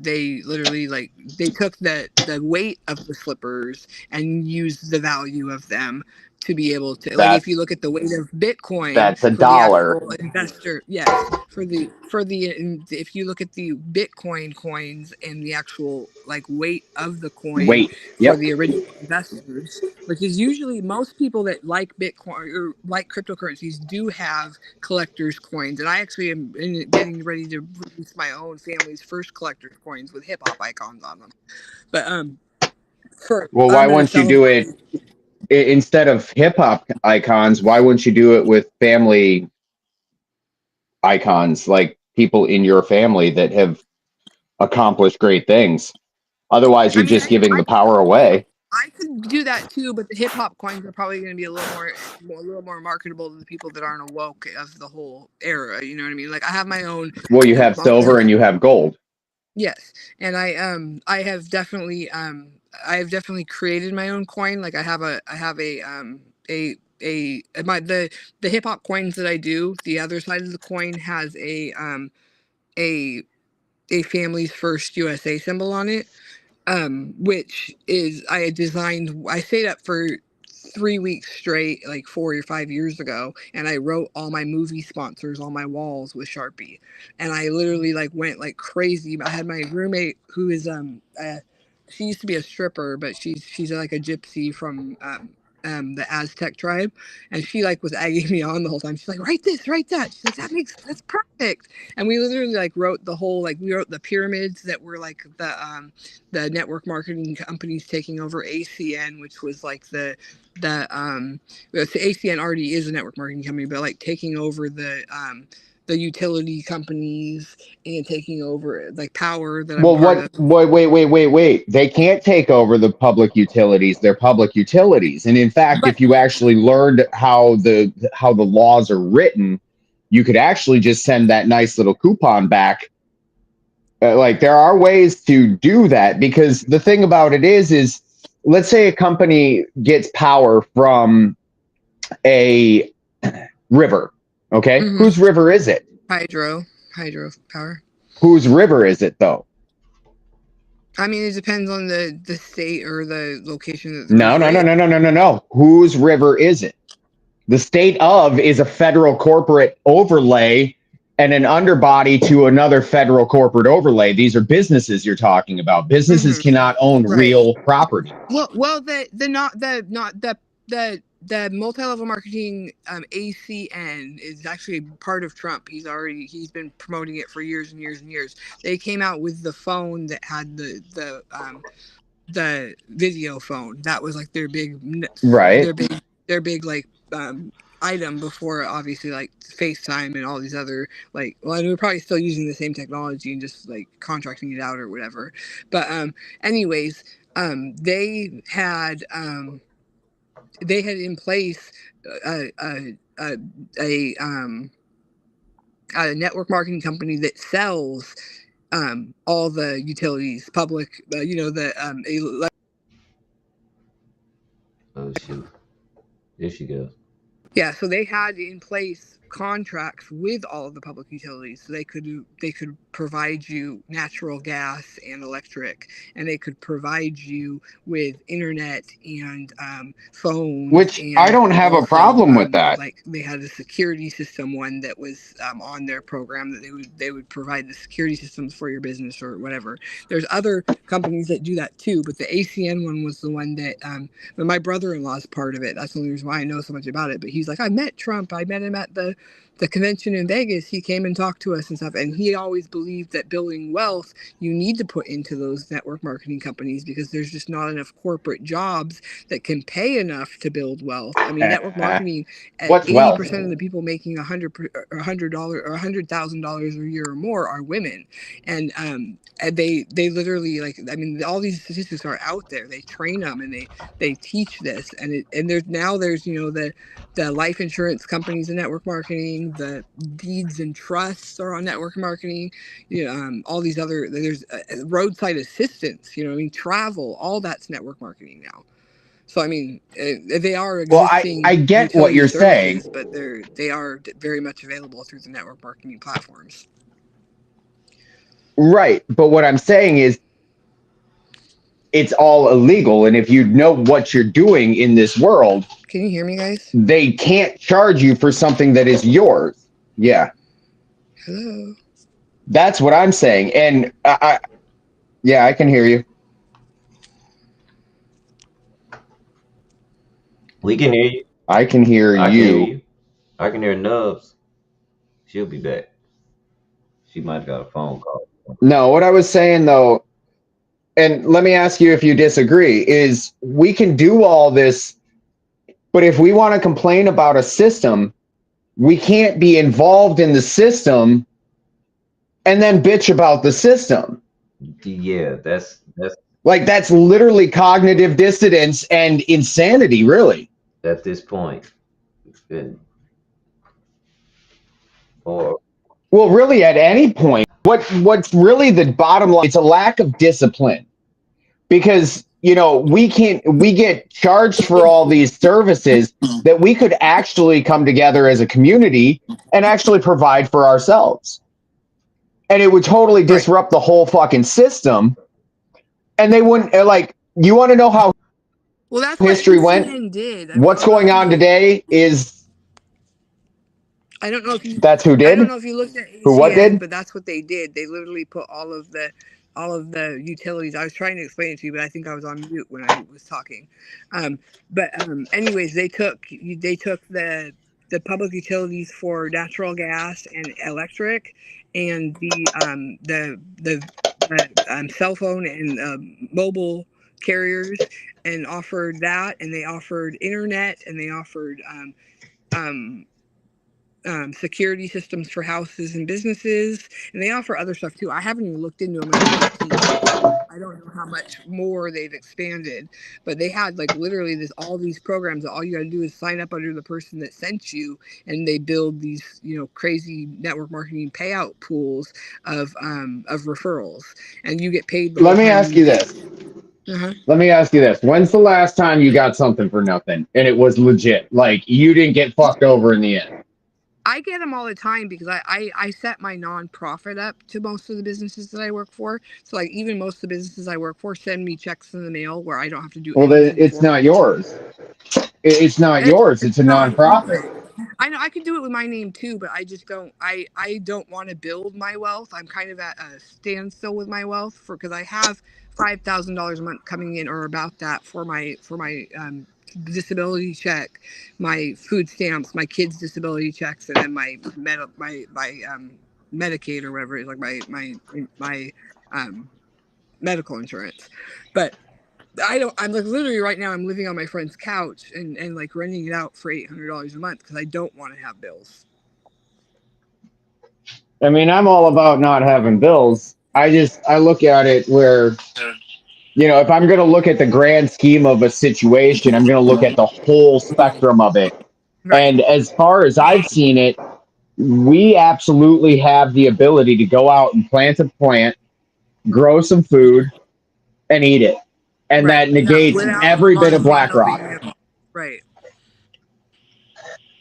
they literally, like, they took the weight of the slippers and used the value of them to be able to, like, if you look at the weight of Bitcoin That's a for the dollar. actual investor, yes, if you look at the Bitcoin coins and the actual, like, weight of the coin Wait. for Yep. the original investors, which is usually most people that like Bitcoin or like cryptocurrencies do have collector's coins. And I actually am getting ready to release my own family's first collector's coins with hip hop icons on them. But Well, why wouldn't you do it instead of hip hop icons? Why wouldn't you do it with family icons, like people in your family that have accomplished great things? Otherwise, you're just giving the power away. I could do that too, but the hip hop coins are probably going to be a little more marketable to the people that aren't awoke of the whole era. You know what I mean? Like, I have my own. Well, you have silver and you have gold. Yes, and I have definitely created my own coin. Like, I have the hip hop coins that I do. The other side of the coin has a family's first USA symbol on it, which is, I stayed up for 3 weeks straight, like 4 or 5 years ago, and I wrote all my movie sponsors on my walls with Sharpie, and I literally, like, went like crazy. I had my roommate who is she used to be a stripper, but she's like a gypsy from the Aztec tribe, and she, like, was egging me on the whole time. She's like, write this, write that. She's like, that's perfect. And we literally, like, wrote the pyramids that were, like, the network marketing companies taking over ACN, which was like the ACN already is a network marketing company, but, like, taking over the utility companies and taking over, like, power that I'm part of. Wait. They can't take over the public utilities. They're public utilities. And in fact, But if you actually learned how the laws are written, you could actually just send that nice little coupon back. Like, there are ways to do that, because the thing about it is let's say a company gets power from a river. Okay. Whose river is it? Hydro power. Whose river is it, though? I mean, it depends on the state or the location that the No. river is. Whose river is it? The state of is a federal corporate overlay and an underbody to another federal corporate overlay. These are businesses you're talking about. Businesses cannot own real property. Well, the multi-level marketing ACN is actually part of Trump. He's been promoting it for years and years and years. They came out with the phone that had the video phone. That was, like, their big like item before, obviously, like FaceTime and all these other, like, well, we're probably still using the same technology and just, like, contracting it out or whatever. But anyways, they had in place a network marketing company that sells all the utilities, public, Oh shoot, there she goes. Yeah, so they had in place contracts with all of the public utilities, so they could provide you natural gas and electric, and they could provide you with internet and phones, Which I and don't have a also problem with that. like they had a security system one that was on their program that they would provide the security systems for your business or whatever. There's other companies that do that too, but the ACN one was the one that but my brother-in-law is part of it. That's the only reason why I know so much about it. But he's like, I met Trump. I met him at the convention in Vegas. He came and talked to us and stuff. And he always believed that building wealth, you need to put into those network marketing companies because there's just not enough corporate jobs that can pay enough to build wealth. I mean, network marketing, at What's 80% wealth? of the people making $100 or $100,000 a year or more are women. And they literally, like, I mean, all these statistics are out there. They train them and they teach this, and there's the life insurance companies in network marketing, the deeds and trusts are on network marketing, all these other, there's roadside assistance, I mean, travel, all that's network marketing now. So I mean, they are existing. Well, I get what you're saying, but they are very much available through the network marketing platforms. right? But what I'm saying is, it's all illegal, and if you know what you're doing in this world, can you hear me, guys? They can't charge you for something that is yours. Yeah. Hello. That's what I'm saying, and I can hear you. We can hear you. I can hear I can you. hear you. I can hear Nubs. She'll be back. She might have got a phone call. No, what I was saying though, and let me ask you if you disagree, is we can do all this, but if we want to complain about a system, we can't be involved in the system and then bitch about the system. Yeah, that's Like, that's literally cognitive dissonance and insanity, really. at this point. And, or Well, really, at any point, what's really the bottom line? It's a lack of discipline, because we get charged for all these services that we could actually come together as a community and actually provide for ourselves, and it would totally disrupt the whole fucking system. And they wouldn't, like, you want to know how Well, that's history what went? ACN did. What's going on today is I don't know if you. that's who did. I don't know if you looked at ACN, Who what did? but that's what they did. They literally put all of the utilities. I was trying to explain it to you, but I think I was on mute when I was talking. Anyways, they took the public utilities for natural gas and electric, and the cell phone and mobile carriers, and offered that, and they offered internet, and they offered security systems for houses and businesses, and they offer other stuff too. I haven't even looked into them enough to see. I don't know how much more they've expanded, but they had, like, literally all these programs that all you got to do is sign up under the person that sent you, and they build these crazy network marketing payout pools of referrals, and you get paid. Let me ask you this. Let me ask you this. When's the last time you got something for nothing and it was legit? Like, you didn't get fucked over in the end? I get them all the time because I set my nonprofit up to most of the businesses that I work for. So, like, even most of the businesses I work for send me checks in the mail where I don't have to do anything. Well, it's not yours. It's not yours. It's a nonprofit. I know I could do it with my name too, but I just don't. I don't want to build my wealth. I'm kind of at a standstill with my wealth because I have $5,000 a month coming in or about that for my disability check, my food stamps, my kids' disability checks, and then my Medicaid or whatever it is, like my medical insurance. But I'm like, literally right now I'm living on my friend's couch and like renting it out for $800 a month because I don't want to have bills. I mean, I'm all about not having bills. I look at it where, if I'm going to look at the grand scheme of a situation, I'm going to look at the whole spectrum of it. Right. And as far as I've seen it, we absolutely have the ability to go out and plant a plant, grow some food, and eat it. And that negates every bit of BlackRock. Right.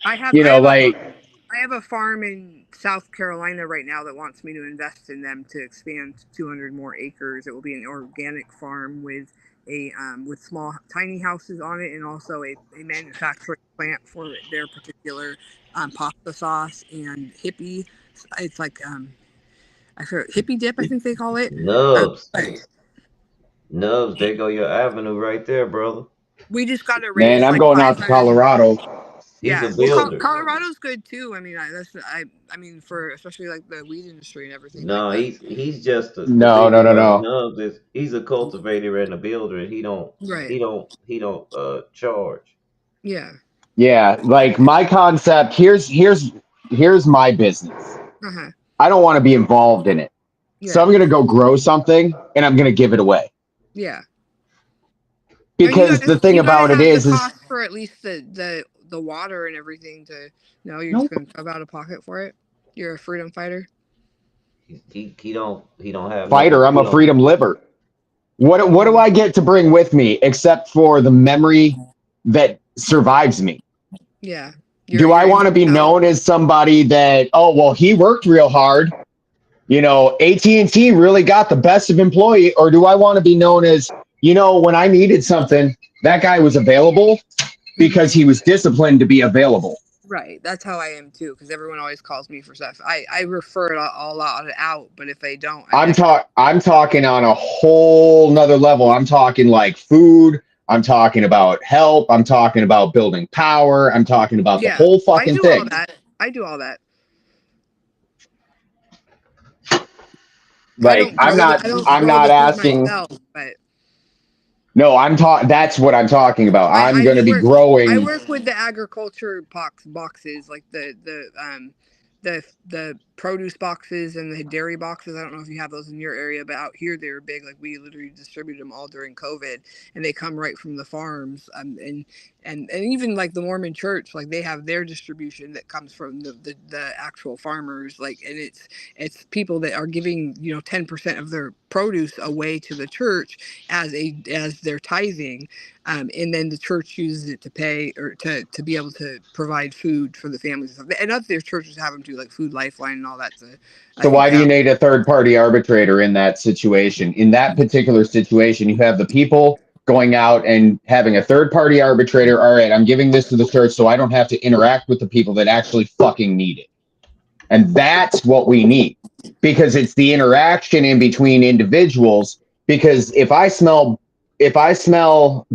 I I have a farm in South Carolina right now that wants me to invest in them to expand to 200 more acres. It will be an organic farm with small tiny houses on it, and also a manufacturing plant for their particular pasta sauce and hippie. It's like I forget, hippie dip, I think they call it. Nubs. But Nubs, there go your avenue right there, brother. we just got to Man, raise I'm like going out to 500. Colorado. He's a Yeah, well, builder. Colorado's good too. I mean, I mean, for especially like the weed industry and everything like No, that. he's just the No, thing no, no, about no. Nubs is he's a cultivator and a builder, and Right. he don't charge. Yeah. Yeah, like my concept. Here's my business. Uh huh. I don't want to be involved in it, so Yeah. I'm gonna go grow something and I'm gonna give it away. Yeah. And Because the thing you gotta about it have the is cost for at least the water and everything to. No, you're just nope. gonna come out of pocket for it. You're a freedom fighter. He don't have Fighter. nothing. I'm He a don't. freedom liver. What do I get to bring with me except for the memory that survives me? Yeah. Do I want to be known as somebody that, oh well, he worked real hard, AT&T really got the best of employee, or do I want to be known as, when I needed something, that guy was available because he was disciplined to be available. Right. That's how I am too. Because everyone always calls me for stuff. I refer it all out, but if they don't, I'm talking on a whole nother level. I'm talking like food. I'm talking about help. I'm talking about building power. I'm talking about the yeah, whole I fucking do all thing. that. I do all that. Like I don't grow not the food asking. myself, but No, that's what I'm talking about. I'm I going to do be work. I growing. work with the agriculture boxes, like the produce boxes and the dairy boxes. I don't know if you have those in your area, but out here they were big. Like we literally distributed them all during COVID, and they come right from the farms. And even like the Mormon Church, like they have their distribution that comes from the actual farmers. Like, and it's people that are giving 10% of their produce away to the church as their tithing, and then the church uses it to pay or to be able to provide food for the families and stuff. And other churches have them too, like Food Lifeline and all that. So I So think why they do you have. need a third party arbitrator in that situation? In that particular situation, you have the people going out and having a third party arbitrator. All right, I'm giving this to the church so I don't have to interact with the people that actually fucking need it. And that's what we need, because it's the interaction in between individuals. Because if I smell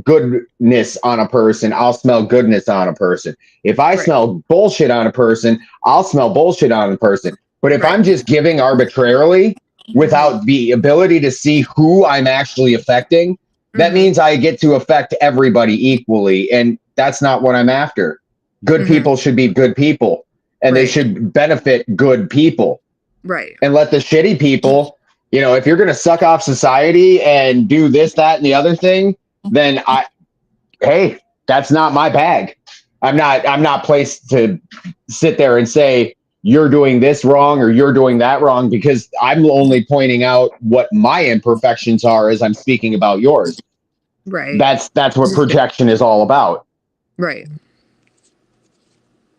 goodness on a person, I'll smell goodness on a person. If I Right. smell bullshit on a person, I'll smell bullshit on a person. But if Right. I'm just giving arbitrarily without the ability to see who I'm actually affecting, that means I get to affect everybody equally. And that's not what I'm after. Good people should be good people, and they Right. should benefit good people. Right. And let the shitty people, if you're going to suck off society and do this, that, and the other thing, then hey, that's not my bag. I'm not placed to sit there and say you're doing this wrong or you're doing that wrong, because I'm only pointing out what my imperfections are as I'm speaking about yours. Right. That's what projection is all about. Right.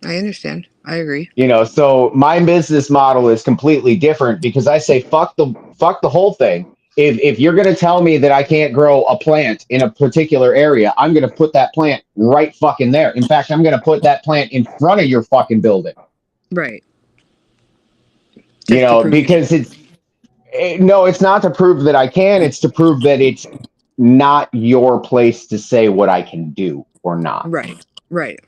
I understand. I agree. So my business model is completely different, because I say fuck the whole thing. If you're going to tell me that I can't grow a plant in a particular area, I'm going to put that plant right fucking there. In fact, I'm going to put that plant in front of your fucking building. Right. Because no, it's not to prove that I can. It's to prove that it's not your place to say what I can do or not. Right. Right.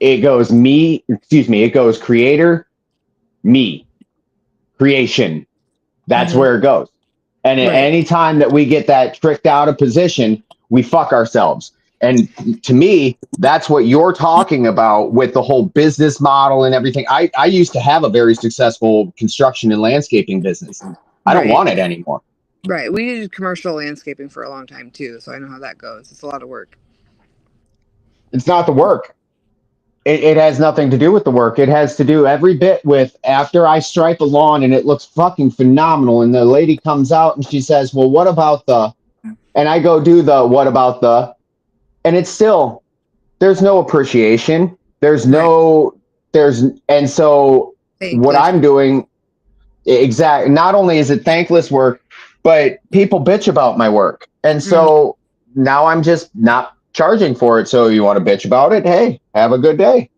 It goes it goes creator, me, creation. That's where it goes. And at any time that we get that tricked out of position, we fuck ourselves. And to me, that's what you're talking about with the whole business model and everything. I used to have a very successful construction and landscaping business. I don't want it anymore. Right. We did commercial landscaping for a long time too, so I know how that goes. It's a lot of work. It's not the work. It has nothing to do with the work. It has to do every bit with, after I stripe a lawn and it looks fucking phenomenal, and the lady comes out and she says, well, what about and I go do what about and it's still, there's no appreciation. There's no And so what Thankless. I'm doing, exactly, not only is it thankless work, but people bitch about my work. And so now I'm just not charging for it. So you want to bitch about it? Hey, have a good day.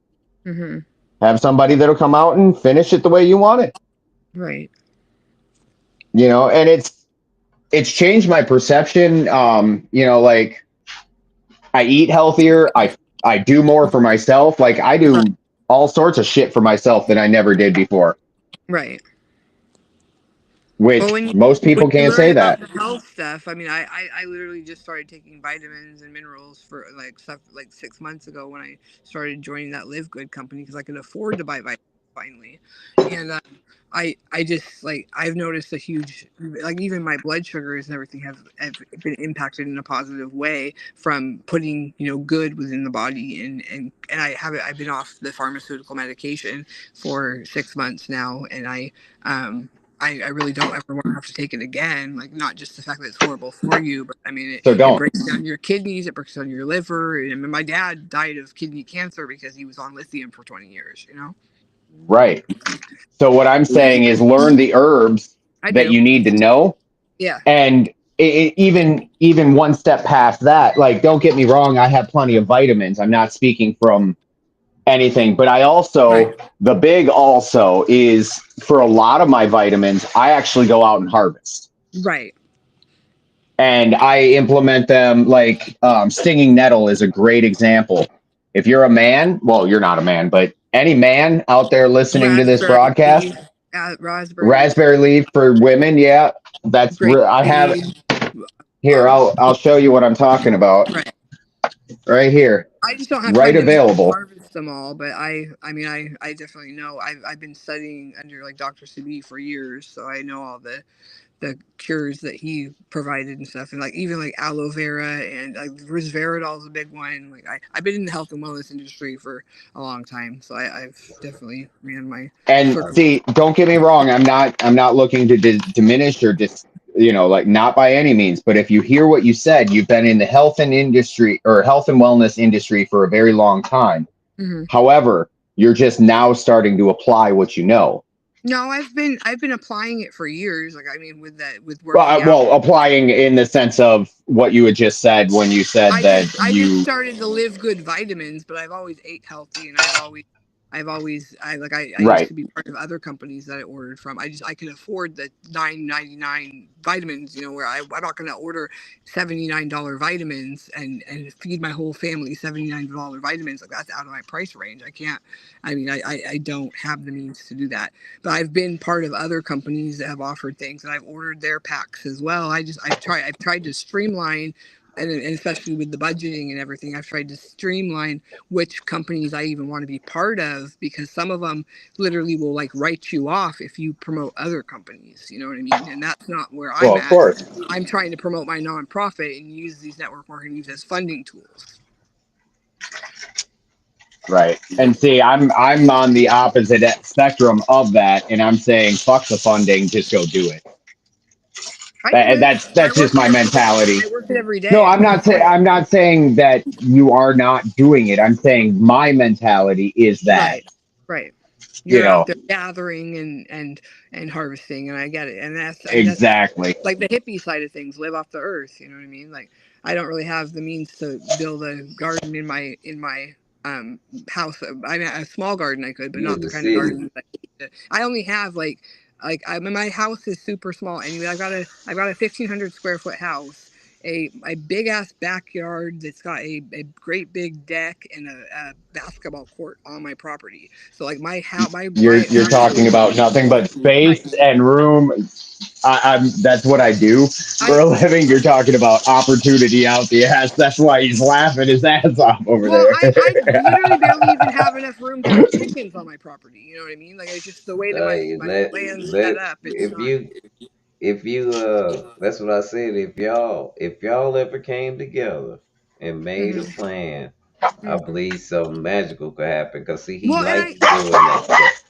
Mm-hmm. Have somebody that'll come out and finish it the way you want it. Right. And it's changed my perception. Like I eat healthier. I do more for myself. Like I do all sorts of shit for myself that I never did before, Right. Well, which most when people you can't learn say about that. the health stuff, I mean, I literally just started taking vitamins and minerals for like stuff like 6 months ago when I started joining that Live Good company because I could afford to buy vitamins finally, and I just like I've noticed a huge like even my blood sugars and everything have been impacted in a positive way from putting good within the body and I've been off the pharmaceutical medication for 6 months now and I really don't ever want to have to take it again. Like, not just the fact that it's horrible for you, but I mean, So it don't. breaks down your kidneys, it breaks down your liver. I mean, my dad died of kidney cancer because he was on lithium for 20 years. Right. So what I'm saying is learn the herbs I that do. you need to know, Yeah. and even one step past that. Like, don't get me wrong, I have plenty of vitamins. I'm not speaking from anything, but I Right. also, the big also is for a lot of my vitamins, I actually go out and harvest. Right. And I implement them. Like stinging nettle is a great example. If you're a man, well, you're not a man, but any man out there listening to this Raspberry broadcast, leaf, raspberry leaf, raspberry leaf for women, yeah, grape I have seed. here. I'll show you what I'm talking about Right. right here, I just don't have right time to available. harvest them all, but I mean, I definitely know. I've been studying under like Dr. Sebi for years, so I know all the cures that he provided and stuff, and like even like aloe vera and like resveratrol is a big one. Like I've been in the health and wellness industry for a long time, so I've definitely ran my And circle. see, don't get me wrong, I'm not looking to diminish or just like, not by any means, but if you hear what you said, you've been in the health and industry or health and wellness industry for a very long time. Mm-hmm. However, you're just now starting to apply what you know. No, I've been applying it for years. Like I mean, with working out. Well, applying in the sense of what you had just said when you said that I just started to Live Good vitamins, but I've always ate healthy, and I used right. to be part of other companies that I ordered from. I could afford the $9.99 vitamins, where I'm not going to order $79 vitamins and feed my whole family $79 vitamins. Like that's out of my price range. I can't. I mean, I don't have the means to do that. But I've been part of other companies that have offered things, and I've ordered their packs as well. I've tried to streamline and especially with the budgeting and everything, I've tried to streamline which companies I even want to be part of because some of them literally will like write you off if you promote other companies. You know what I mean? And that's not where I'm Well, of at. course. I'm trying to promote my nonprofit and use these network marketing as funding tools. Right. And see, I'm on the opposite spectrum of that, and I'm saying fuck the funding, just go do it. I do And it. that's just my mentality. I work it every No, day. I'm not saying that you are not doing it. I'm saying my mentality is that, Right. Right. you You're out know, there gathering and harvesting, and I get it. And that's exactly. like the hippie side of things, live off the earth. You know what I mean? Like I don't really have the means to build a garden in my house. I mean, a small garden I could, but You not in the the kind of city. garden that I only have like I mean, my house is super small anyway. I've got a 1,500 square foot house. A big ass backyard that's got a great big deck and a basketball court on my property. So like my house, You're my talking about nothing but right. space and room. I'm That's what I do for I a living. You're talking about opportunity out the ass. That's why he's laughing his ass off over Well, there. I literally barely even have enough room to have chickens on my property. You know what I mean? Like it's just the way that Hey, my land's set let up. It's if not. you that's what I said. If y'all ever came together and made a Hmm. plan, I Hmm. believe something magical could happen. Cause see, he Well, likes doing that stuff.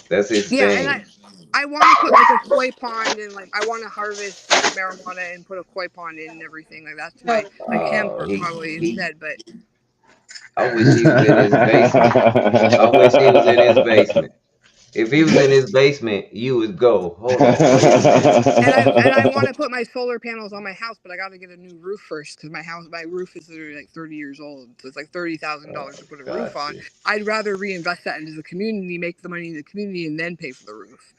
That's his and thing. I want to put like a koi pond and like I want to harvest like marijuana and put a koi pond in and everything. Like that's my hemp Oh, he probably he instead. But I wish he was in his basement. I wish he was in his basement. If he was in his basement, you would go, hold on, wait a minute. And I want to put my solar panels on my house, but I got to get a new roof first because my roof is literally like 30 years old, so it's like $30,000 to put a roof on. Gotcha. I'd rather reinvest that into the community, make the money in the community, and then pay for the roof.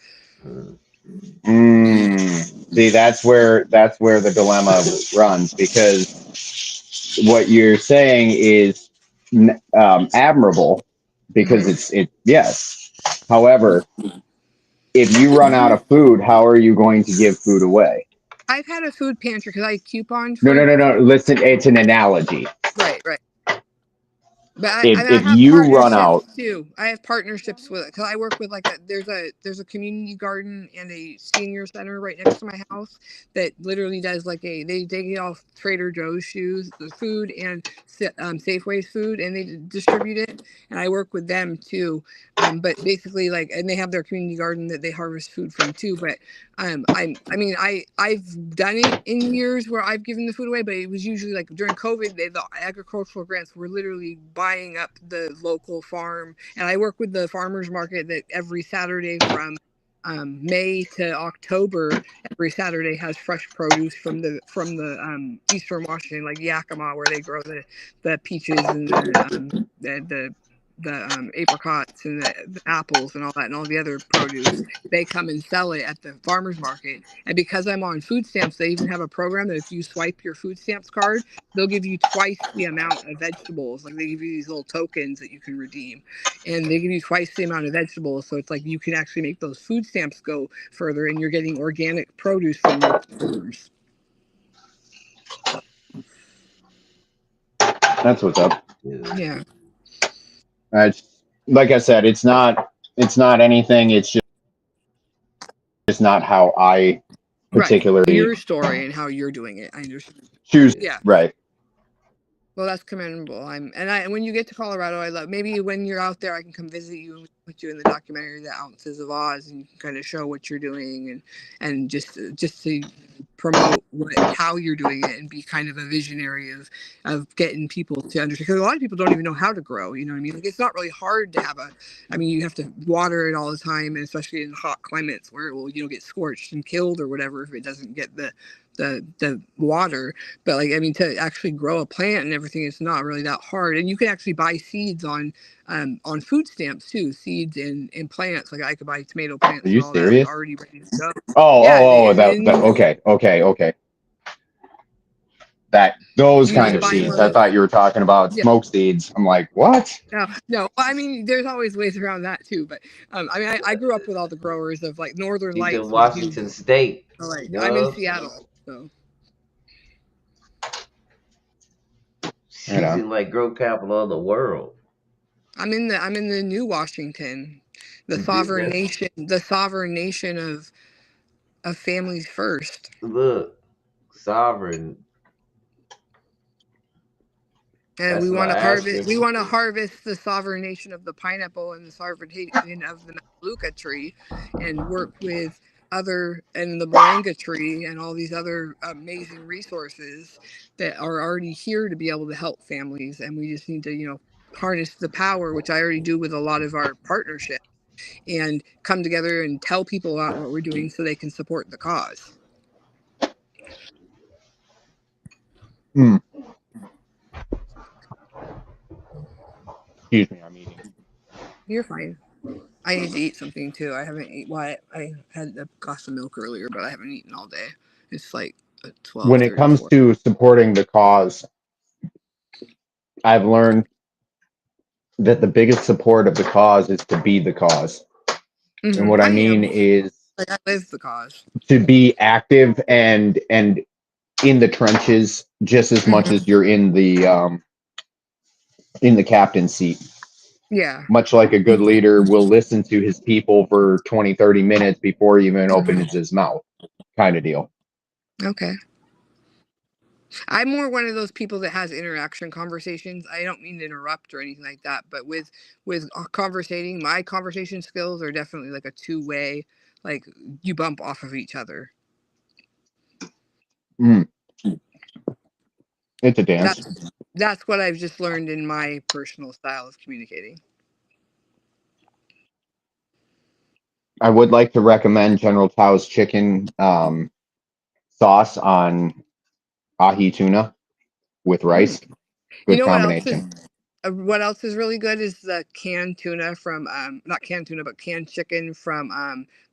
See, that's where the dilemma runs, because what you're saying is admirable, because it's yes. However, if you run out of food, how are you going to give food away? I've had a food pantry because I couponed No, for. no. Listen, it's an analogy. Right. But I If have you run out, partnerships too. I have partnerships with it because I work with like there's a community garden and a senior center right next to my house that literally does like they get off Trader Joe's the food and Safeway's food, and they distribute it. And I work with them too. But basically and they have their community garden that they harvest food from too. But I've done it in years where I've given the food away, but it was usually like during COVID, the agricultural grants were literally buying up the local farm. And I work with the farmers market that every Saturday from May to October, every Saturday has fresh produce from the Eastern Washington, like Yakima, where they grow the peaches and the apricots and the apples and all that and all the other produce. They come and sell it at the farmers market. And because I'm on food stamps, they even have a program that if you swipe your food stamps card, they'll give you twice the amount of vegetables. Like they give you these little tokens that you can redeem, and they give you twice the amount of vegetables. So it's like you can actually make those food stamps go further, and you're getting organic produce from local farmers. that's what's up. Yeah. Like I said, it's not anything. It's just not how I particularly your story and how you're doing it. I understand. choose. Yeah. Right. Well, that's commendable. And when you get to Colorado, I love, maybe when you're out there, I can come visit you and put you in the documentary, The Ounces of Oz, and you can kind of show what you're doing and just to promote how you're doing it and be kind of a visionary of getting people to understand. Because a lot of people don't even know how to grow. You know what I mean? Like it's not really hard to have you have to water it all the time, and especially in hot climates where it will get scorched and killed or whatever if it doesn't get the water. But to actually grow a plant and everything, it's not really that hard. And you can actually buy seeds on food stamps too, seeds and plants. Like I could buy tomato plants. Are you and all serious? that already ready to go. Okay. Those kind of seeds. I thought you were talking about smoke seeds. I'm like, what? No. Well, there's always ways around that too. But I grew up with all the growers of like Northern He's Lights. in Washington State. So, I'm in Seattle, so. She's in like grow capital of the world. I'm in the New Washington, the sovereign nation of families first. Look, sovereign. And we want to harvest the sovereign nation of the pineapple and the sovereign nation of the Melaleuca tree, and work with and the moringa tree and all these other amazing resources that are already here to be able to help families. And we just need to harness the power, which I already do with a lot of our partnerships, and come together and tell people about what we're doing so they can support the cause. Excuse me, I'm eating. You're fine. I need to eat something too. I haven't eaten. Well, I had a glass of milk earlier, but I haven't eaten all day. It's like 12. When it comes to supporting the cause, I've learned that the biggest support of the cause is to be the cause. Mm-hmm. And what I mean is I live the cause. To be active and in the trenches just as much as you're in the captain's seat. Yeah. Much like a good leader will listen to his people for 20, 30 minutes before he even opens his mouth, kind of deal. Okay. I'm more one of those people that has interaction conversations. I don't mean to interrupt or anything like that, but with conversating, my conversation skills are definitely like a two-way, like you bump off of each other. It's a dance. That's what I've just learned in my personal style of communicating. I would like to recommend General Tao's chicken sauce on ahi tuna with rice. You Good know combination. what else is really good is the canned tuna from not canned tuna but canned chicken from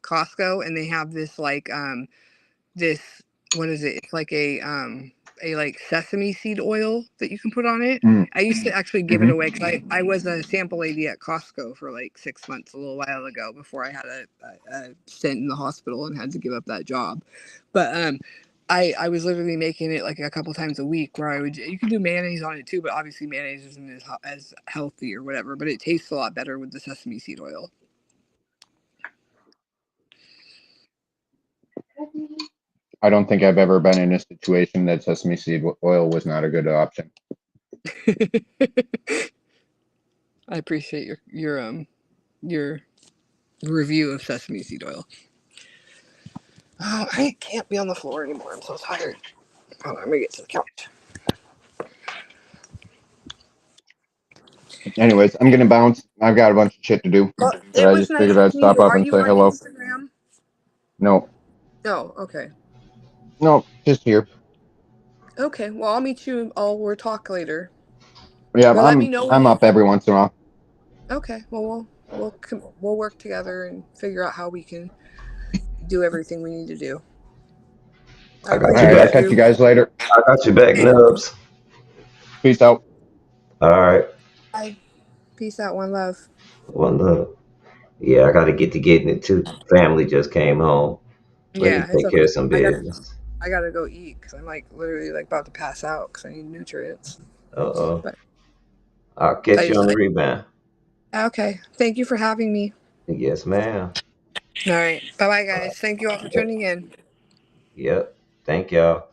Costco, and they have this like this, what is it? It's like a like sesame seed oil that you can put on it. Mm. I used to actually give it away because I was a sample lady at Costco for like 6 months a little while ago before I had a stint in the hospital and had to give up that job. But I was literally making it like a couple times a week where I would, you can do mayonnaise on it too, but obviously mayonnaise isn't as healthy or whatever, but it tastes a lot better with the sesame seed oil. I don't think I've ever been in a situation that sesame seed oil was not a good option. I appreciate your review of sesame seed oil. Oh, I can't be on the floor anymore. I'm so tired. Hold on, let me get to the couch. Anyways, I'm gonna bounce. I've got a bunch of shit to do. Well, But it I was just nice figured I'd to meet stop you. up Are and you say on hello. Instagram? No, No. Okay. no, just here. Okay. Well, I'll meet you. We'll talk later. Yeah, But let me know when I'm you. up every once in a while. Okay. Well, we'll work together and figure out how we can do everything we need to do. I I got All you right, I'll back. appreciate catch you you. guys later. I got you back, Nubs. Peace out. All right. Bye. Peace out. One love. One love. Yeah, I got to get to getting it too. Family just came home. Let me Yeah, it's take okay. care of some I got. business. I gotta go eat because I'm like literally like about to pass out because I need nutrients. Uh-oh. But I'll I catch you just on the rebound. okay. Thank you for having me. Yes, ma'am. All right. Bye bye, All right. guys. Thank you all for Yep. tuning in. Yep. Thank y'all.